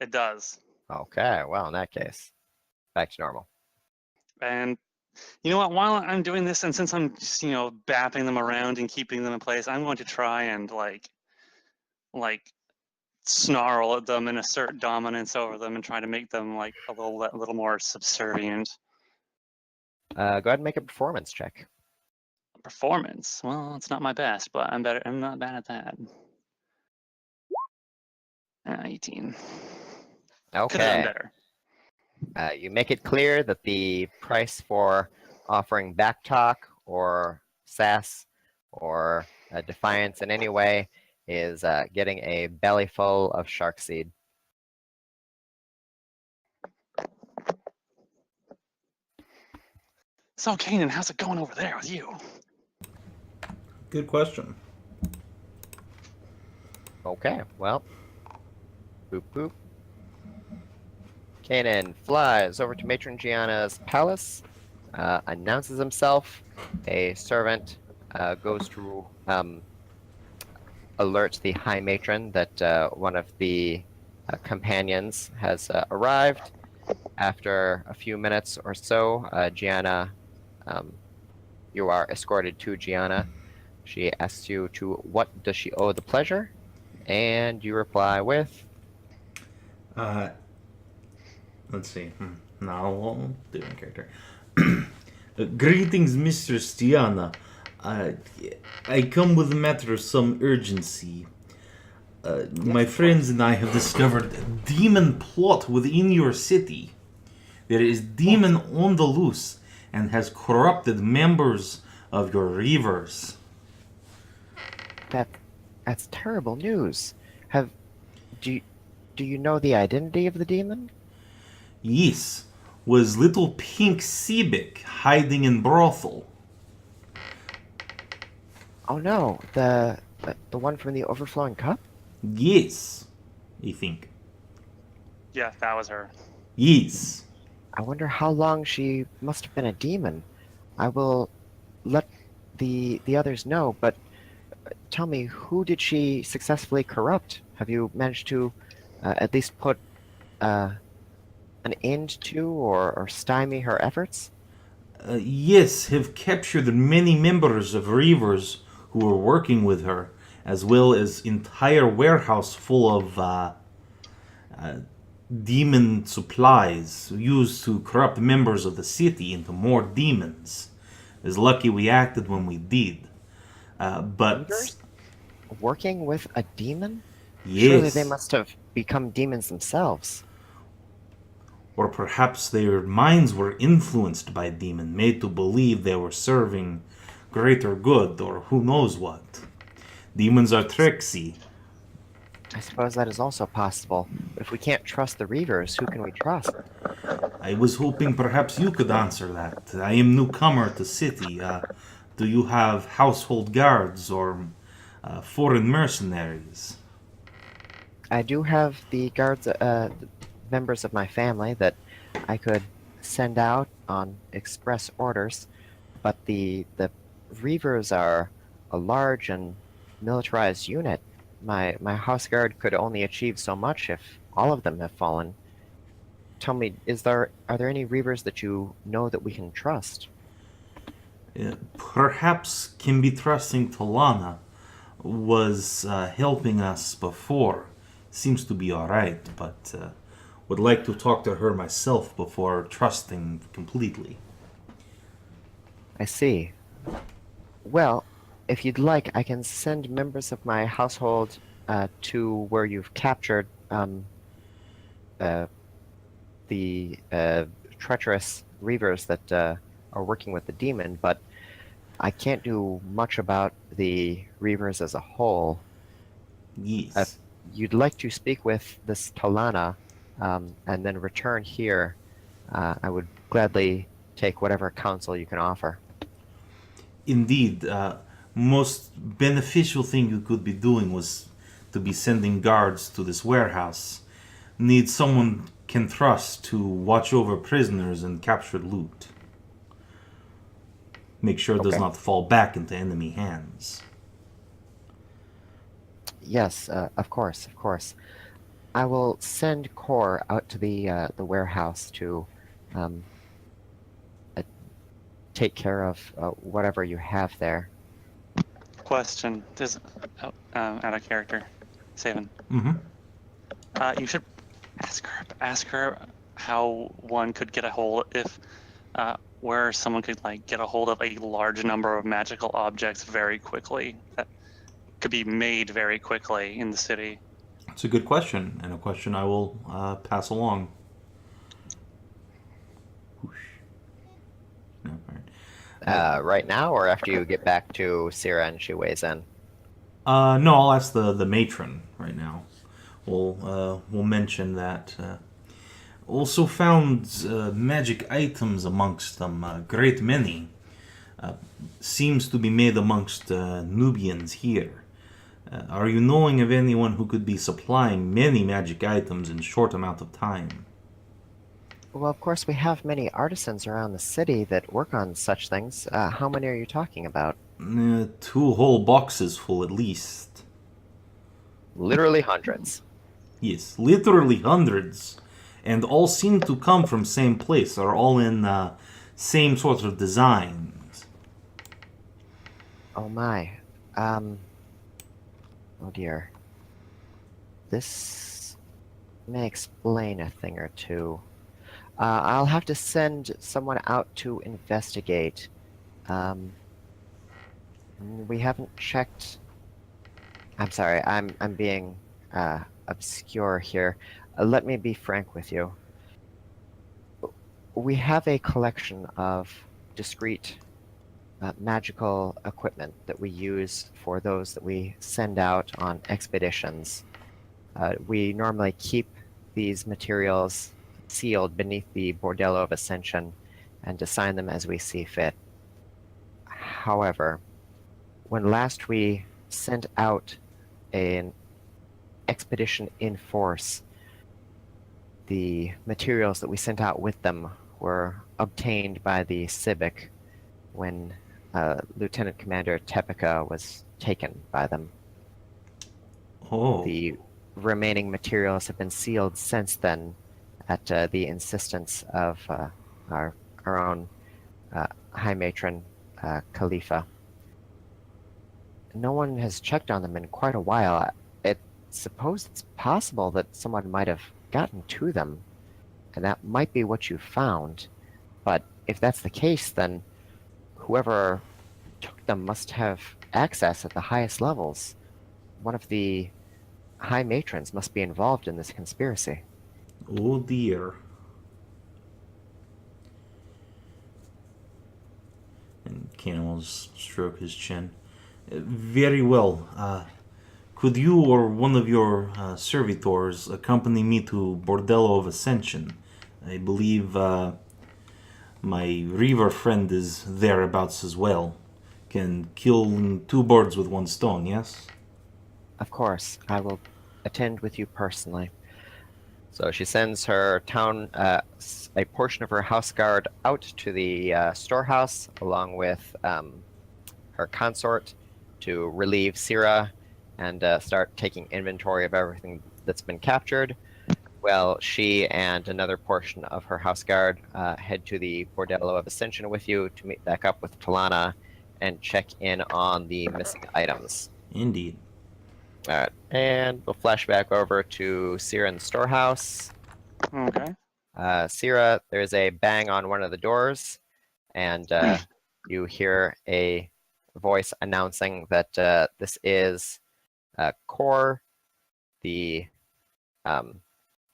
It does. Okay. Well, in that case, back to normal. And you know what? While I'm doing this, and since I'm just, bapping them around and keeping them in place, I'm going to try and like snarl at them and assert dominance over them and try to make them like a little more subservient. Go ahead and make a performance check. Performance. Well, it's not my best, but I'm better. I'm not bad at that. 18. Could have done Okay. better. You make it clear that the price for offering backtalk or sass or defiance in any way is getting a belly full of shark seed. So, Kanan, how's it going over there with you? Good question. Okay, well. Boop boop. Kannan flies over to Matron Gianna's palace, announces himself. A servant goes to alert the High Matron that one of the companions has arrived. After a few minutes or so, Gianna, you are escorted to Gianna. She asks you to what does she owe the pleasure, and you reply with, Let's see. Now I'll do my character. Greetings, Mistress Gianna. I come with a matter of some urgency. My friends and I have discovered a demon plot within your city. There is demon on the loose and has corrupted members of your reavers. That's terrible news. Do you know the identity of the demon? Yes, was little pink Sebek hiding in brothel. Oh no, the one from the overflowing cup? Yes, I think. Yeah, that was her. Yes. I wonder how long she must have been a demon. I will let the others know, but tell me, who did she successfully corrupt? Have you managed to at least put an end to or stymie her efforts? Yes, have captured many members of Reavers who were working with her, as well as entire warehouse full of demon supplies used to corrupt members of the city into more demons. It's lucky we acted when we did. But Reavers? Working with a demon? Surely they yes, must have become demons themselves. or perhaps their minds were influenced by a demon, made to believe they were serving greater good, or who knows what. Demons are tricksy. I suppose that is also possible. But if we can't trust the Reavers, who can we trust? I was hoping perhaps you could answer that. I am newcomer to city. Do you have household guards or foreign mercenaries? I do have the guards, members of my family that I could send out on express orders, but the Reavers are a large and militarized unit. My house guard could only achieve so much if all of them have fallen. Tell me, are there any Reavers that you know that we can trust? Perhaps can be trusting Talana was helping us before. Seems to be alright, but would like to talk to her myself before trusting completely. I see. Well, if you'd like, I can send members of my household to where you've captured the treacherous Reavers that are working with the demon, but I can't do much about the Reavers as a whole. Yes. If you'd like to speak with this Talana and then return here, I would gladly take whatever counsel you can offer. Indeed, most beneficial thing you could be doing was to be sending guards to this warehouse. Need someone can trust to watch over prisoners and captured loot. Make sure it does Okay. not fall back into enemy hands. Yes, of course, of course. I will send Core out to the warehouse to um, take care of whatever you have there. Question. This out of character. Savin. Mm-hmm. You should ask her how one could get a hold if where someone could like get a hold of a large number of magical objects very quickly that could be made very quickly in the city. It's a good question, and a question I will pass along. Whoosh. No, all right. Right now, or after you get back to Cyra and she weighs in? No, I'll ask the matron right now. We'll mention that. Also found magic items amongst them, a great many. Seems to be made amongst Nubians here. Are you knowing of anyone who could be supplying many magic items in short amount of time? Well, of course, we have many artisans around the city that work on such things. How many are you talking about? 2 whole boxes full at least. Literally hundreds. Yes, literally hundreds. And all seem to come from same place, are all in same sort of designs. Oh my. Oh dear. This may explain a thing or two. I'll have to send someone out to investigate. We haven't checked. I'm sorry, I'm being obscure here. Let me be frank with you. We have a collection of discrete magical equipment that we use for those that we send out on expeditions. We normally keep these materials sealed beneath the Bordello of Ascension and assign them as we see fit. However, when last we sent out an expedition in force, the materials that we sent out with them were obtained by the Civic when Lieutenant Commander Tepica was taken by them. Oh. The remaining materials have been sealed since then at the insistence of our own High Matron, Khalifa. No one has checked on them in quite a while. I suppose it's possible that someone might have gotten to them, and that might be what you found. But if that's the case, then whoever took them must have access at the highest levels. One of the High Matrons must be involved in this conspiracy. Oh dear. And Kannan will stroke his chin. Very well. Could you or one of your servitors accompany me to Bordello of Ascension? I believe my Reaver friend is thereabouts as well. Can kill two birds with one stone, yes? Of course, I will attend with you personally. So she sends her town, a portion of her house guard out to the storehouse, along with her consort, to relieve Cyra and start taking inventory of everything that's been captured. Well, she and another portion of her house guard head to the Bordello of Ascension with you to meet back up with Talana and check in on the missing items. Indeed. All right, and we'll flash back over to Cyra in the storehouse. Okay. Cyra, there's a bang on one of the doors, and you hear a voice announcing that this is Kor, the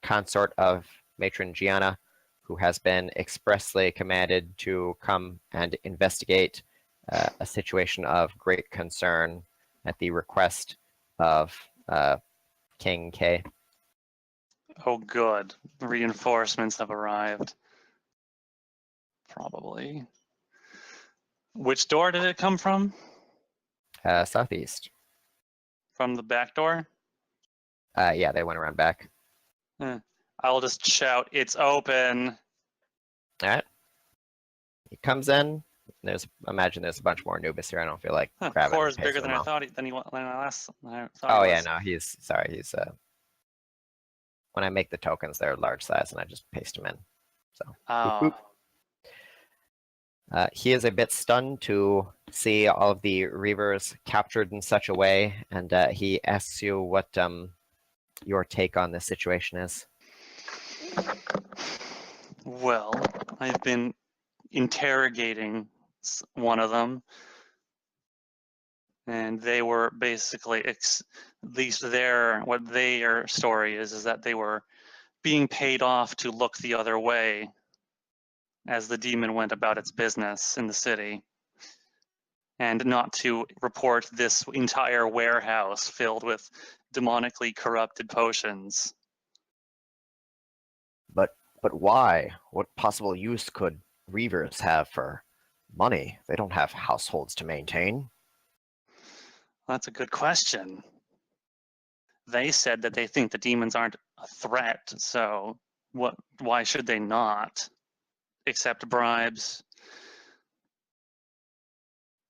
consort of Matron Gianna, who has been expressly commanded to come and investigate a situation of great concern at the request of King K. Oh, good. Reinforcements have arrived. Probably. Which door did it come from? Southeast. From the back door? Yeah, they went around back. I'll just shout, "It's open." All right. He comes in. Imagine there's a bunch more Nubis here. I don't feel like grabbing. Core is and bigger pasting than them I all. thought. Than I last. I thought Oh he yeah, was. no, he's sorry. He's when I make the tokens, they're large size, and I just paste them in. So boop, boop. He is a bit stunned to see all of the Reavers captured in such a way, and he asks you what your take on this situation is. Well, I've been interrogating one of them, and they were basically, at least what their story is that they were being paid off to look the other way as the demon went about its business in the city, and not to report this entire warehouse filled with demonically corrupted potions. But why? What possible use could Reavers have for money? They don't have households to maintain. That's a good question. They said that they think the demons aren't a threat, so why should they not accept bribes?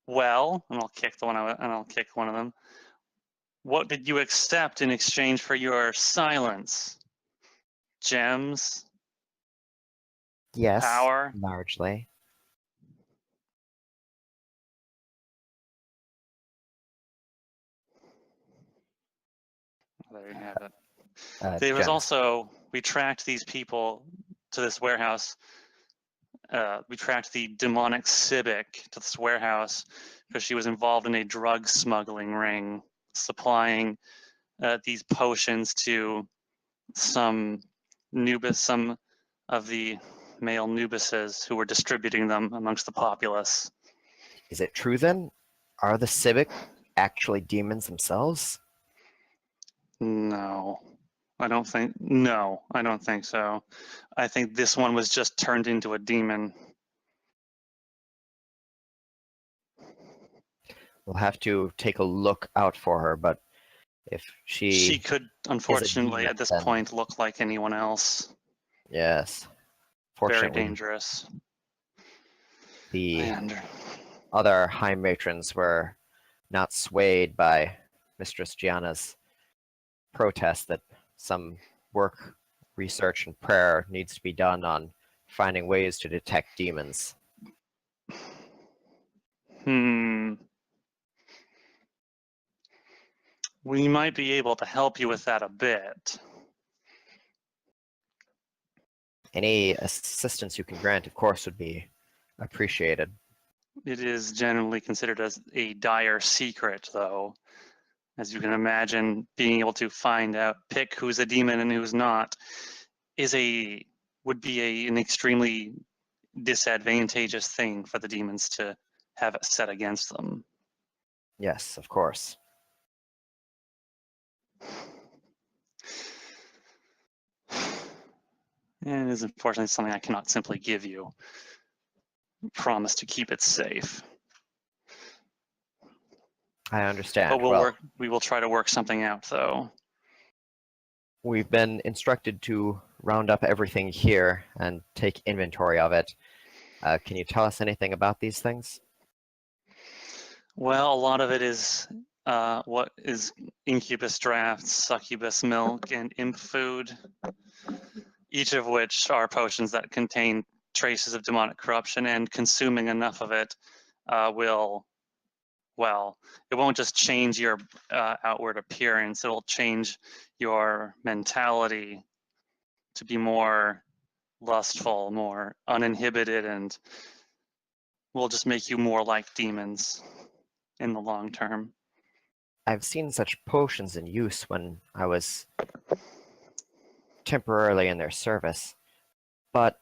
Well, and I'll kick one of them. What did you accept in exchange for your silence? Gems? Yes, Power? largely. There you have it. There was Gems. also, we tracked these people to this warehouse. We tracked the demonic Civic to this warehouse because she was involved in a drug smuggling ring, supplying these potions to some of the male Nubises who were distributing them amongst the populace. Is it true then? Are the Civic actually demons themselves? No, I don't think so. I think this one was just turned into a demon. We'll have to take a look out for her, but if She could, unfortunately, demon, at this then- point, look like anyone else. Yes. Very Fortunately, dangerous. the And other high matrons were not swayed by Mistress Gianna's protest that some work, research, and prayer needs to be done on finding ways to detect demons. we might be able to help you with that a bit. Any assistance you can grant, of course, would be appreciated. It is generally considered as a dire secret, though. As you can imagine, being able to pick who's a demon and who's not, would be an extremely disadvantageous thing for the demons to have it set against them. Yes, of course. And it is unfortunately something I cannot simply give you. Promise to keep it safe. I understand. But Well, we will try to work something out, though. we've been instructed to round up everything here and take inventory of it. Can you tell us anything about these things? Well, a lot of it is what is incubus drafts, succubus milk, and imp food, each of which are potions that contain traces of demonic corruption, and consuming enough of it will, well, it won't just change your outward appearance, it'll change your mentality to be more lustful, more uninhibited, and will just make you more like demons in the long term. I've seen such potions in use when I was temporarily in their service, but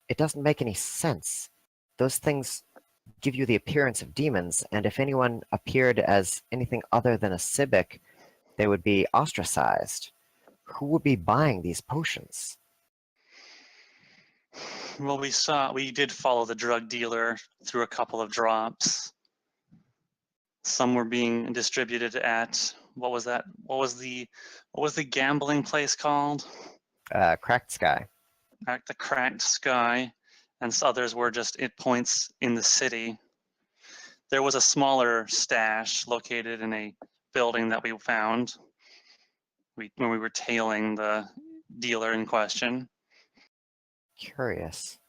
it doesn't make any sense. Those things give you the appearance of demons, and if anyone appeared as anything other than a Civic, they would be ostracized. Who would be buying these potions? Well, we did follow the drug dealer through a couple of drops. Some were being distributed at, what was that? What was the gambling place called? Cracked Sky. At the Cracked Sky, and others were just at points in the city. There was a smaller stash located in a building that we found when we were tailing the dealer in question. Curious.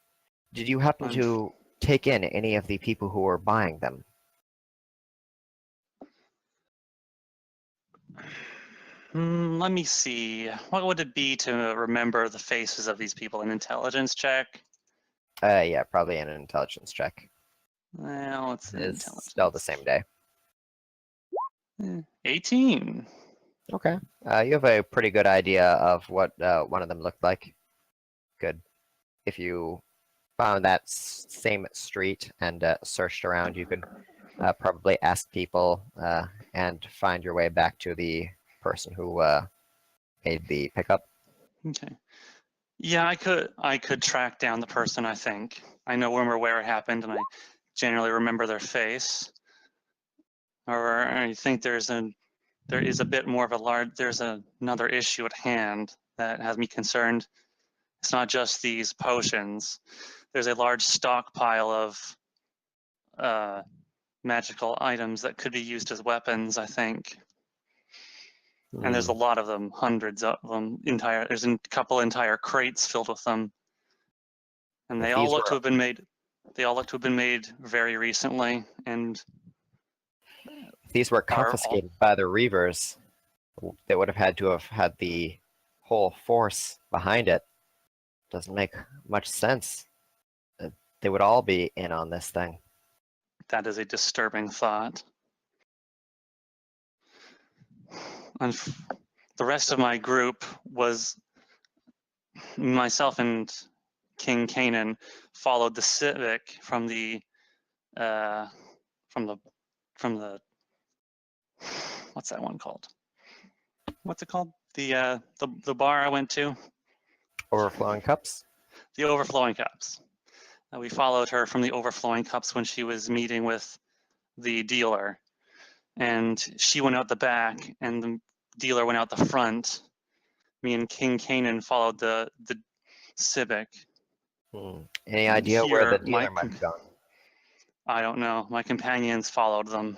Did you happen to take in any of the people who were buying them? Let me see. What would it be to remember the faces of these people? An intelligence check? Yeah, probably an intelligence check. Well, it's an It's intelligence. still the same day. 18. Okay. You have a pretty good idea of what one of them looked like. Good. If you found that same street and searched around, you could probably ask people and find your way back to the person who made the pickup. Okay. Yeah, I could track down the person, I think. I know where it happened, and I generally remember their face. Or I think there is a bit more of there's another issue at hand that has me concerned. It's not just these potions. There's a large stockpile of magical items that could be used as weapons, I think. And there's a lot of them, hundreds of them. There's a couple entire crates filled with them, and they all look to have been made. They all look to have been made very recently, and These were confiscated by the Reavers. They would have had the whole force behind it. Doesn't make much sense. They would all be in on this thing. That is a disturbing thought. And the rest of my group was myself and King Kannan followed the Civic from the what's that one called? What's it called? The bar I went to. Overflowing Cups? The Overflowing Cups. We followed her from the Overflowing Cups when she was meeting with the dealer. And she went out the back, and the dealer went out the front. Me and King Kannan followed the civic. Any idea where the Here, my dealer might have gone? I don't know. My companions followed them.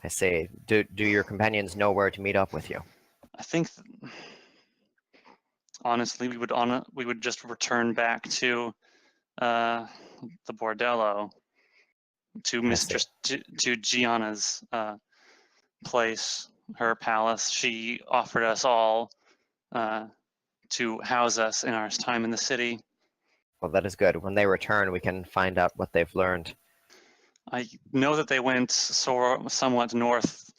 I say, do your companions know where to meet up with you? I think, honestly, we would just return back to the bordello, to I see. to Gianna's place, her palace. She offered us all to house us in our time in the city. Well, that is good. When they return, we can find out what they've learned. I know that they went somewhat northeast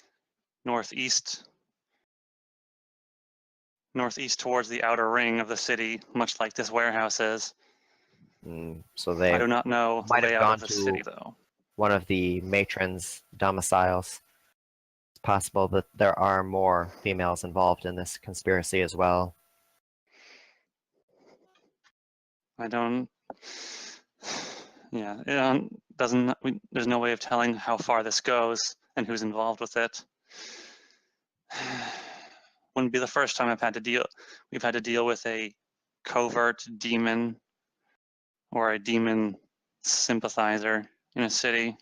towards the outer ring of the city, much like this warehouse is. So I they do not know the might have layout gone of the to city, though. one of the matron's domiciles. It's possible that there are more females involved in this conspiracy as well. I don't. Yeah, it doesn't. There's no way of telling how far this goes and who's involved with it. Wouldn't be the first time we've had to deal with a covert demon or a demon sympathizer in a city.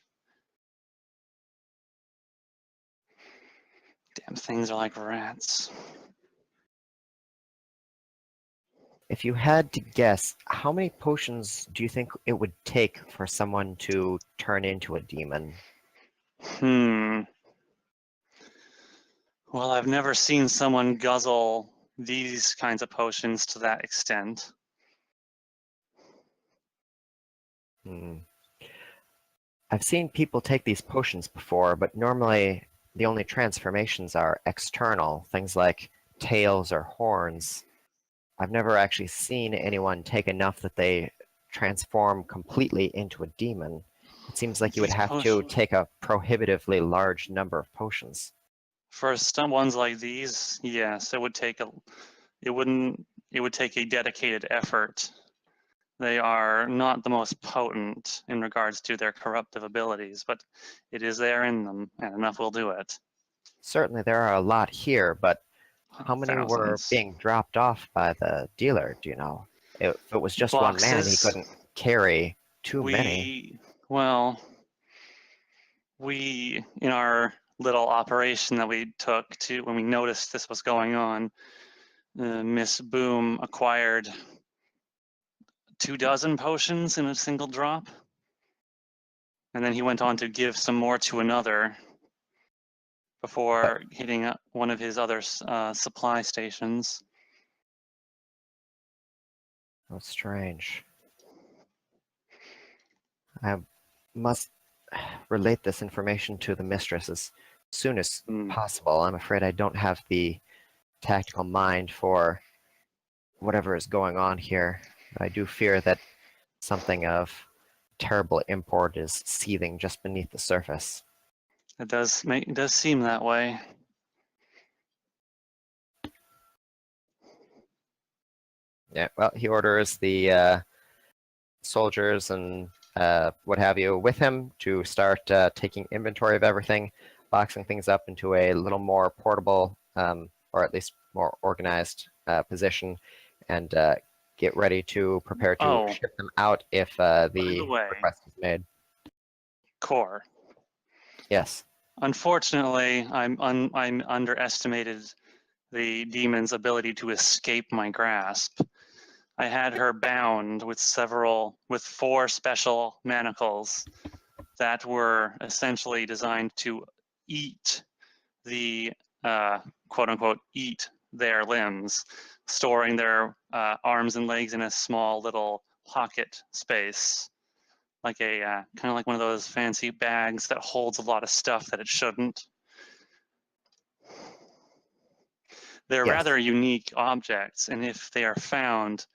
Damn things are like rats. If you had to guess, how many potions do you think it would take for someone to turn into a demon? Well, I've never seen someone guzzle these kinds of potions to that extent. I've seen people take these potions before, but normally the only transformations are external, things like tails or horns. I've never actually seen anyone take enough that they transform completely into a demon. It seems like you would These have to take a prohibitively large number of potions. For some ones like these, yes, it would take a dedicated effort. They are not the most potent in regards to their corruptive abilities, but it is there in them, and enough will do it. Certainly there are a lot here, but how many were Thousands. being dropped off by the dealer, do you know? If it was just one man, he Boxes. couldn't carry too many. We, in our little operation that we took to when we noticed this was going on, Miss Boom acquired 24 potions in a single drop. And then he went on to give some more to another before hitting one of his other supply stations. How strange. I must relate this information to the mistress as soon as possible. I'm afraid I don't have the tactical mind for whatever is going on here. I do fear that something of terrible import is seething just beneath the surface. It does seem that way. Yeah, well, he orders the soldiers and what have you with him to start taking inventory of everything, boxing things up into a little more portable, or at least more organized position, and get ready to prepare to ship them out if the way, request is made. Core. Yes. Unfortunately, I'm underestimated the demon's ability to escape my grasp. I had her bound with 4 special manacles that were essentially designed to eat the quote unquote eat their limbs, storing their arms and legs in a small little pocket space, like a kind of like one of those fancy bags that holds a lot of stuff that it shouldn't. They're rather unique objects, and if they are found,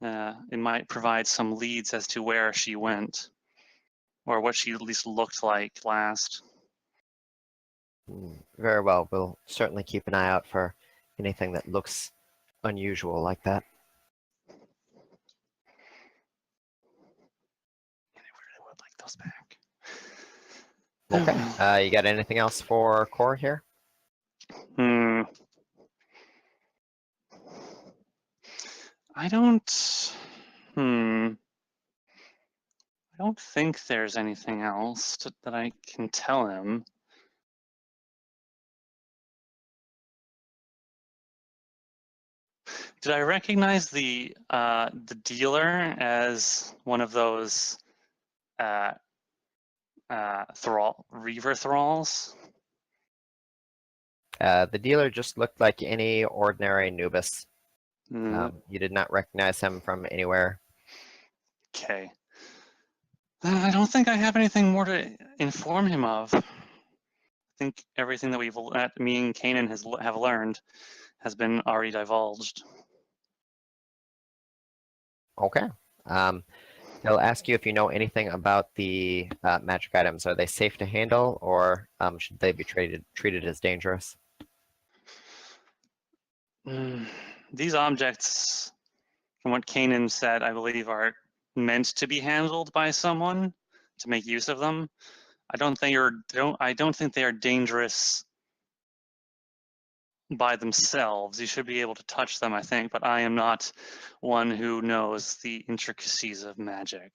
it might provide some leads as to where she went, or what she at least looked like last. Very well. We'll certainly keep an eye out for anything that looks unusual like that. I really would like those back. Okay. You got anything else for Core here? I don't. I don't think there's anything else that I can tell him. Did I recognize the dealer as one of those Reaver thralls? The dealer just looked like any ordinary nubis. Mm, You did not recognize him from anywhere. okay. Then I don't think I have anything more to inform him of. I think everything that me and Kannan have learned has been already divulged. Okay. He'll ask you if you know anything about the magic items. Are they safe to handle, or should they be treated as dangerous? These objects, from what Kannan said, I believe are meant to be handled by someone to make use of them. I don't think they are dangerous by themselves. You should be able to touch them, I think, but I am not one who knows the intricacies of magic.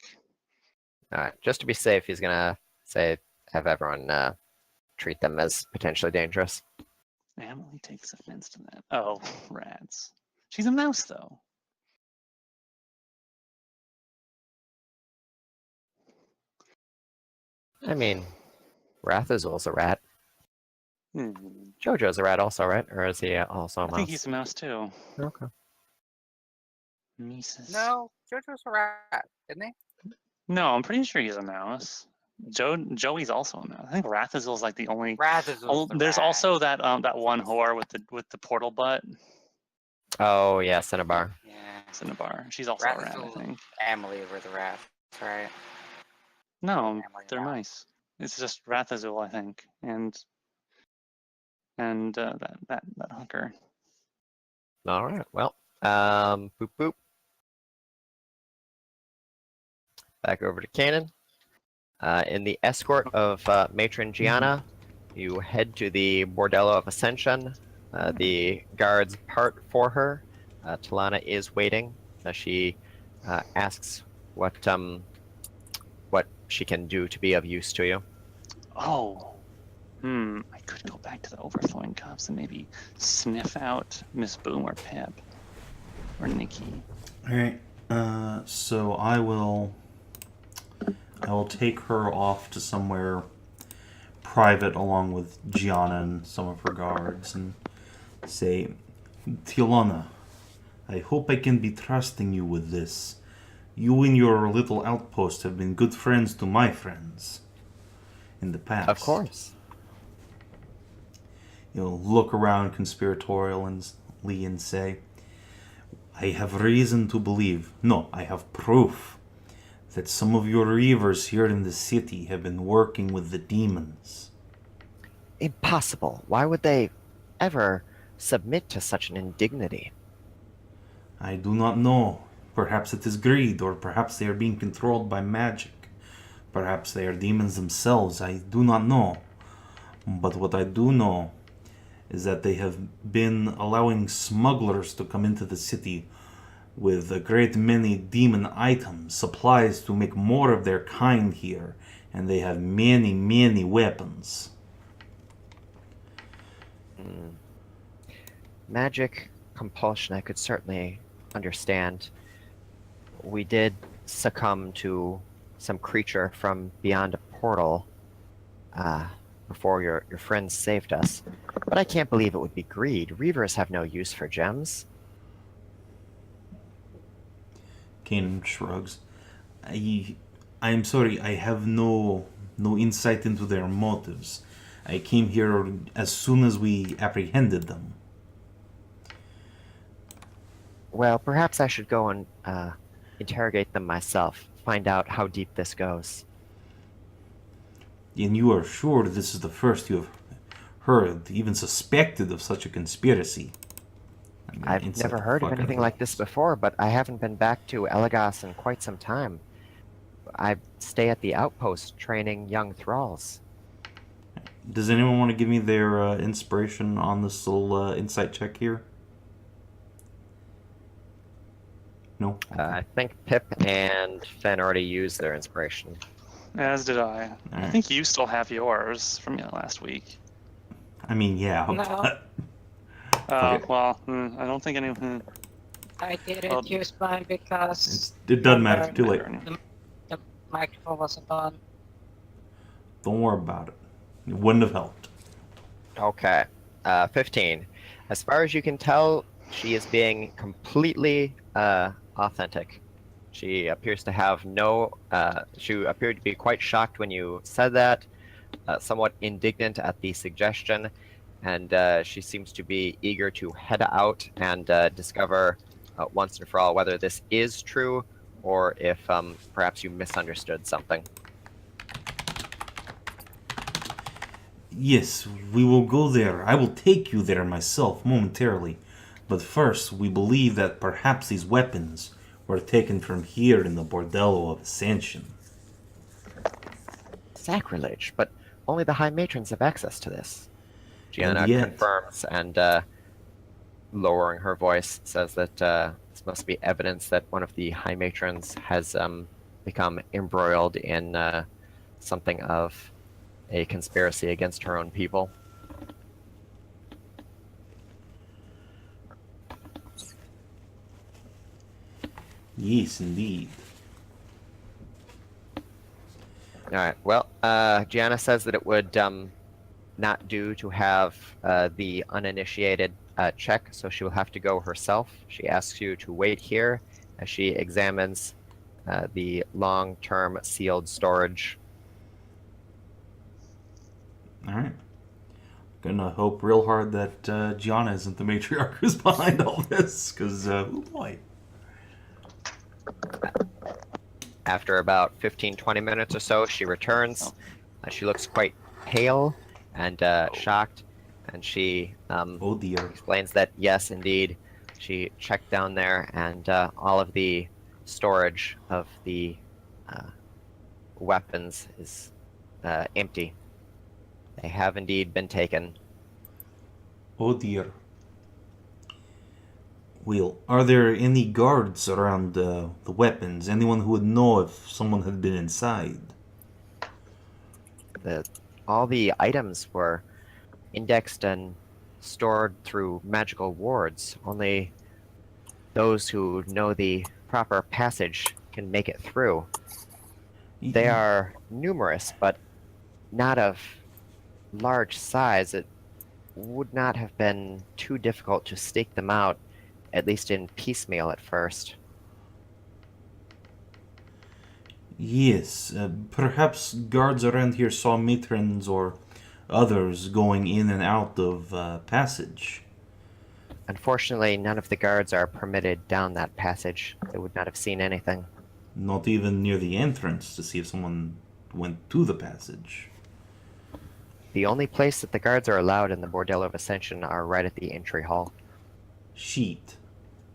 All right. Just to be safe, he's gonna say have everyone treat them as potentially dangerous. Emily takes offense to that. Oh, rats. She's a mouse, though. I mean, Rathazul's a rat. Hmm. Jojo's a rat also, right? Or is he also a I mouse? think he's a mouse, too. Okay. Mises. No, JoJo's a rat, isn't he? No, I'm pretty sure he's a mouse. Joey's also a mouse. I think Rathazul's like the only. Rathazul's the There's rat. also that one whore with the portal butt. Oh yeah, Cinnabar. Yeah. Cinnabar. She's also a rat, I Rathazul think. Emily were the rats, right? No, Emily, they're no. mice. It's just Rathazul, I think, and that hooker. All right. Well, boop boop. Back over to Kannan. In the escort of Matron Gianna, you head to the Bordello of Ascension. The guards part for her. Talana is waiting. She asks what she can do to be of use to you. Oh. I could go back to the overflowing cups and maybe sniff out Miss Boom or Pip. Or Nikki. Alright, so I will take her off to somewhere private along with Gianna and some of her guards and say, Tiolana, I hope I can be trusting you with this. You and your little outpost have been good friends to my friends in the past. Of course. You'll look around conspiratorially and say, I have reason to believe, no, I have proof, that some of your reavers here in the city have been working with the demons. Impossible. Why would they ever submit to such an indignity? I do not know. Perhaps it is greed, or perhaps they are being controlled by magic. Perhaps they are demons themselves. I do not know. But what I do know is that they have been allowing smugglers to come into the city with a great many demon items, supplies to make more of their kind here, and they have many, many weapons. Magic compulsion I could certainly understand. We did succumb to some creature from beyond a portal before your friends saved us. But I can't believe it would be greed. Reavers have no use for gems. Kannan shrugs. I am sorry, I have no insight into their motives. I came here as soon as we apprehended them. Well, perhaps I should go and interrogate them myself, find out how deep this goes. And you are sure this is the first you have heard, even suspected of such a conspiracy? I mean, I've inside never the heard of fucking anything like this house. before, but I haven't been back to Elagos in quite some time. I stay at the outpost training young thralls. Does anyone want to give me their inspiration on this little insight check here? No. I think Pip and Fen already used their inspiration. As did I. I Alright. think you still have yours from last week. I mean, yeah. No. But it. Well, I don't think any. I didn't Well, use mine because It doesn't matter. Too late. the microphone wasn't on. Don't worry about it. It wouldn't have helped. Okay. 15. As far as you can tell, she is being completely authentic. She appears to have no. She appeared to be quite shocked when you said that, somewhat indignant at the suggestion, and she seems to be eager to head out and discover once and for all whether this is true or if perhaps you misunderstood something. Yes, we will go there. I will take you there myself momentarily. But first, we believe that perhaps these weapons were taken from here in the Bordello of Ascension. Sacrilege, but only the High Matrons have access to this. Gianna And yet- confirms and, lowering her voice, says that this must be evidence that one of the High Matrons has become embroiled in something of a conspiracy against her own people. Yes, indeed. Alright, well, Gianna says that it would not do to have the uninitiated check, so she will have to go herself. She asks you to wait here as she examines the long-term sealed storage. Alright. Gonna hope real hard that Gianna isn't the matriarch who's behind all this, because, oh boy. After about 15-20 minutes or so, she returns. She looks quite pale and shocked, and she Oh dear. explains that yes, indeed, she checked down there, and all of the storage of the weapons is empty. They have indeed been taken. Oh dear. Well, are there any guards around the weapons? Anyone who would know if someone had been inside? All the items were indexed and stored through magical wards. Only those who know the proper passage can make it through. They are numerous, but not of large size. It would not have been too difficult to stake them out, at least in piecemeal at first. Yes, perhaps guards around here saw matrons or others going in and out of passage. Unfortunately, none of the guards are permitted down that passage. They would not have seen anything. Not even near the entrance to see if someone went to the passage. The only place that the guards are allowed in the Bordello of Ascension are right at the entry hall. Sheet.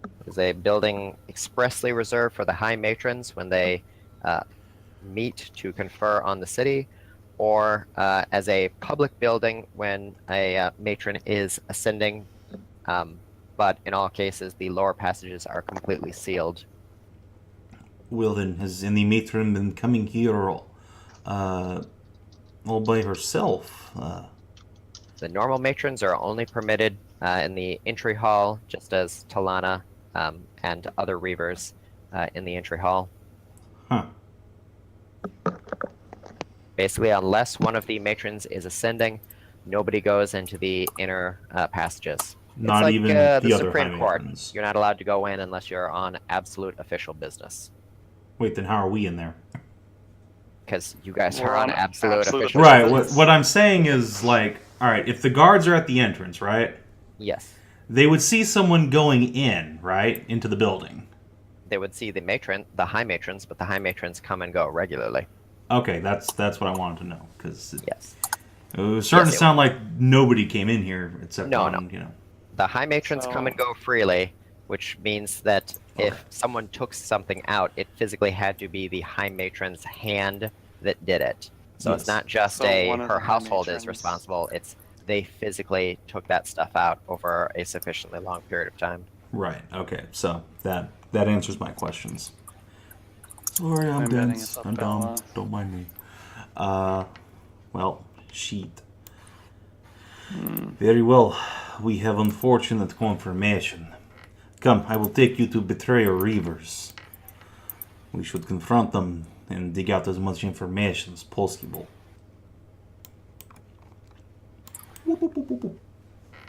It is a building expressly reserved for the High Matrons when they meet to confer on the city, or as a public building when a matron is ascending. But in all cases, the lower passages are completely sealed. Well then, has any matron been coming here all by herself? The normal matrons are only permitted in the entry hall, just as Talana and other Reavers in the entry hall. Huh. Basically, unless one of the matrons is ascending, nobody goes into the inner passages. Not it's like even the the other Supreme High Court. Matrons. You're not allowed to go in unless you're on absolute official business. Wait, then how are we in there? Because you guys We're are on on absolute absolute official Right, business. what I'm saying is, like, alright, if the guards are at the entrance, right? Yes. They would see someone going in, right? Into the building. They would see the High Matrons, but the High Matrons come and go regularly. Okay, that's what I wanted to know, because Yes. it was starting Yes, to it sound like nobody came in here except No, on, no. you know. The High Matrons come and go freely, which means that if someone took something out, it physically had to be the High Matron's hand that did it. So Yes. it's not just So one of her the High household is Matrons- responsible, it's they physically took that stuff out over a sufficiently long period of time. Right. Okay. So that answers my questions. Sorry, I'm betting dense. it's up I'm dumb. Bella. Don't mind me. Well, sheet. Very well. We have unfortunate confirmation. Come, I will take you to Betrayer Reavers. We should confront them and dig out as much information as possible.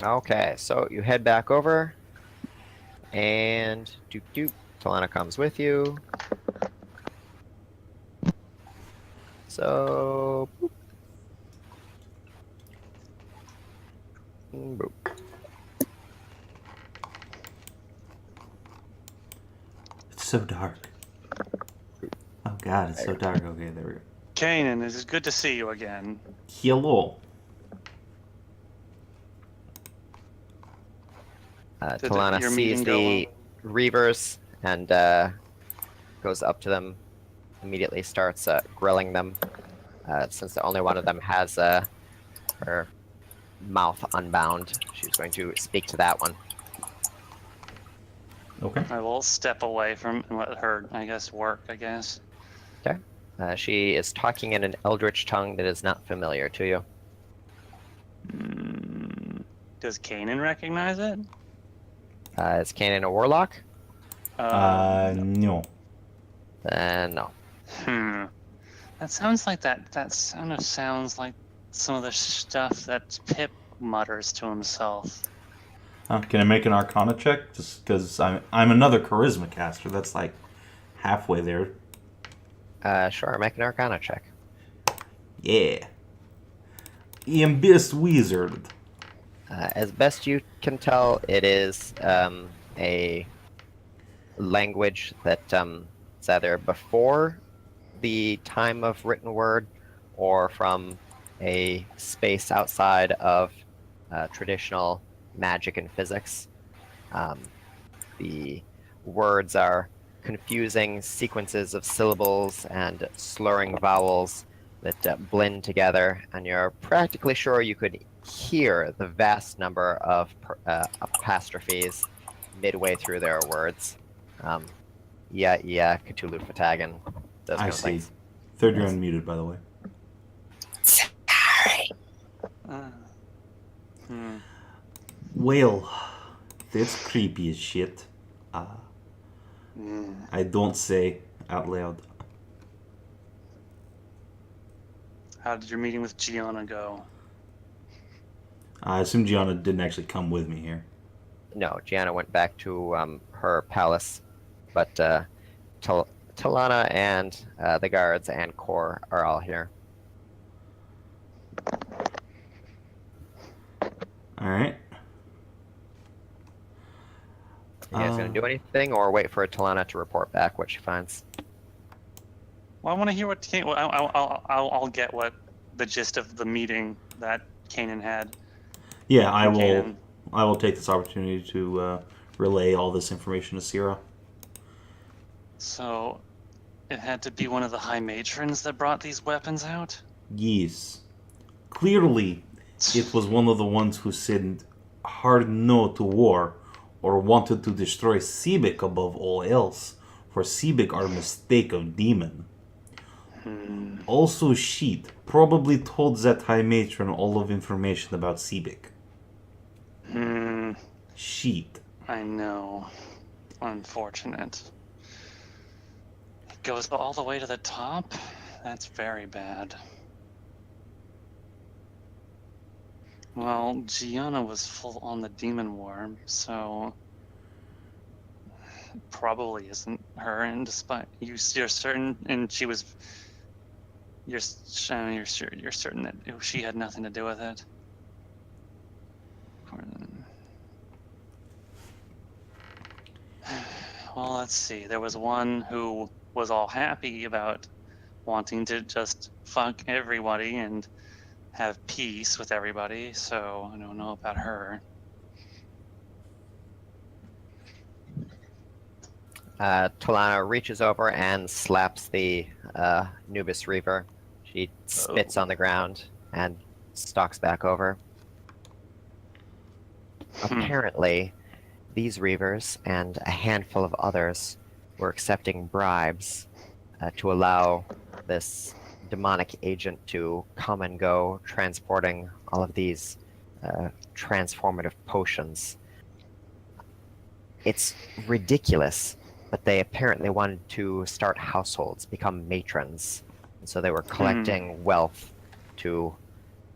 Okay, so you head back over, and doop doop. Talana comes with you. So, boop. Boop. It's so dark. Oh god, it's so dark. Okay, there we go. Kanan, it is good to see you again. Hello. Did Talana your sees meeting go the Reavers and goes up to them. Immediately starts grilling them. Since the only one of them has her mouth unbound, she's going to speak to that one. Okay. I will step away from and let her, I guess, work, I guess. She is talking in an Eldritch tongue that is not familiar to you. Does Kanan recognize it? Is Kannan a Warlock? No. No. That sounds like that kind of sounds like some of the stuff that Pip mutters to himself. Can I make an Arcana check? Just because I'm another Charisma caster. That's like halfway there. Sure, make an Arcana check. Yeah. Abyss Wizard. As best you can tell, it is a language that is either before the time of written word or from a space outside of traditional magic and physics. The words are confusing sequences of syllables and slurring vowels that blend together, and you're practically sure you could hear the vast number of apostrophes midway through their words. Yeah, Cthulhu Fatagan. Those I kind of see. things. Third, you're unmuted, by the way. Well, that's creepy as shit. I don't say out loud. How did your meeting with Gianna go? I assume Gianna didn't actually come with me here. No, Gianna went back to her palace, but Talana and the guards and Core are all here. Alright. You guys gonna do anything, or wait for Talana to report back what she finds? Well, I want to hear what I'll get what the gist of the meeting that Kanan had. Yeah, I from will. Kanan. I will take this opportunity to relay all this information to Cyra. So, it had to be one of the high matrons that brought these weapons out? Yes. Clearly, it was one of the ones who said hard no to war or wanted to destroy Sebek above all else, for Sebek are mistake of demon. Also, Sheet probably told that high matron all of information about Sebek. Sheet. I know. Unfortunate. It goes all the way to the top? That's very bad. Well, Gianna was full on the demon war, so it probably isn't her. And despite you're certain, and she was, you're certain that she had nothing to do with it. Well, let's see. There was one who was all happy about wanting to just fuck everybody and have peace with everybody, so I don't know about her. Talana reaches over and slaps the Nubis Reaver. She spits on the ground and stalks back over. Apparently, these Reavers and a handful of others were accepting bribes to allow this demonic agent to come and go, transporting all of these transformative potions. It's ridiculous, but they apparently wanted to start households, become matrons. And so they were collecting wealth to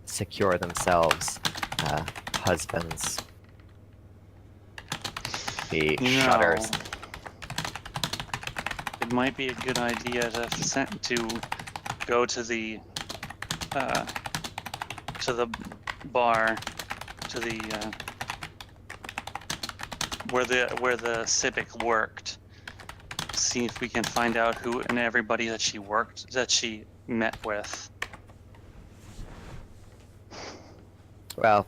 secure themselves husbands. He shudders. It might be a good idea to go to the bar, to the where the Civic worked. See if we can find out who and everybody that she met with. Well,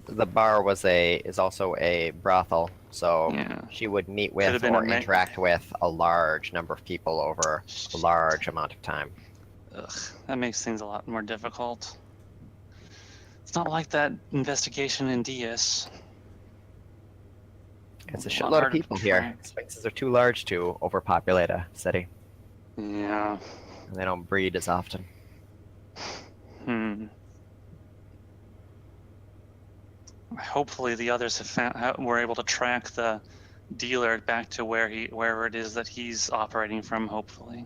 the bar is also a brothel, so Yeah. she would meet Could've with been or a ma- interact with a large number of people over a large amount of time. Ugh, that makes things a lot more difficult. It's not like that investigation in DS. It's a lot shitload of harder to people here. track. Sphinxes are too large to overpopulate a city, Yeah. and they don't breed as often. Hopefully the others were able to track the dealer back to wherever it is that he's operating from, hopefully.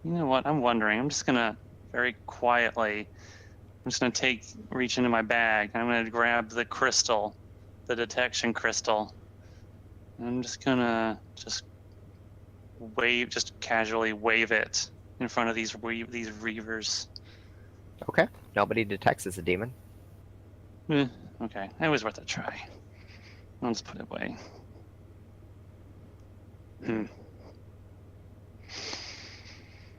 You know what, I'm wondering, I'm just gonna very quietly, reach into my bag, I'm gonna grab the crystal, the detection crystal. And I'm just gonna just casually wave it in front of these reavers. Okay, nobody detects as a demon. Okay, it was worth a try. I'll just put it away.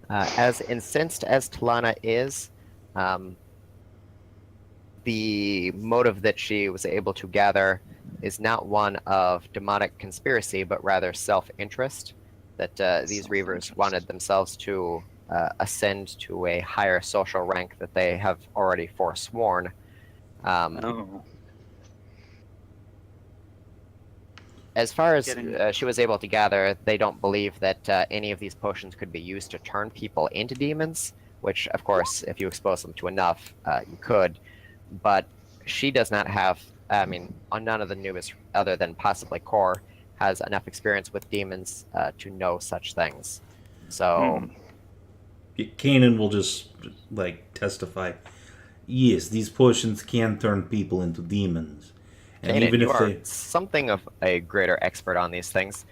As incensed as Talana is, the motive that she was able to gather is not one of demonic conspiracy, but rather self-interest, that these Reavers wanted themselves to ascend to a higher social rank that they have already forsworn. As far as she was able to gather, they don't believe that any of these potions could be used to turn people into demons, which, of course, if you expose them to enough, you could. But she does not have, none of the nubis, other than possibly Core, has enough experience with demons to know such things. So... Kannan will just, testify. Yes, these potions can turn people into demons. And Kannan, even you if are they... something of a greater expert on these things.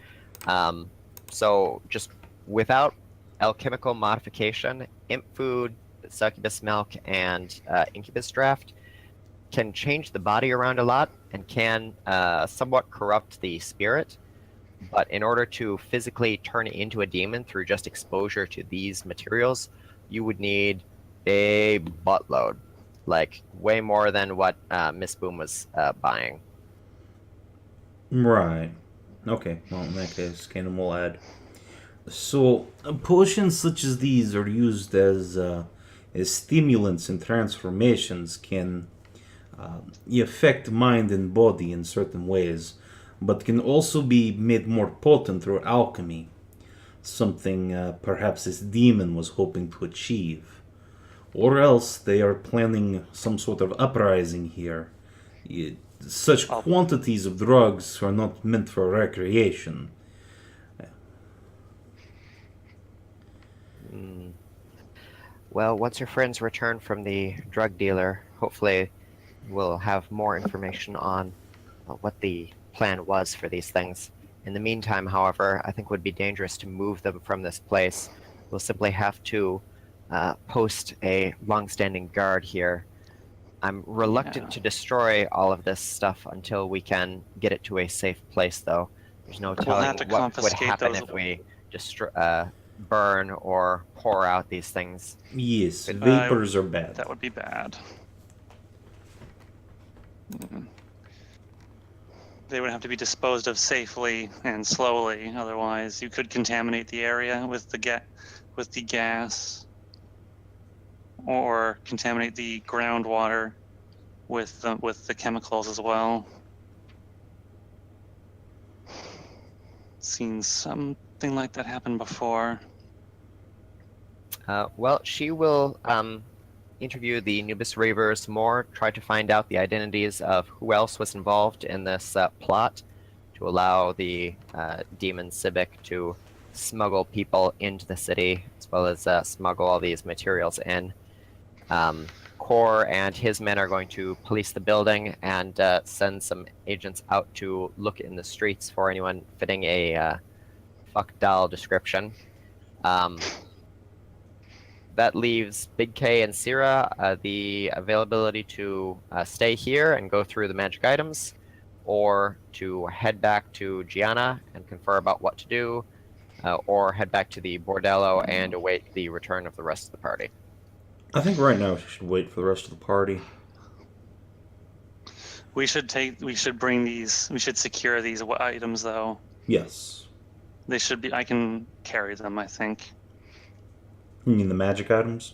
So just without alchemical modification, imp food, succubus milk, and incubus draft can change the body around a lot and can somewhat corrupt the spirit. But in order to physically turn into a demon through just exposure to these materials, you would need a buttload. Like, way more than what Miss Boom was buying. Right. Okay, well, in that case, Kannan will add. So, potions such as these are used as stimulants and transformations, can affect mind and body in certain ways, but can also be made more potent through alchemy, something perhaps this demon was hoping to achieve. Or else they are planning some sort of uprising here. Such quantities of drugs are not meant for recreation. Well, once your friends return from the drug dealer, hopefully we'll have more information on what the plan was for these things. In the meantime, however, I think it would be dangerous to move them from this place. We'll simply have to post a long-standing guard here. I'm reluctant to destroy all of this stuff until we can get it to a safe place, though. There's no telling have to what would confiscate happen those- if we burn or pour out these things. Yes, vapors are bad. That would be bad. They would have to be disposed of safely and slowly. Otherwise, you could contaminate the area with the gas, or contaminate the groundwater with the chemicals as well. Seen something like that happen before. Well, she will interview the Nubis Ravers more, try to find out the identities of who else was involved in this plot to allow the demon Civic to smuggle people into the city, as well as smuggle all these materials in. Core and his men are going to police the building and send some agents out to look in the streets for anyone fitting a fuck doll description. That leaves Big K and Cyra the availability to stay here and go through the magic items, or to head back to Gianna and confer about what to do, or head back to the bordello and await the return of the rest of the party. I think right now she should wait for the rest of the party. We should bring these. We should secure these items, though. Yes. They should be. I can carry them, I think. You mean the magic items?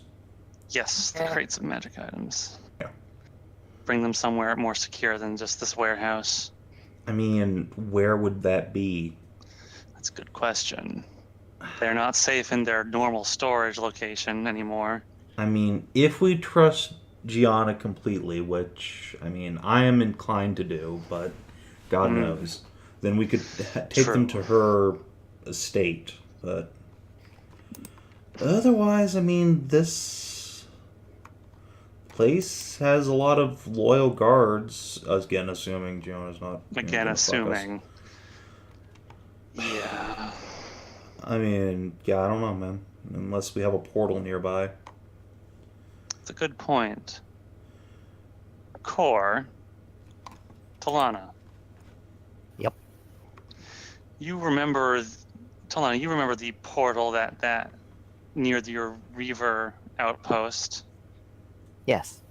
Yes, the crates of magic items. Yeah. Bring them somewhere more secure than just this warehouse. I mean, where would that be? That's a good question. They're not safe in their normal storage location anymore. I mean, if we trust Gianna completely, which, I mean, I am inclined to do, but God knows, then we could take them to her estate. But otherwise, I mean, this place has a lot of loyal guards, again, assuming Gianna's not... Again, assuming. Yeah. I mean, yeah, I don't know, man. Unless we have a portal nearby. That's a good point. Core, Talana. Yep. You remember, Talana, you remember the portal that near your Reaver outpost? Yes.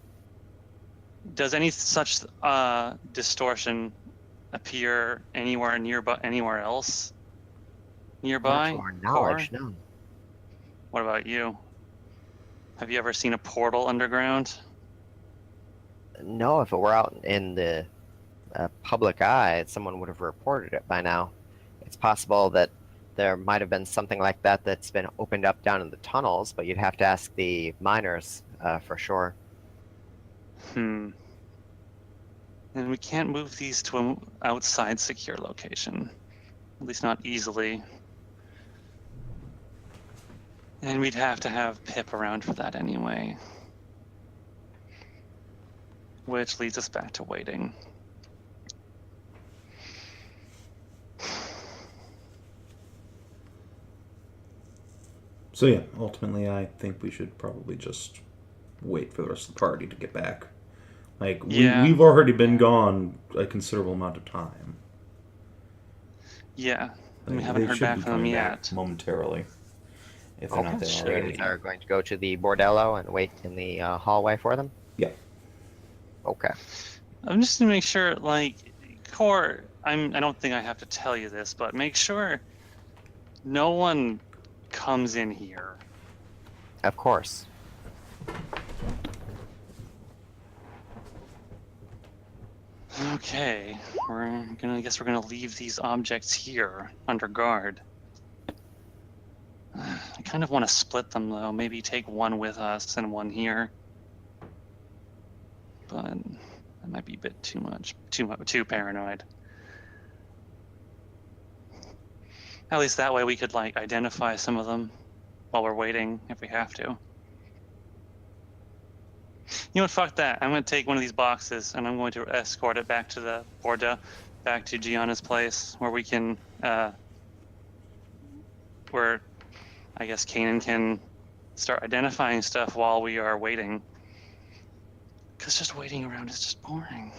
Does any such distortion appear anywhere else nearby? Not to our knowledge, Core? no. What about you? Have you ever seen a portal underground? No, if it were out in the public eye, someone would have reported it by now. It's possible that there might have been something like that that's been opened up down in the tunnels, but you'd have to ask the miners for sure. And we can't move these to an outside secure location. At least not easily. And we'd have to have Pip around for that anyway. Which leads us back to waiting. So yeah, ultimately I think we should probably just wait for the rest of the party to get back. Like, we've already been gone a considerable amount of time. Yeah, and we Like, haven't they heard should back be from them coming yet. back momentarily. If they're not there So already. you are going to go to the bordello and wait in the hallway for them? Yeah. Okay. I'm just to make sure, like, Core, I don't think I have to tell you this, but make sure no one comes in here. Of course. Okay, I guess we're gonna leave these objects here under guard. I kind of want to split them though. Maybe take one with us and one here. But that might be a bit too paranoid. At least that way we could like identify some of them while we're waiting if we have to. You know what, fuck that. I'm going to take one of these boxes and I'm going to escort it back to the Bordeaux, back to Gianna's place, where we can, where I guess Kannan can start identifying stuff while we are waiting. Because just waiting around is just boring.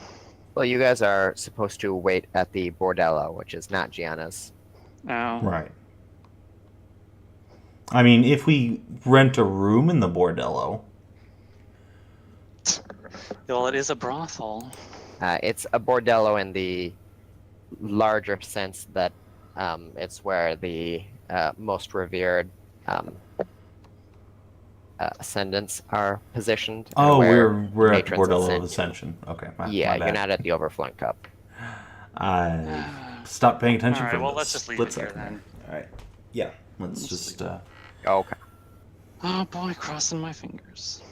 Well, you guys are supposed to wait at the bordello, which is not Gianna's. Oh. Right. I mean, if we rent a room in the bordello... Well, it is a brothel. It's a bordello in the larger sense that it's where the most revered ascendants are positioned. and Oh, where we're at matrons Bordello ascend. of Ascension. Okay, my Yeah, bad. you're not at the overflowing cup. I stopped paying attention All right, for well, the let's just leave split it here second then. there. All right. Yeah, let's Let's just. leave Okay. Oh boy, crossing my fingers.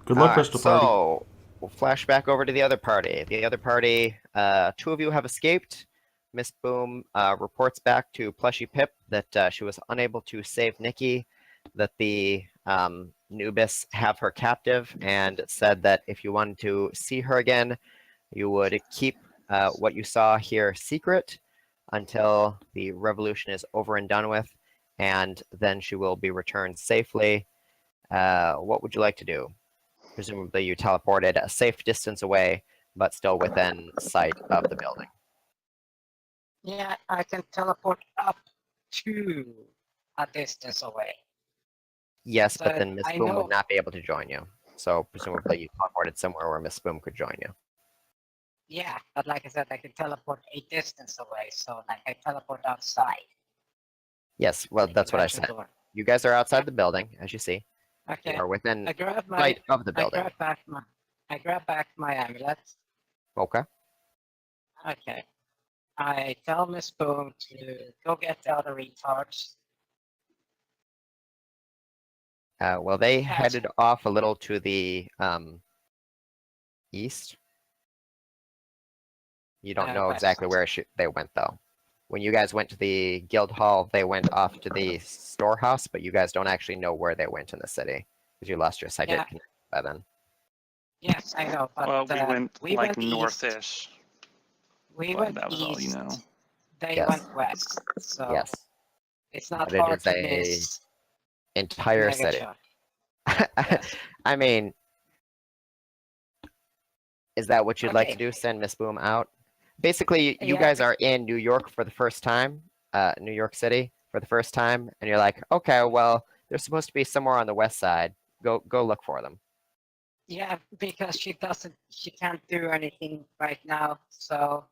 Good luck, All right, Crystal Party. so we'll flash back over to the other party. The other party, two of you have escaped. Miss Boom reports back to Plushy Pip that she was unable to save Nikki, that the nubis have her captive, and said that if you wanted to see her again, you would keep what you saw here secret until the revolution is over and done with, and then she will be returned safely. What would you like to do? Presumably you teleported a safe distance away, but still within sight of the building. Yeah, I can teleport up to a distance away. Yes, but So then Miss I Boom know- would not be able to join you. So presumably you teleported somewhere where Miss Boom could join you. Yeah, but like I said, I can teleport a distance away, so like I teleport outside. Yes, well, the that's what I convention said. door. You guys are outside the building, as you see. Okay, You are within I grab my sight of the I building. grab back my amulet. Okay. Okay. I tell Miss Boom to go get the other retards. Well, they Yes. headed off a little to the east. You don't know west. exactly where they went, though. When you guys went to the guild hall, they went off to the storehouse, but you guys don't actually know where they went in the city because you lost your psychic Yeah. connection by then. Yes, I know, but Well, we went we like went east. northish. We but went that was east. all you know. They Yes. went west. So Yes, it's not But it hard is to a miss. entire Mega city. Shot. Yes. I mean, is that what you'd like to Okay. do? Send Miss Boom out? Basically, you Yeah. guys are in New York for the first time, New York City for the first time, and you're like, okay, well, they're supposed to be somewhere on the west side. Go look for them. Yeah, because she can't do anything right now, so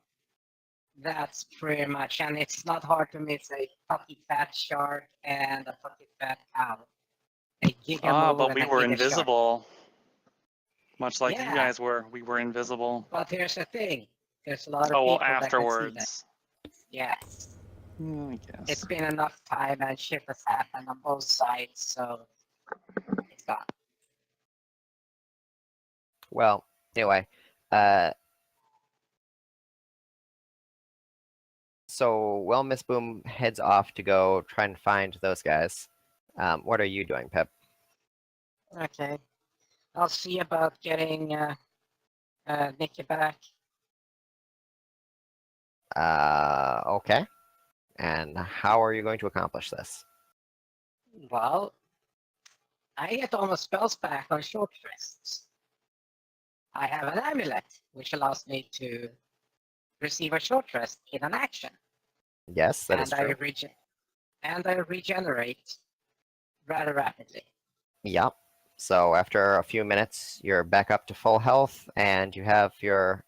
that's pretty much, and it's not hard to miss a fucking fat shark and a fucking fat cow. A giga move But and we a were giga shark. invisible. Much like you Yeah. guys were. We were invisible. But here's the thing, there's a lot of Oh, well, people that can see that. afterwards. Yes, I it's guess. been enough time and shit has happened on both sides, so it's gone. Well, anyway, so Miss Boom heads off to go try and find those guys. What are you doing, Pip? Okay, I'll see about getting Nikki back. Okay. And how are you going to accomplish this? Well, I get all my spells back on short rests. I have an amulet, which allows me to receive a short rest in an action. Yes, that is true. And I regenerate rather rapidly. Yep. So after a few minutes, you're back up to full health, and you have your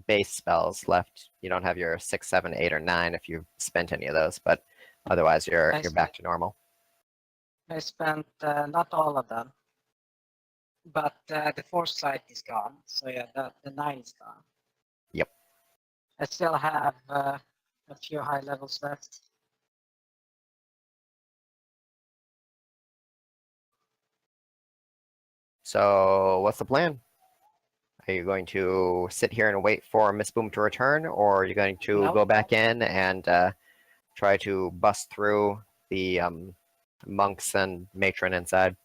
base spells left. You don't have your 6, 7, 8, or 9 if you've spent any of those, but otherwise you're back to normal. I spent not all of them, but the foresight is gone. So yeah, the 9 is gone. Yep. I still have a few high levels left. So what's the plan? Are you going to sit here and wait for Miss Boom to return, or are you going to Nope. go back in and try to bust through the monks and matron inside?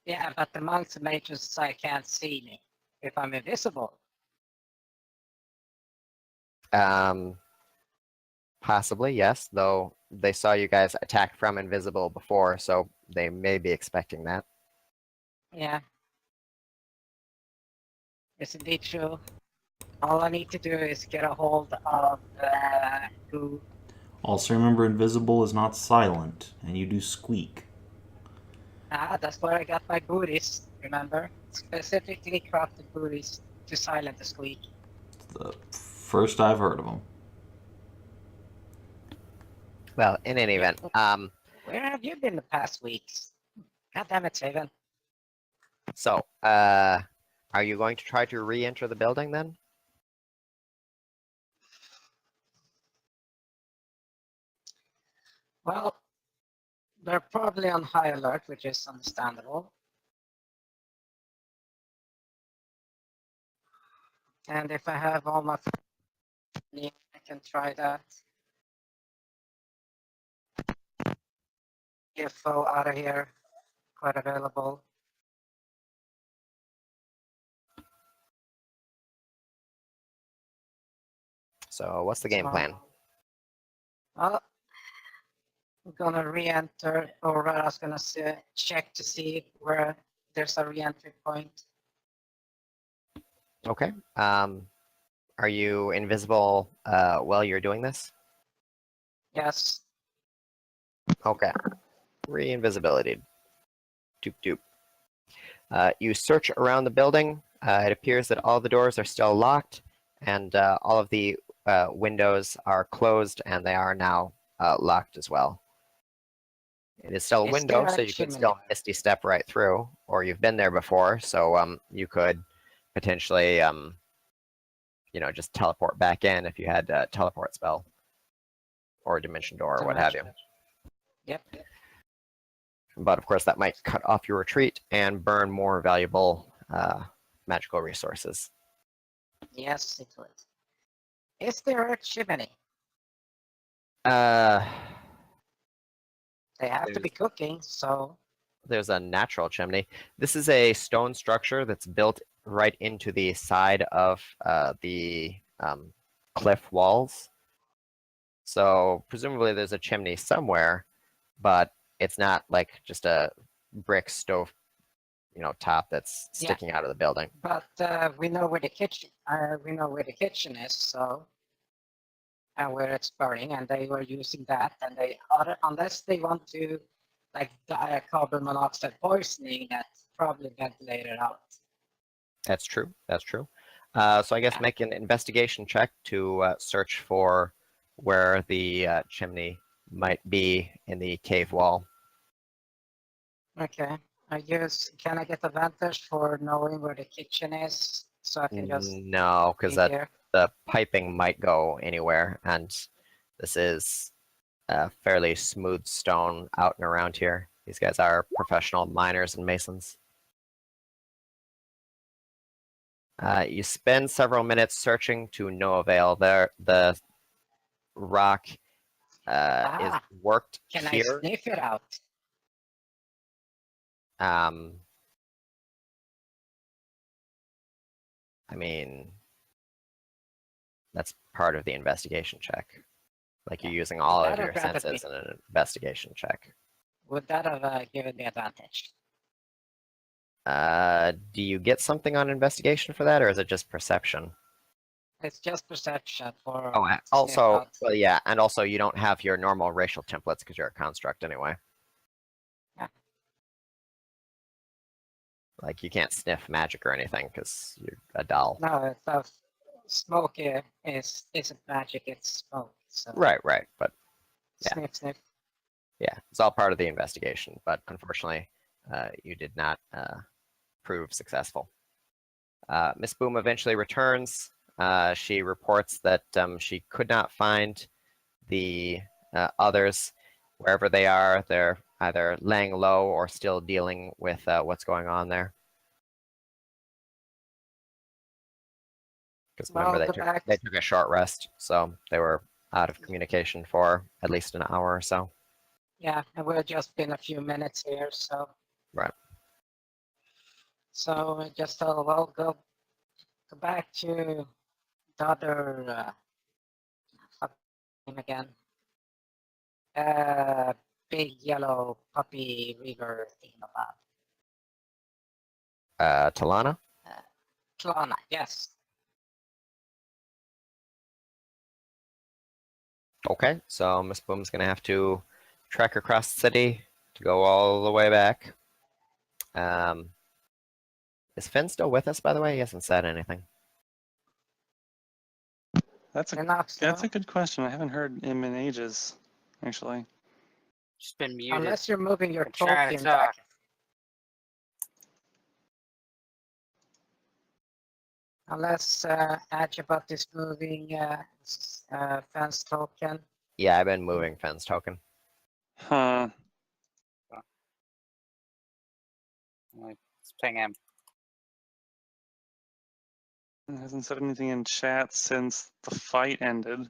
Yeah, but the monks and matrons can't see me if I'm invisible. Possibly, yes, though they saw you guys attack from invisible before, so they may be expecting that. Yeah. It's indeed true. All I need to do is get a hold of who. Also remember, invisible is not silent, and you do squeak. That's where I got my booties, remember? Specifically crafted booties to silence the squeak. The first I've heard of them. Well, in any event, Where have you been the past weeks? God damn it, Savin. So, are you going to try to re-enter the building then? Well, they're probably on high alert, which is understandable. And if I have all my money, I can try that. Get foe out of here. Quite available. So, what's the game plan? Well, I'm gonna re-enter, or I was gonna check to see where there's a re-entry point. Okay. Are you invisible while you're doing this? Yes. Okay. Re-invisibility. Doop doop. You search around the building. It appears that all the doors are still locked, and all of the windows are closed, and they are now locked as well. It is still a Is window, there so a you can chimney? still misty step right through, or you've been there before, so you could potentially, just teleport back in if you had a teleport spell, or a dimension door, or what have you. Yep. But of course, that might cut off your retreat and burn more valuable magical resources. Yes, it would. Is there a chimney? Uh, They have to be cooking, so there's a natural chimney. This is a stone structure that's built right into the side of the cliff walls. So presumably there's a chimney somewhere, but it's not like just a brick stove, top that's Yeah. sticking out of the building. but we know where the kitchen. We know where the kitchen is, so and where it's burning, and they were using that, and unless they want to like die of carbon monoxide poisoning, that's probably ventilated out. That's true. That's true. So I guess Yeah. make an investigation check to search for where the chimney might be in the cave wall. Okay. Can I get advantage for knowing where the kitchen is, so I can just No, because be here? the piping might go anywhere, and this is fairly smooth stone out and around here. These guys are professional miners and masons. You spend several minutes searching to no avail. The rock is Ah, worked Can I here. sniff it out? I mean, that's part of the investigation check. Like you're using all of That your have granted senses me. in an investigation check. Would that have given me advantage? Do you get something on investigation for that, or is it just perception? It's just perception for. Oh, sniff also, out. well, yeah, and also you don't have your normal racial templates because you're a construct anyway. Yeah. Like you can't sniff magic or anything because you're a doll. No, it's smoke isn't magic. It's smoke. So Right, but yeah. sniff. yeah, it's all part of the investigation. But unfortunately, you did not prove successful. Miss Boom eventually returns. She reports that she could not find the others. Wherever they are, they're either laying low or still dealing with what's going on there. Because remember, Well, they took a short rest, so they were out of communication for at least an hour or so. Yeah, and we've just been a few minutes here, so. Right. So I just thought, well, go back to the other name again. Big yellow puppy river thingamabob. Talana? Klana, yes. Okay, so Miss Boom's gonna have to trek across the city to go all the way back. Is Finn still with us, by the way? He hasn't said anything. That's a good question. I haven't heard him in ages, actually. Just been muted. Unless you're moving your I'm trying token to back. Unless Adjatha is moving fence token. Yeah, I've been moving fence token. Huh. Let's ping him. He hasn't said anything in chat since the fight ended.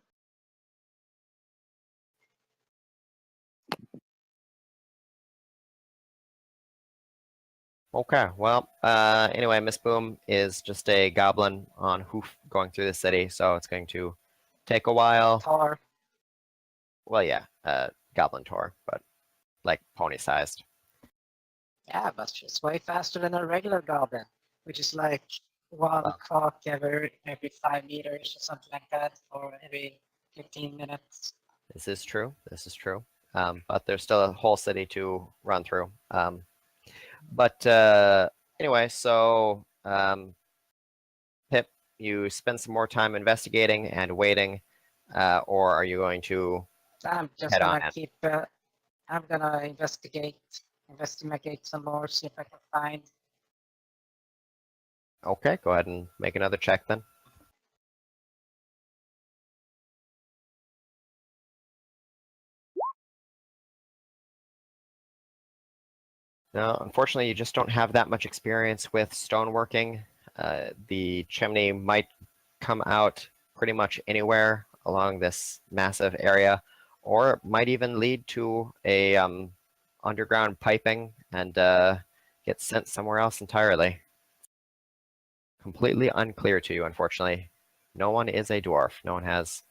Okay, well, anyway, Miss Boom is just a goblin on hoof going through the city, so it's going to take a while. Tor. Well, yeah, goblin tour, but like pony-sized. Yeah, but she's way faster than a regular goblin, which is like one Wow. clock every 5 meters or something like that, or every 15 minutes. This is true. This is true. But there's still a whole city to run through. But anyway, so Pip, you spend some more time investigating and waiting, or are you going to I'm just head on gonna in? keep. I'm gonna investigate some more, see if I can find. Okay, go ahead and make another check then. No, unfortunately, you just don't have that much experience with stoneworking. The chimney might come out pretty much anywhere along this massive area, or it might even lead to a underground piping and get sent somewhere else entirely. Completely unclear to you, unfortunately. No one is a dwarf. No one has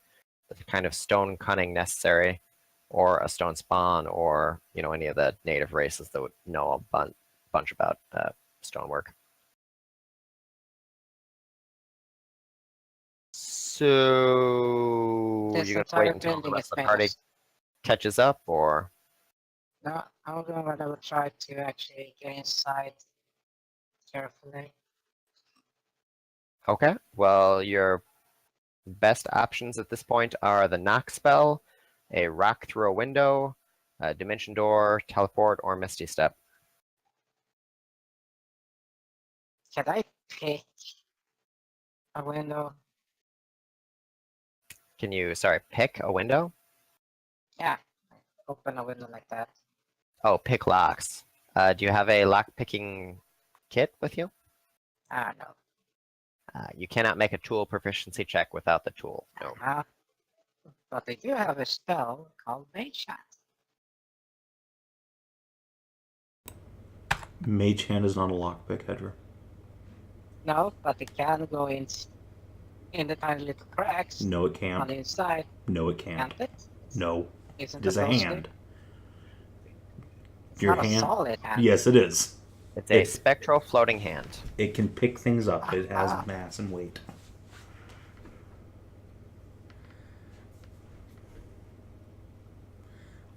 the kind of stone cunning necessary, or a stone spawn, or any of the native races that would know a bunch about stonework. So This you're gonna wait entire until the building rest is of the party finished. catches up, or No, I'm gonna try to actually get inside carefully. okay? Well, your best options at this point are the knock spell, a rock through a window, a dimension door, teleport, or misty step. Can I pick a window? Can you, sorry, pick a window? Yeah, open a window like that. Oh, pick locks. Do you have a lock picking kit with you? Ah, no. You cannot make a tool proficiency check without the tool. No. But they do have a spell called Mage Hand. Mage Hand is not a lockpick, Hedrah. No, but it can go in the tiny little cracks No, it on can't. the inside. No, it can't. Can't it? No, Isn't it is a supposed to? hand. It's Your not hand. a solid hand. Yes, it is. It's a It- spectral floating hand. It can pick things up. It has Ah. mass and weight.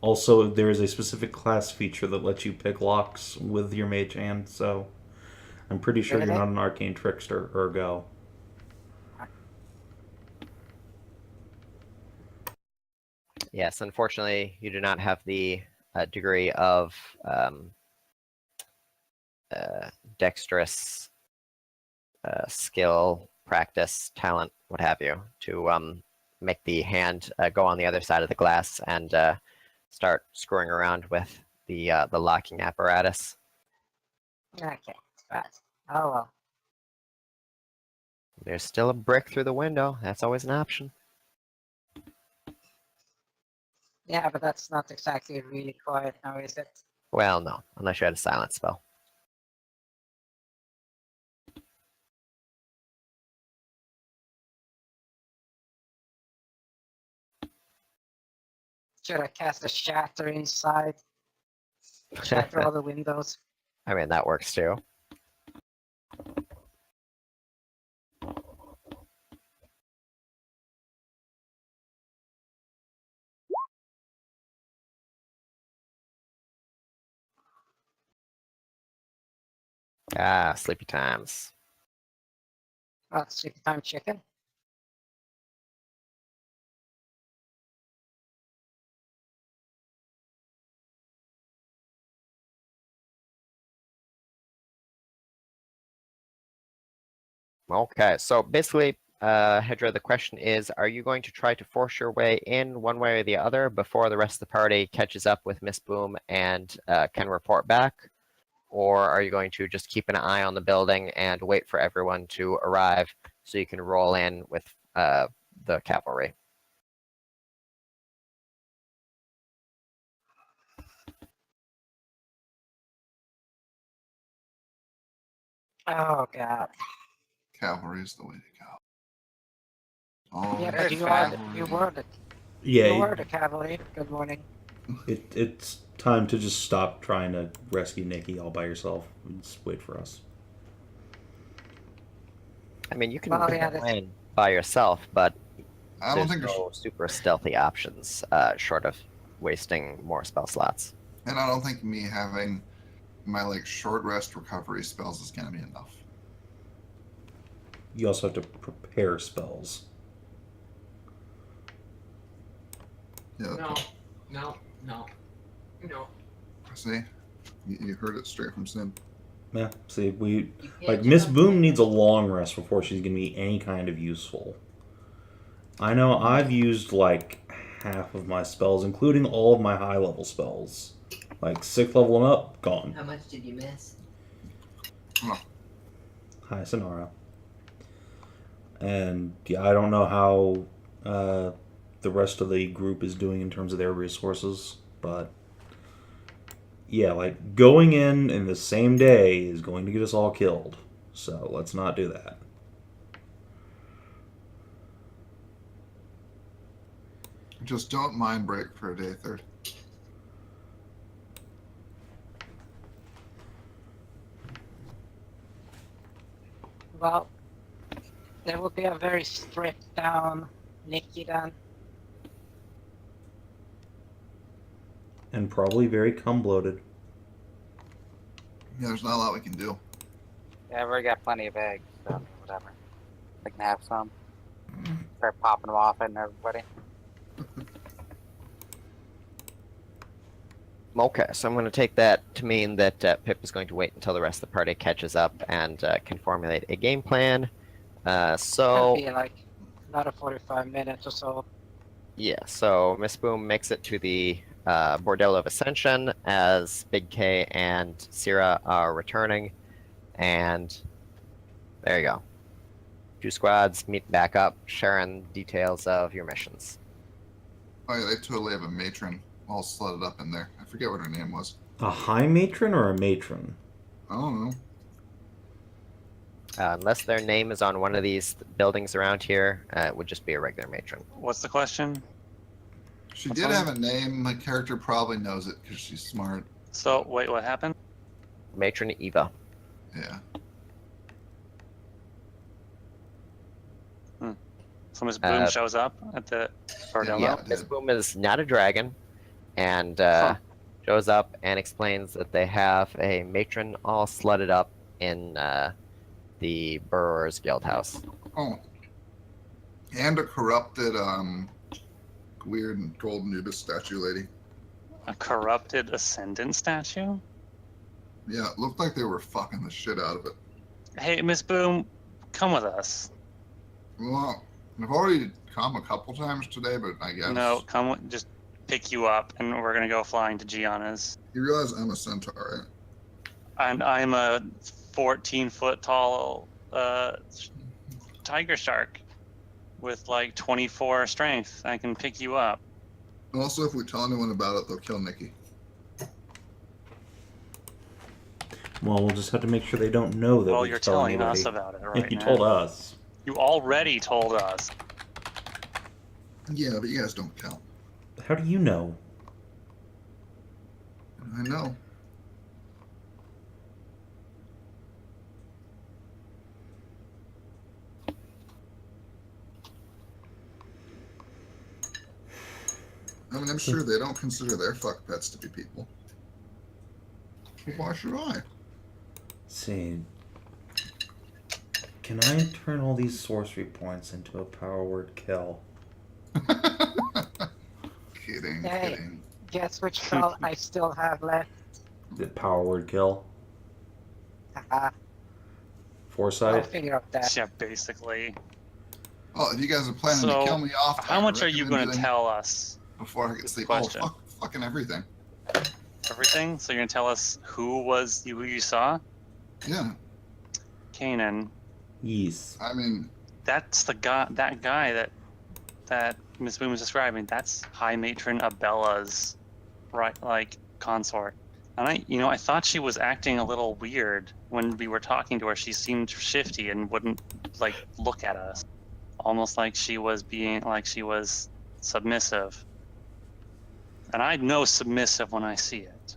Also, there is a specific class feature that lets you pick locks with your mage hand, so I'm pretty sure you're Really? not an arcane trickster, ergo. Yes, unfortunately, you do not have the degree of dexterous skill, practice, talent, what have you, to make the hand go on the other side of the glass and start screwing around with the locking apparatus. Okay, but oh well. There's still a brick through the window. That's always an option. Yeah, but that's not exactly really quiet now, is it? Well, no, unless you had a silent spell. Should I cast a shatter inside? Shatter all the windows. I mean, that works too. Ah, sleepy times. Oh, sleepy time chicken. Okay, so basically, Hedrah, the question is, are you going to try to force your way in one way or the other before the rest of the party catches up with Miss Boom and can report back? Or are you going to just keep an eye on the building and wait for everyone to arrive so you can roll in with the cavalry? Oh god. Cavalry is the way to go. Oh, Yeah, There's but you that. were the Yeah, you were the cavalry. Good morning. it's time to just stop trying to rescue Nikki all by yourself and just wait for us. I mean, you can Well, go yeah, that's- in by yourself, but I don't there's think no super stealthy options short of wasting more spell slots. and I don't think me having my like short rest recovery spells is gonna be enough. You also have to prepare spells. Yeah. No. See, you heard it straight from Sim. Yeah, see, we like Miss Boom needs a long rest before she's gonna be any kind of useful. I know I've used like half of my spells, including all of my high level spells. Like 6th level and up, gone. How much did you miss? Hi, Sonara. And yeah, I don't know how the rest of the group is doing in terms of their resources, but yeah, like going in the same day is going to get us all killed. So let's not do that. Just don't mind break for a day third. Well, there will be a very stripped down Nikki then. And probably very cum bloated. Yeah, there's not a lot we can do. Yeah, I've already got plenty of eggs, so I mean, whatever. I can have some. Start popping them off and everybody. Okay, so I'm going to take that to mean that Pip is going to wait until the rest of the party catches up and can formulate a game plan. It'll So, be like another 45 minutes or so. yeah, so Miss Boom makes it to the Bordello of Ascension as Big K and Cyra are returning. And there you go. 2 squads meet back up, sharing details of your missions. Oh yeah, they totally have a matron all slutted up in there. I forget what her name was. A high matron or a matron? I don't know. Unless their name is on one of these buildings around here, it would just be a regular matron. What's the question? She What's did that? have a name. My character probably knows it because she's smart. So, wait, what happened? Matron Eva. Yeah. So Miss Boom shows up at the Bordello? Yeah, it Miss did. Boom is not a dragon, and shows up and explains that they have a matron all slutted up in the Burrowers Guild House. Oh. And a corrupted, weird gold nubis statue lady. A corrupted ascendant statue? Yeah, it looked like they were fucking the shit out of it. Hey, Miss Boom, come with us. Well, I've already come a couple times today, but I guess. No, come with, just pick you up, and we're gonna go flying to Gianna's. You realize I'm a centaur, right? And I'm a 14-foot tall tiger shark with like 24 strength. I can pick you up. Also, if we tell anyone about it, they'll kill Nikki. Well, we'll just have to make sure they don't know that Well, we you're tell telling anybody. us about it right You now. told us. You already told us. Yeah, but you guys don't count. How do you know? I know. I mean, I'm sure they don't consider their fuck pets to be people. Why should I? Let's see. Can I turn all these sorcery points into a power word kill? Kidding, Hey. kidding. Guess which spell I still have left? The power word kill? Haha. Foresight. I'll figure out that. Yeah, basically. Well, if you guys are planning So, to kill me off, how I much are you recommend going to doing tell us? before I get Good sleep? question. Oh, fucking everything. Everything? So you're going to tell us who you saw? Yeah, Kannan. Yes. I mean, That's that guy that Miss Boom was describing. That's High Matron Abella's consort. And I thought she was acting a little weird when we were talking to her. She seemed shifty and wouldn't look at us, almost like she was submissive. And I know submissive when I see it.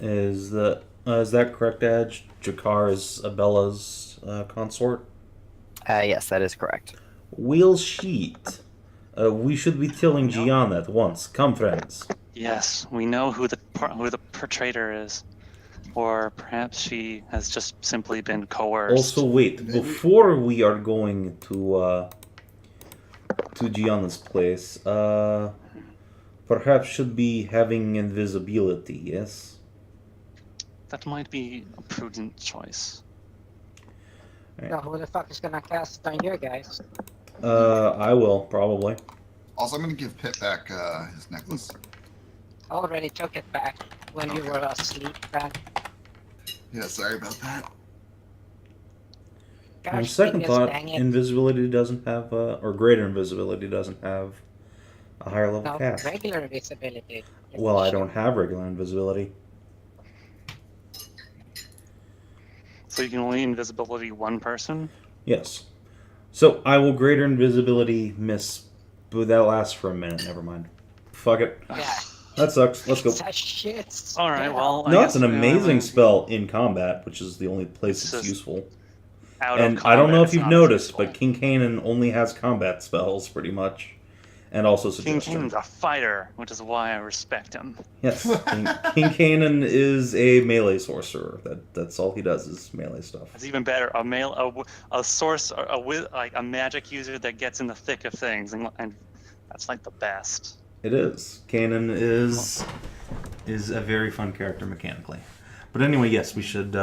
Is that correct, Edge? Jakar is Abella's consort? Yes, that is correct. Wheel sheet. We should be telling Gianna at once. Come, friends. Yes, we know who the perpetrator is, or perhaps she has just simply been coerced. Also, wait. Before we are going to Gianna's place, perhaps should be having invisibility. Yes. That might be a prudent choice. Now, who the fuck is gonna cast on you guys? I will probably. also, I'm going to give Pip back his necklace. I already took it back when you were asleep, man. Yeah, sorry about that. On Gosh, second dingus, thought, dang it. invisibility doesn't have, or greater invisibility doesn't have a higher level No, cast. regular visibility. Well, I don't have regular invisibility. So you can only invisibility one person? Yes. So I will greater invisibility miss, but that lasts for a minute. Never mind. Fuck it. Yeah. That sucks. Let's go. It's a shit. All right. Well, I No, guess it's an we are amazing spell in combat, which is the only place It's it's just useful. out of And combat, I don't know if it's you've not as noticed, useful. but King Kannan only has combat spells, pretty much, and also King suggestion. Kanan's a fighter, which is why I respect him. Yes, King Kannan is a melee sorcerer. That's all he does is melee stuff. It's even better. A magic user that gets in the thick of things, and that's like the best. It is. Kannan is a very fun character mechanically. But anyway, yes, we should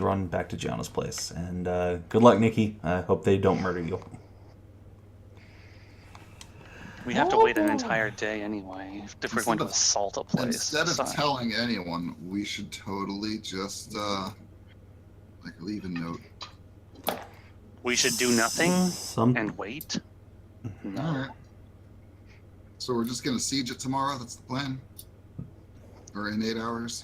run back to Gianna's place. And good luck, Nikki. I hope they don't murder you. We have to wait an entire day anyway if we're going to assault a place. Instead of Sorry. telling anyone, we should totally just leave a note. We should do nothing Some and wait. No. All right. So we're just gonna siege it tomorrow. That's the plan. Or in 8 hours.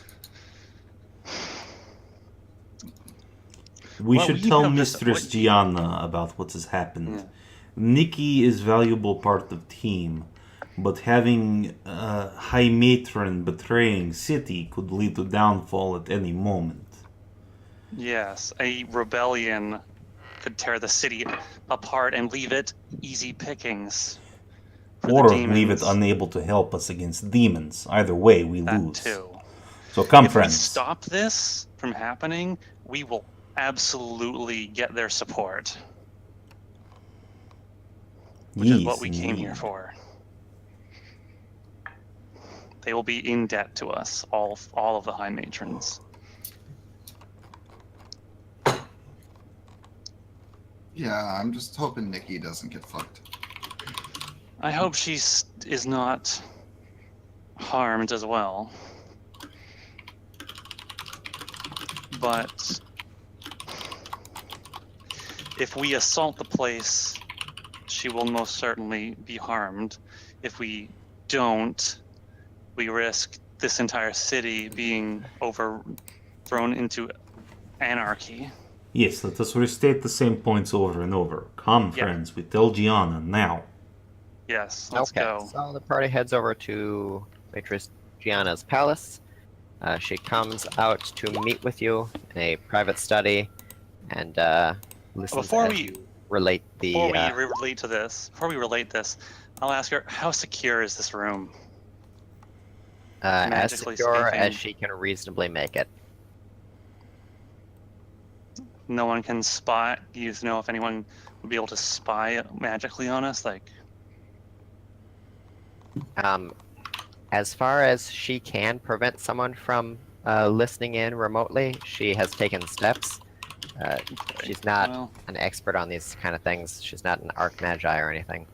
we Well, should we tell have this- Mistress Gianna about what has happened. Yeah. Nikki is valuable part of team, but having High Matron betraying city could lead to downfall at any moment. Yes, a rebellion could tear the city apart and leave it easy pickings. for the Or leave it demons. unable to help us against demons. Either way, we That lose. too. So come, If friends. we stop this from happening, we will absolutely get their support, which is what we came here for. They will be in debt to us, all of the High Matrons. Yeah, I'm just hoping Nikki doesn't get fucked. I hope she is not harmed as well. But if we assault the place, she will most certainly be harmed. If we don't, we risk this entire city being overthrown into anarchy. Yes, let us restate the same points over and over. Come, Yeah. friends, we tell Gianna now. Yes, let's Okay, go. so the party heads over to Mistress Gianna's palace. She comes out to meet with you in a private study and listens Before as we- you relate the. Before we relate this, I'll ask her, how secure is this room? as magically secure as speaking. she can reasonably make it. No one can spy. Do you know if anyone would be able to spy magically on us? Like, As far as she can prevent someone from listening in remotely, she has taken steps. She's not Well, an expert on these kind of things. She's not an archmagi or anything.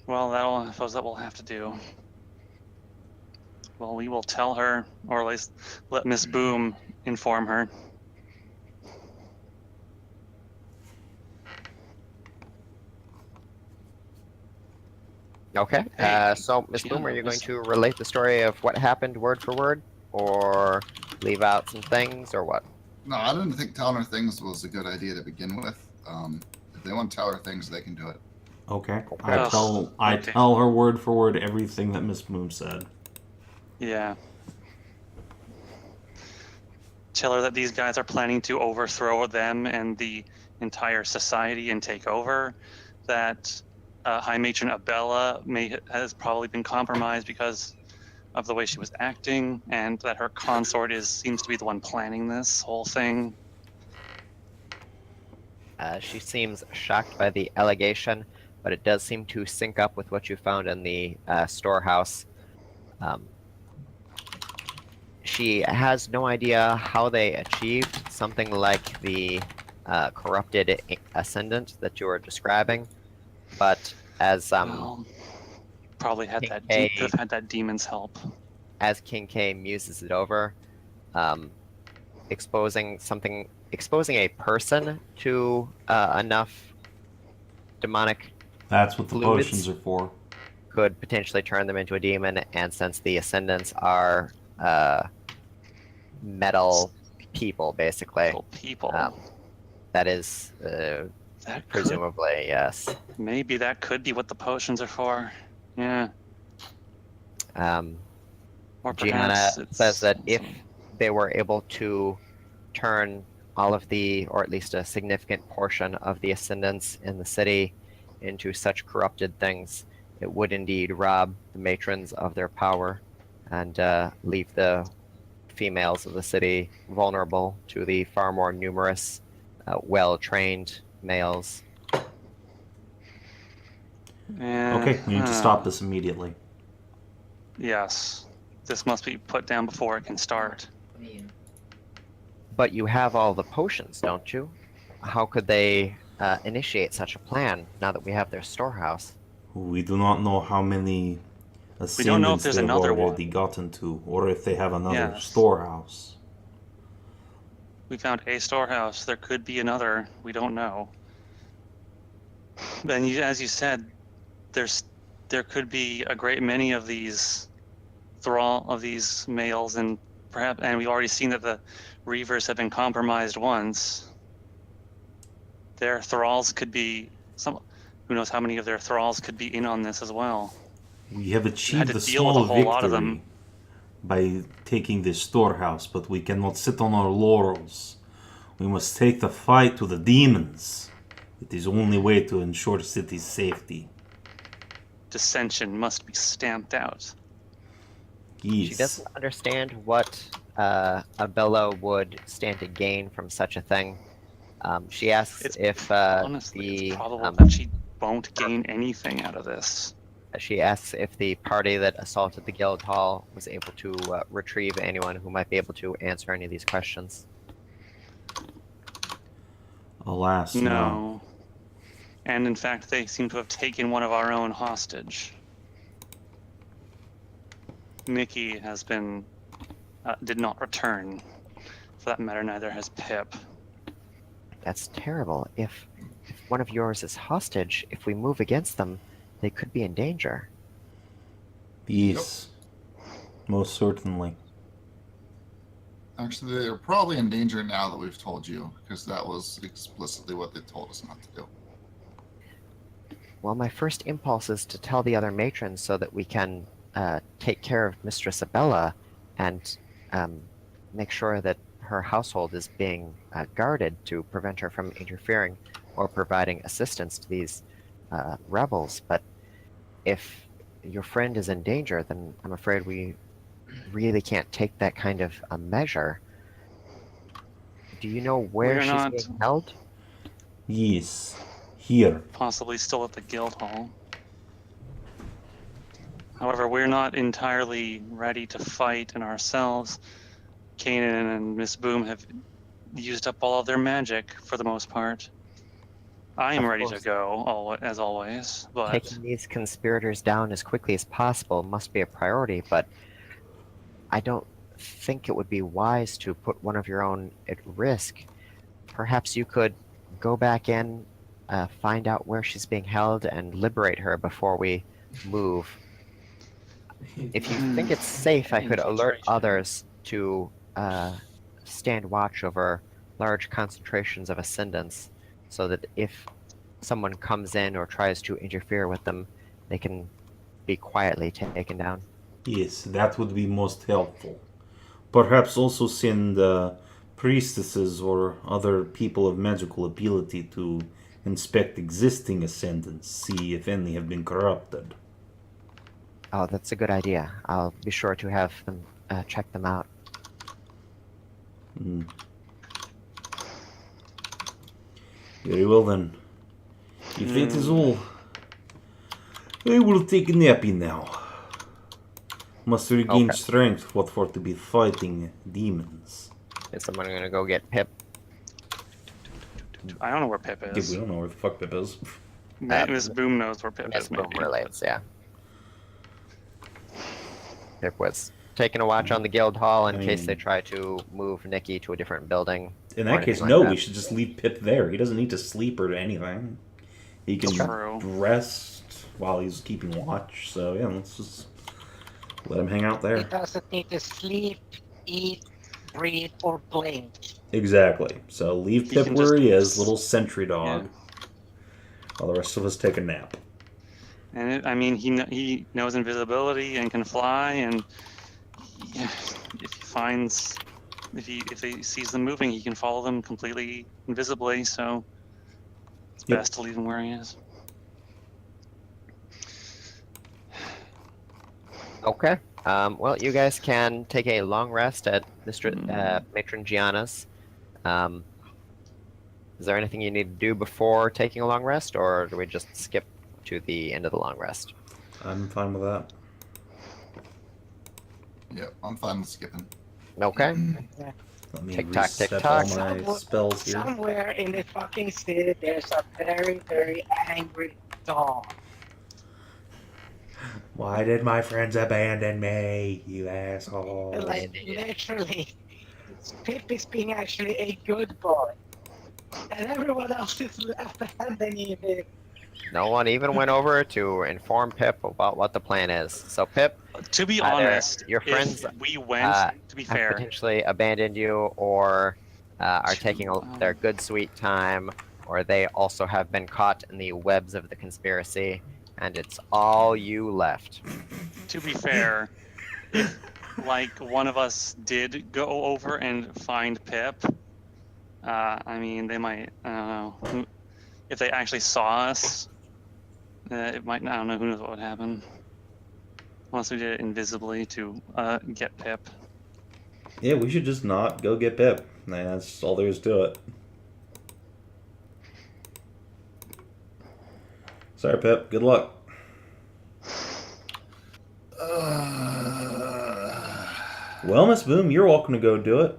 well, I suppose that we'll have to do. Well, we will tell her, or at least let Miss Boom inform her. Okay. Hey, So, Miss Boom, are Gianna, you going listen. to relate the story of what happened word for word, or leave out some things, or what? No, I didn't think telling her things was a good idea to begin with. If they want to tell her things, they can do it. Okay. Ugh, I okay. tell her word for word everything that Miss Moon said. Yeah. Tell her that these guys are planning to overthrow them and the entire society and take over. That High Matron Abella has probably been compromised because of the way she was acting, and that her consort seems to be the one planning this whole thing. She seems shocked by the allegation, but it does seem to sync up with what you found in the storehouse. She has no idea how they achieved something like the corrupted ascendant that you were describing, but as Well, probably had that K- could have had that demon's help. as King K muses it over, exposing a person to enough demonic That's what the fluids potions are for. could potentially turn them into a demon. And since the ascendants are metal people, basically, Little people. that is That presumably yes. maybe that could be what the potions are for. Yeah. Or Gianna perhaps it's says that if some- they were able to turn all of the, or at least a significant portion of the ascendants in the city into such corrupted things, it would indeed rob the matrons of their power and leave the females of the city vulnerable to the far more numerous, well-trained males. Okay, we need to stop this immediately. Yes. This must be put down before it can start. But you have all the potions, don't you? How could they initiate such a plan now that we have their storehouse? We do not know how many We don't know if ascendants there's they've another already one. gotten to, or if they have another Yes. storehouse. We found a storehouse. There could be another. We don't know. And as you said, there could be a great many of these males, and we've already seen that the Reavers have been compromised once. Their thralls could be who knows how many of their thralls could be in on this as well. We have had achieved to a deal with small a whole lot of victory them. by taking this storehouse, but we cannot sit on our laurels. We must take the fight to the demons. It is the only way to ensure the city's safety. Dissension must be stamped out. Yes. She doesn't understand what Abella would stand to gain from such a thing. She asks if Honestly, it's probable the that she won't gain anything out of this. party that assaulted the guild hall was able to retrieve anyone who might be able to answer any of these questions. Alas, no. No. And in fact, they seem to have taken one of our own hostage. Nikki has been did not return. For that matter, neither has Pip. That's terrible. If one of yours is hostage, if we move against them, they could be in danger. Yes. Most certainly. Actually, they're probably in danger now that we've told you, because that was explicitly what they told us not to do. Well, my first impulse is to tell the other matrons so that we can take care of Mistress Abella and make sure that her household is being guarded to prevent her from interfering or providing assistance to these rebels. But if your friend is in danger, then I'm afraid we really can't take that kind of a measure. Do you know where We're she's not being held? Yes. Here. possibly still at the guild hall. However, we're not entirely ready to fight in ourselves. Kannan and Miss Boom have used up all of their magic for the most part. I am Of ready to course. go, as always, but Taking these conspirators down as quickly as possible must be a priority, but I don't think it would be wise to put one of your own at risk. Perhaps you could go back in, find out where she's being held, and liberate her before we move. If you think it's safe, I could alert Infiltration. others to stand watch over large concentrations of ascendants, so that if someone comes in or tries to interfere with them, they can be quietly taken down. Yes, that would be most helpful. Perhaps also send priestesses or other people of magical ability to inspect existing ascendants, see if any have been corrupted. Oh, that's a good idea. I'll be sure to have them check them out. Hmm. Very well then. If that is all, I will take a nappy now. Must regain Okay. strength what for to be fighting demons. Is someone gonna go get Pip? I don't know where Pip Yeah, is. we don't know where the fuck Pip is. Miss Boom knows where Pip Miss is. Boom Maybe. relates, yeah. Pip was taking a watch on the guild hall in I case they mean- try to move Nikki to a different building. In or that anything case, like no, that. we should just leave Pip there. He doesn't need to sleep or anything. He can True. rest while he's keeping watch. So yeah, let's just let him hang out He there. doesn't need to sleep, eat, breathe, or blink. Exactly. So leave He Pip can where just- he is, little sentry Yeah. dog, while the rest of us take a nap. And I mean, he knows invisibility and can fly, and if he sees them moving, he can follow them completely invisibly. So it's Yep. best to leave him where he is. Okay. Well, you guys can take a long rest at Matron Gianna's. Is there anything you need to do before taking a long rest, or do we just skip to the end of the long rest? I'm fine with that. Yep, I'm fine with skipping. Okay. Let me Tick-tock, reset tick-tock. all my spells here. Somewhere in the fucking city, there's a very, very angry dog. Why did my friends abandon me, you asshole? Like, literally, Pip is being actually a good boy. And everyone else is abandoning him. No one even went over to inform Pip about what the plan is. So Pip, To be Either honest, your friends, if we went, to be have fair, potentially abandoned you, or are taking their good sweet time, or they also have been caught in the webs of the conspiracy, and it's all you left. to be fair, if like one of us did go over and find Pip, I mean, they might, I don't know, if they actually saw us, it might, I don't know, who knows what would happen. Unless we did it invisibly to get Pip. Yeah, we should just not go get Pip. That's all there is to it. Sorry, Pip. Good luck. Well, Miss Boom, you're welcome to go do it.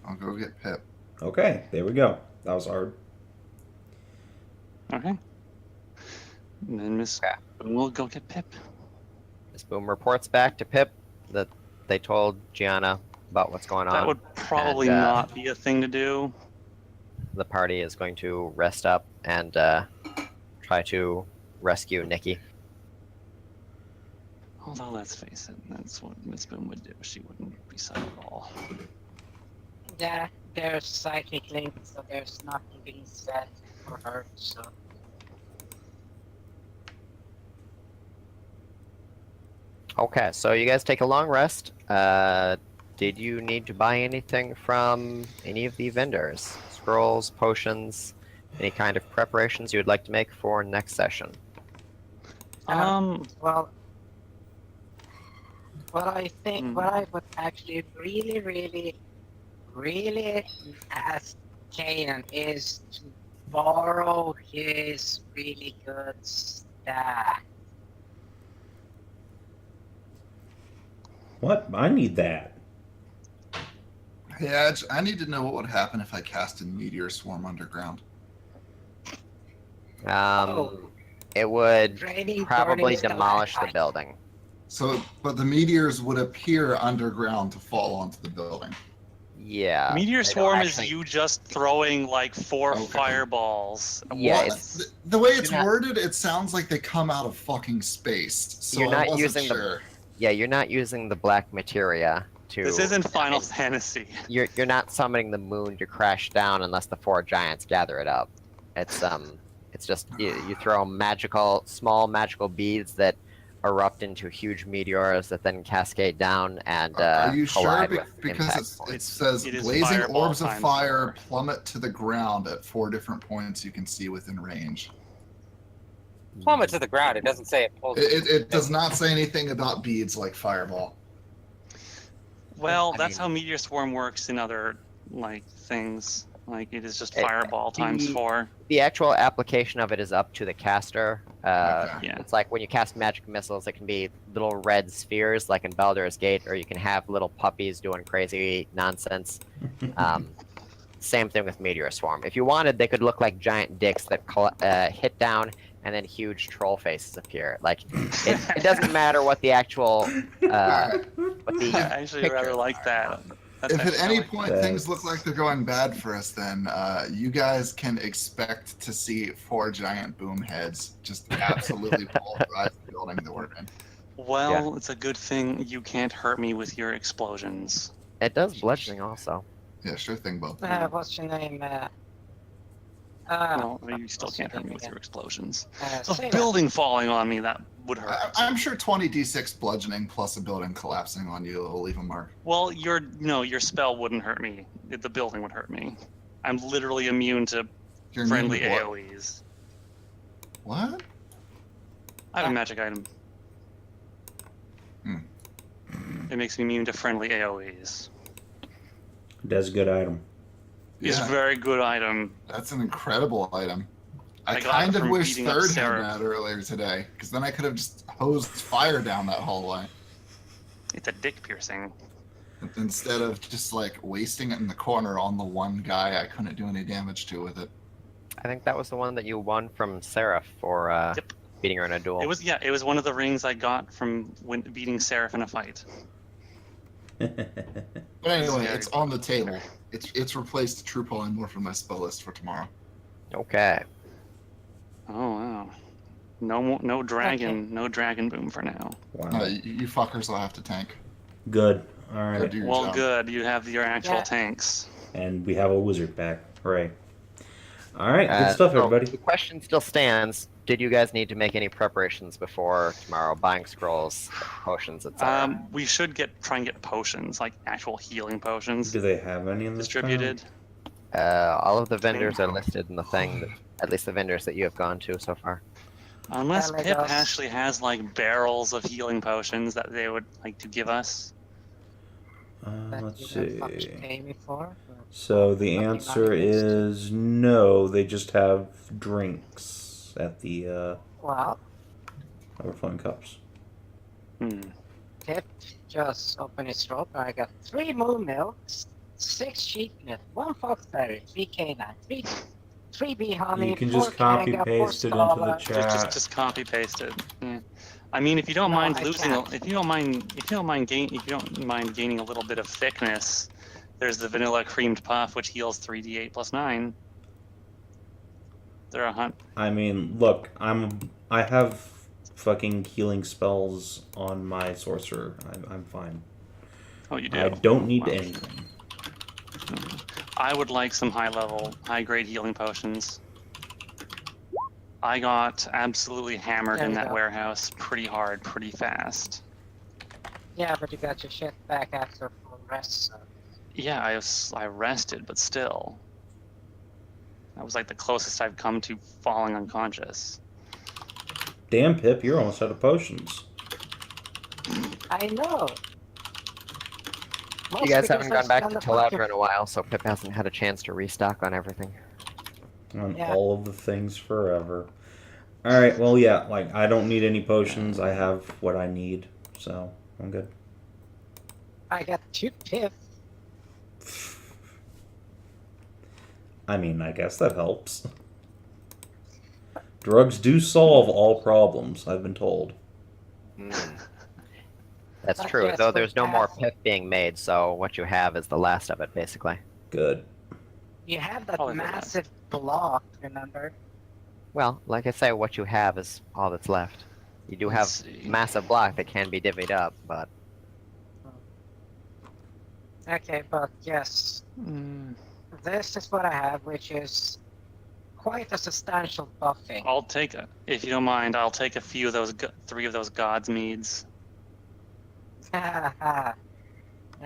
I'll go get Pip. Okay, there we go. That was hard. Okay. And then Miss Okay. Boom will go get Pip. Miss Boom reports back to Pip that they told Gianna about what's going on. That would probably and, not be a thing to do. The party is going to rest up and try to rescue Nikki. Although, let's face it, that's what Miss Boom would do. She wouldn't be sad at all. Yeah, there's psychic links, so there's nothing being said for her, so. Okay, so you guys take a long rest. Did you need to buy anything from any of the vendors? Scrolls, potions, any kind of preparations you would like to make for next session? Well, what I think, what I would actually really ask Kannan is to borrow his really good staff. What? I need that. I Hey, Edge, I need to know what would happen if I cast a meteor swarm underground. It would Raining, probably burning demolish the stalactites. building. So, but the meteors would appear underground to fall onto the building. Yeah. Meteor they don't swarm actually- is you just throwing like 4 Okay. fireballs. at Yeah, once. it's- The way it's You're not- worded, it sounds like they come out of fucking space. So You're I not wasn't using the- sure. Yeah, you're not using the black materia to. This isn't Final it's- Fantasy. You're not summoning the moon to crash down unless the 4 giants gather it up. It's just you throw small magical beads that erupt into huge meteors that then cascade down and Are you sure? collide with Because impact it points. says It is blazing fireball orbs of times fire 4. plummet to the ground at 4 different points you can see within range. Plummet to the ground. It doesn't say it pulls. It does not say anything about beads like fireball. Well, I that's mean- how meteor swarm works in other like things. Like it is just It- fireball times the- 4. The actual application of it is up to the caster. Okay. Yeah. It's like when you cast magic missiles, it can be little red spheres like in Baldur's Gate, or you can have little puppies doing crazy nonsense. Same thing with Meteor Swarm. If you wanted, they could look like giant dicks that hit down, and then huge troll faces appear. Like, it doesn't matter what the actual, what the I actually rather picture like that. That's If at actually- I any like point things look like they're going bad for us, then you guys can expect to see 4 giant boom heads just absolutely pulverize the building that we're in. Well, it's a good thing you can't hurt me with your explosions. It does bludgeoning also. Yeah, sure thing, both. What's your name? Well, you still what's can't your hurt me name with again? your explosions. Uh, A Savin. building falling on me, that would hurt. I'm sure 20d6 bludgeoning plus a building collapsing on you will leave a mark. Well, your spell wouldn't hurt me. The building would hurt me. I'm literally immune to You're friendly immune to AoEs. What? I have a magic item. Hmm. It makes me immune to friendly AoEs. That's a good item. It's a Yeah, very good item. that's an incredible item. I I got kind it of from wish beating up Third had Sarah. that earlier today, because then I could have just hosed fire down that hallway It's a dick piercing. instead of just like wasting it in the corner on the one guy I couldn't do any damage to with it. I think that was the one that you won from Seraph for Yep. beating her in a duel. It was one of the rings I got from beating Seraph in a fight. But anyway, Very it's on the table. It's replaced True Polymorph in my spell list for tomorrow. Okay. Oh wow. No dragon boom for now. Wow. You fuckers will have to tank. Good. All Go right. do your Well, job. good. You have your actual Yeah. tanks. And we have a wizard back. Hooray. All right. Good stuff, so everybody. The question still stands. Did you guys need to make any preparations before tomorrow? Buying scrolls, potions, etc. We should try and get potions, like actual healing potions, Do they have any in this distributed. All of the vendors are listed in the thing. At least the vendors that you have gone to so far. Unless Yeah, like Pip us. actually has like barrels of healing potions that they would like to give us. That Let's you don't fucking see. pay me for. So the Nothing answer against. is no. They just have drinks at the Well, overflowing cups. Pip just opened his rope and I got 3 moon milks, 6 sheep milk, 1 foxberry, 3 canine, 3 bee honey, You can 4 just copy Kanga, 4 paste it into the Scala. chat. Just copy paste it. Yeah. I mean, if you don't No, mind I losing, can't. if you don't mind gaining a little bit of thickness, there's the vanilla creamed puff, which heals 3d8 plus 9. They're a hunt. I mean, look, I have fucking healing spells on my sorcerer. I'm fine. Oh, you do. I don't need Wow. anything. I would like some high grade healing potions. I got absolutely hammered There in you that go. warehouse pretty hard, pretty fast. Yeah, but you got your shit back after full rest, so. Yeah, I rested, but still. That was like the closest I've come to falling unconscious. Damn, Pip, you're almost out of potions. I know. You guys Most haven't because gone I back to spent a Taladra fucking- in a while, so Pip hasn't had a chance to restock on everything. On Yeah. all of the things forever. Alright, well, yeah, like, I don't need any potions. I have what I need, so I'm good. I got 2 Pip. I mean, I guess that helps. Drugs do solve all problems, I've been told. That's But true, yes, though with there's no more that- pip being made, so what you have is the last of it, basically. Good. You have that Probably the last. massive block, remember? Well, like I say, what you have is all that's left. You do have Let's see. massive block that can be divvied up, but Okay, but yes, this is what I have, which is quite a substantial buffing. I'll take, if you don't mind, I'll take a few of those, 3 of those God's meads. Yeah,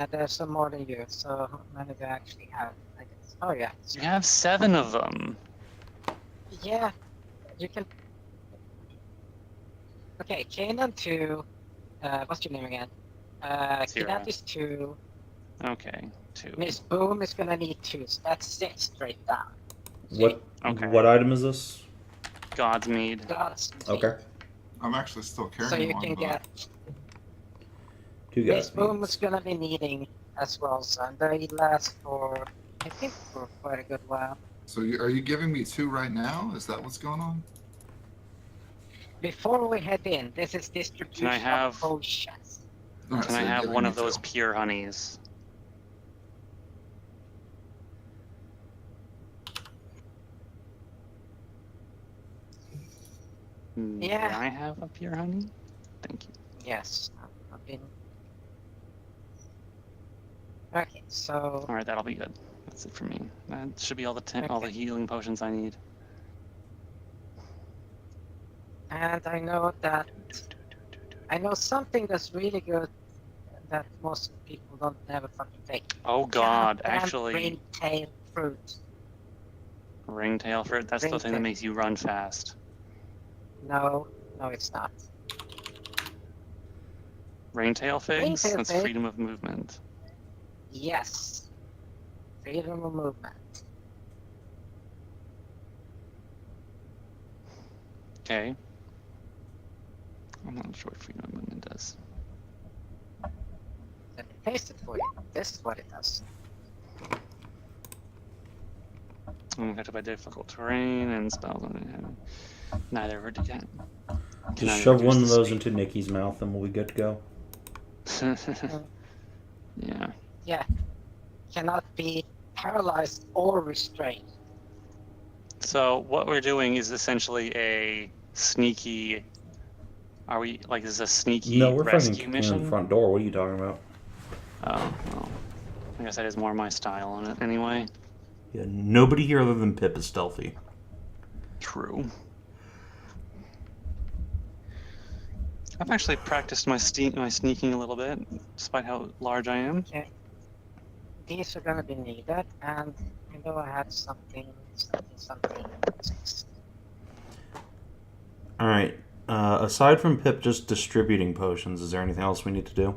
there's some more than you, so how many do I actually have? I guess. Oh yeah. You have 7 of them. Yeah, you can. Okay, Kanan 2. What's your name again? Cyra. Kinathis 2. Okay, 2. Miss Boom is gonna need 2, so that's 6 straight down. What Okay. what item is this? God's mead. That's Okay. I'm actually still carrying So you one, can but get. Two Miss guys. Boom is gonna be needing as well, so they last for, I think, for quite a good while. so are you giving me 2 right now? Is that what's going on? Before we head in, this is distribution have- of potions. Alright, Can so I you're have giving one me of those 2. pure honeys? Yeah. May I have a pure honey? Thank you. Yes, I've been. Okay, so All right, that'll be good. That's it for me. That should be all all the Okay. healing potions I need. and I know something that's really good that most people don't never fucking take. Oh God, Goddamn actually, ring-tailed fruit. ringtail fruit. That's the thing that Ringtail. makes you run fast. No, it's not. Ringtail figs. Ringtail That's fig. freedom of movement. Yes. Freedom of movement. Okay. I'm not sure what freedom of movement does. Let me taste it for you. This is what it does. I'm affected by difficult terrain and spells. Neither of her can. Just shove one of those into Nikki's mouth and we'll be good to go. Yeah. Yeah. Cannot be paralyzed or restrained. So what we're doing is essentially a sneaky. Are we like this is a sneaky No, we're rescue fucking in mission? the front door. What are you talking about? Oh, well, I guess that is more my style on it anyway. Yeah, nobody here other than Pip is stealthy. True. I've actually practiced my sneaking a little bit, despite how large I am. These are gonna be needed, and I know I had something. All right. Aside from Pip just distributing potions, is there anything else we need to do?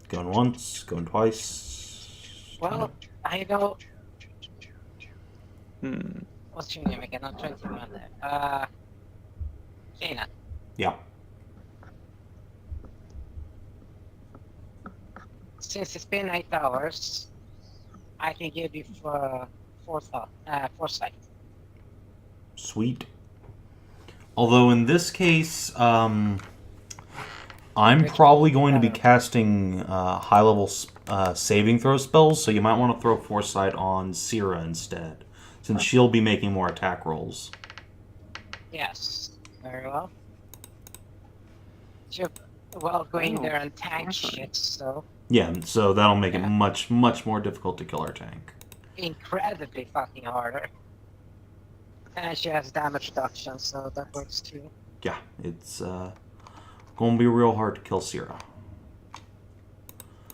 Going once, going twice. Well, I know. Hmm. What's your name again? I'm trying to remember. Kina. Yeah. Since it's been 8 hours, I can give you foresight. Sweet. Although in this case, I'm probably going to be casting high-level saving throw spells, so you might want to throw Foresight on Cyra instead, since she'll be making more attack rolls. Yes, very well. Should go in there and tank shit, so Yeah, so that'll make it Yeah. much more difficult to kill our tank. incredibly fucking harder. And she has damage reduction, so that works too. Yeah, it's going to be real hard to kill Cyra.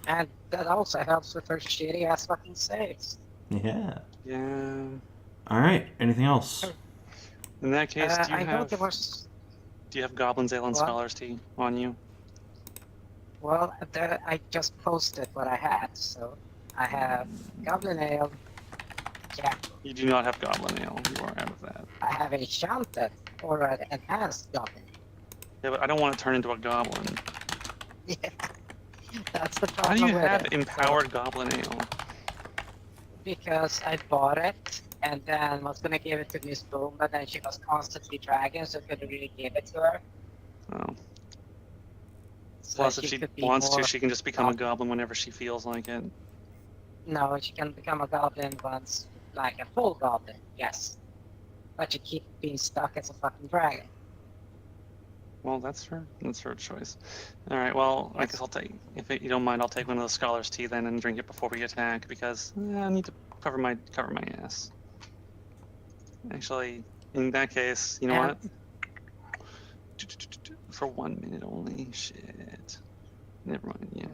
And that also helps with her shitty ass fucking saves. Yeah. Yeah. All right. Anything else? In that case, do I know there you was. have Goblin Ale and What? Scholar's Tea on you? Well, I just posted what I had, so I have Goblin Ale, Jack. You do not have Goblin Ale. You are out of that. I have a Enchanted or an Enhanced Goblin. Yeah, but I don't want to turn into a goblin. Yeah. That's the How problem do you with have it. empowered goblin ale? Because I bought it and then was gonna give it to Miss Boom, but then she was constantly dragging, so I couldn't really give it to her. Oh. So Plus, if she could be wants to, more she can just become a goblin. goblin whenever she feels like it. No, she can become a goblin once, like a full goblin, yes. But you keep being stuck as a fucking dragon. Well, that's her. That's her choice. All right. Well, I Yes. guess I'll take. If you don't mind, I'll take one of the scholar's tea then and drink it before we attack because I need to cover my ass. Actually, in that case, you know And- what? For 1 minute only. Shit. Never mind. Yeah.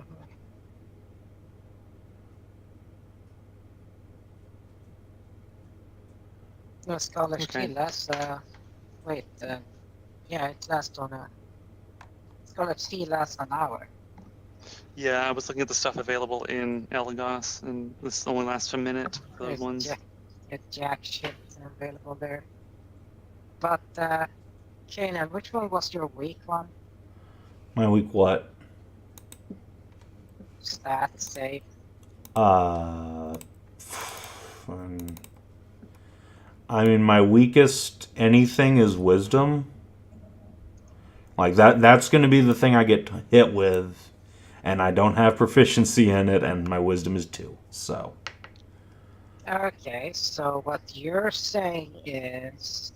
No, Scholar's Okay. Tea lasts, wait, yeah, it lasts on a... Scholar's Tea lasts an hour. Yeah, I was looking at the stuff available in Elagos, and this only lasts a minute for those There's ones. jack shit available there. But, Kanan, which one was your weak one? My week what? Stat, save. I mean, my weakest anything is wisdom. Like that's going to be the thing I get hit with, and I don't have proficiency in it, and my wisdom is 2. So. Okay, so what you're saying is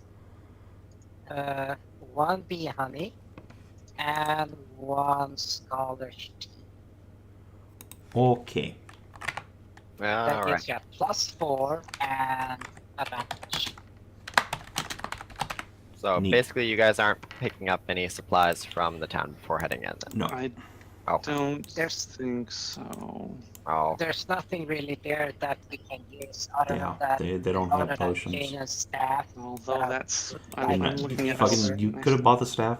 1 bee honey and 1 scholar's tea. Okay. That All gives right. you +4 and advantage. So Neat. basically, you guys aren't picking up any supplies from the town before heading in. Then. No. I Oh. don't There's- think so. Oh. There's nothing really there that we can use other Yeah, than that. they don't other have than potions. Kanan's staff. Although But that's, like, I'm Fucking looking at fucking- You could have bought the staff.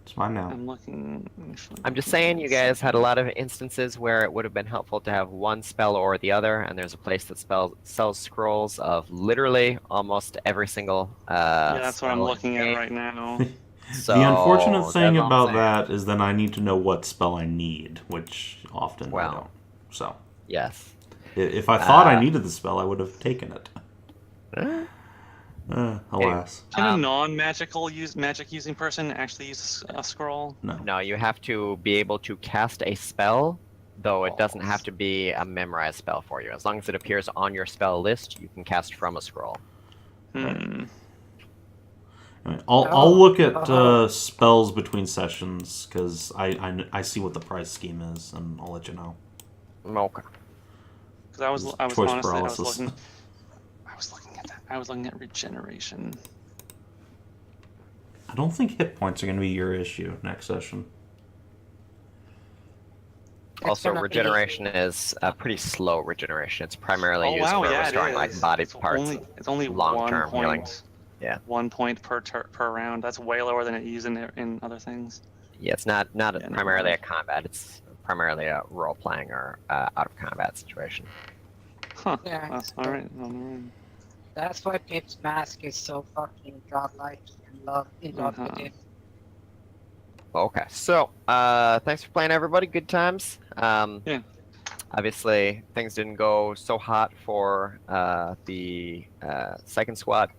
It's fine now. I'm looking. Actually, I'm just saying, you guys had a lot of instances where it would have been helpful to have one spell or the other, and there's a place that sells scrolls of literally almost every single. Yeah, that's what I'm spell in looking the at game. right now. So, The unfortunate that's thing all I'm about saying. that is then I need to know what spell I need, which often I Well. don't. So, Yes. if I thought I Uh, needed the spell, I would have taken it. Alas. Can a Um, non-magic using person actually use a scroll? No. No, you have to be able to cast a spell, though it doesn't have to be a memorized spell for you. As long as it appears on your spell list, you can cast from a scroll. Hmm. Alright, I'll look at spells between sessions, because I see what the price scheme is, and I'll let you know. Okay. Because I was Choice honestly paralysis. I was looking at that. I was looking at regeneration. I don't think hit points are going to be your issue next session. Also, gonna be- regeneration is a pretty slow regeneration. It's primarily used for yeah, restoring it like is. body it's parts. It's only long-term 1 healing. point. Yeah. 1 point per round. That's way lower than it used in other things. Yeah, it's not Yeah, primarily never a combat. It's primarily a role playing or out of combat situation. Huh. Yeah, All right. All right. That's why Pip's mask is so fucking godlike and love with Uh-huh. it. Okay, so thanks for playing, everybody. Good times. Yeah. Obviously, things didn't go so hot for the second squad.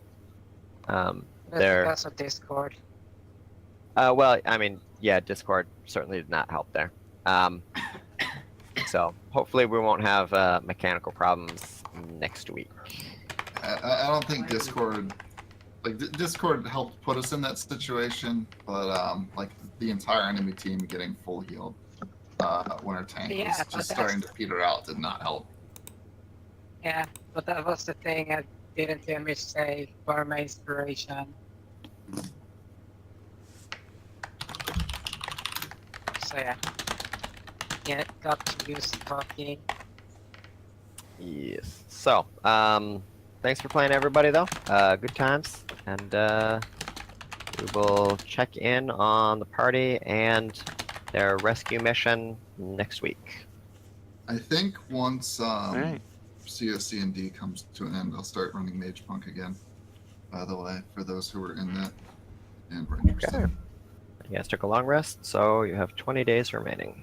That's There. because of Discord. Well, I mean, yeah, Discord certainly did not help there. So hopefully we won't have mechanical problems next week. I don't think Discord, Discord helped put us in that situation, but like the entire enemy team getting full healed when our tank Yeah, was but just that's- starting to peter out did not help. Yeah, but that was the thing. I didn't hear me say Burma inspiration. So yeah. Yeah, got to use fucking. Yes. So, thanks for playing, everybody, though. Good times, and we will check in on the party and their rescue mission next week. I think once right. CoC&D comes to an end, I'll start running Mage Punk again. By the way, for those who are in that and were interested. Okay. You guys took a long rest, so you have 20 days remaining.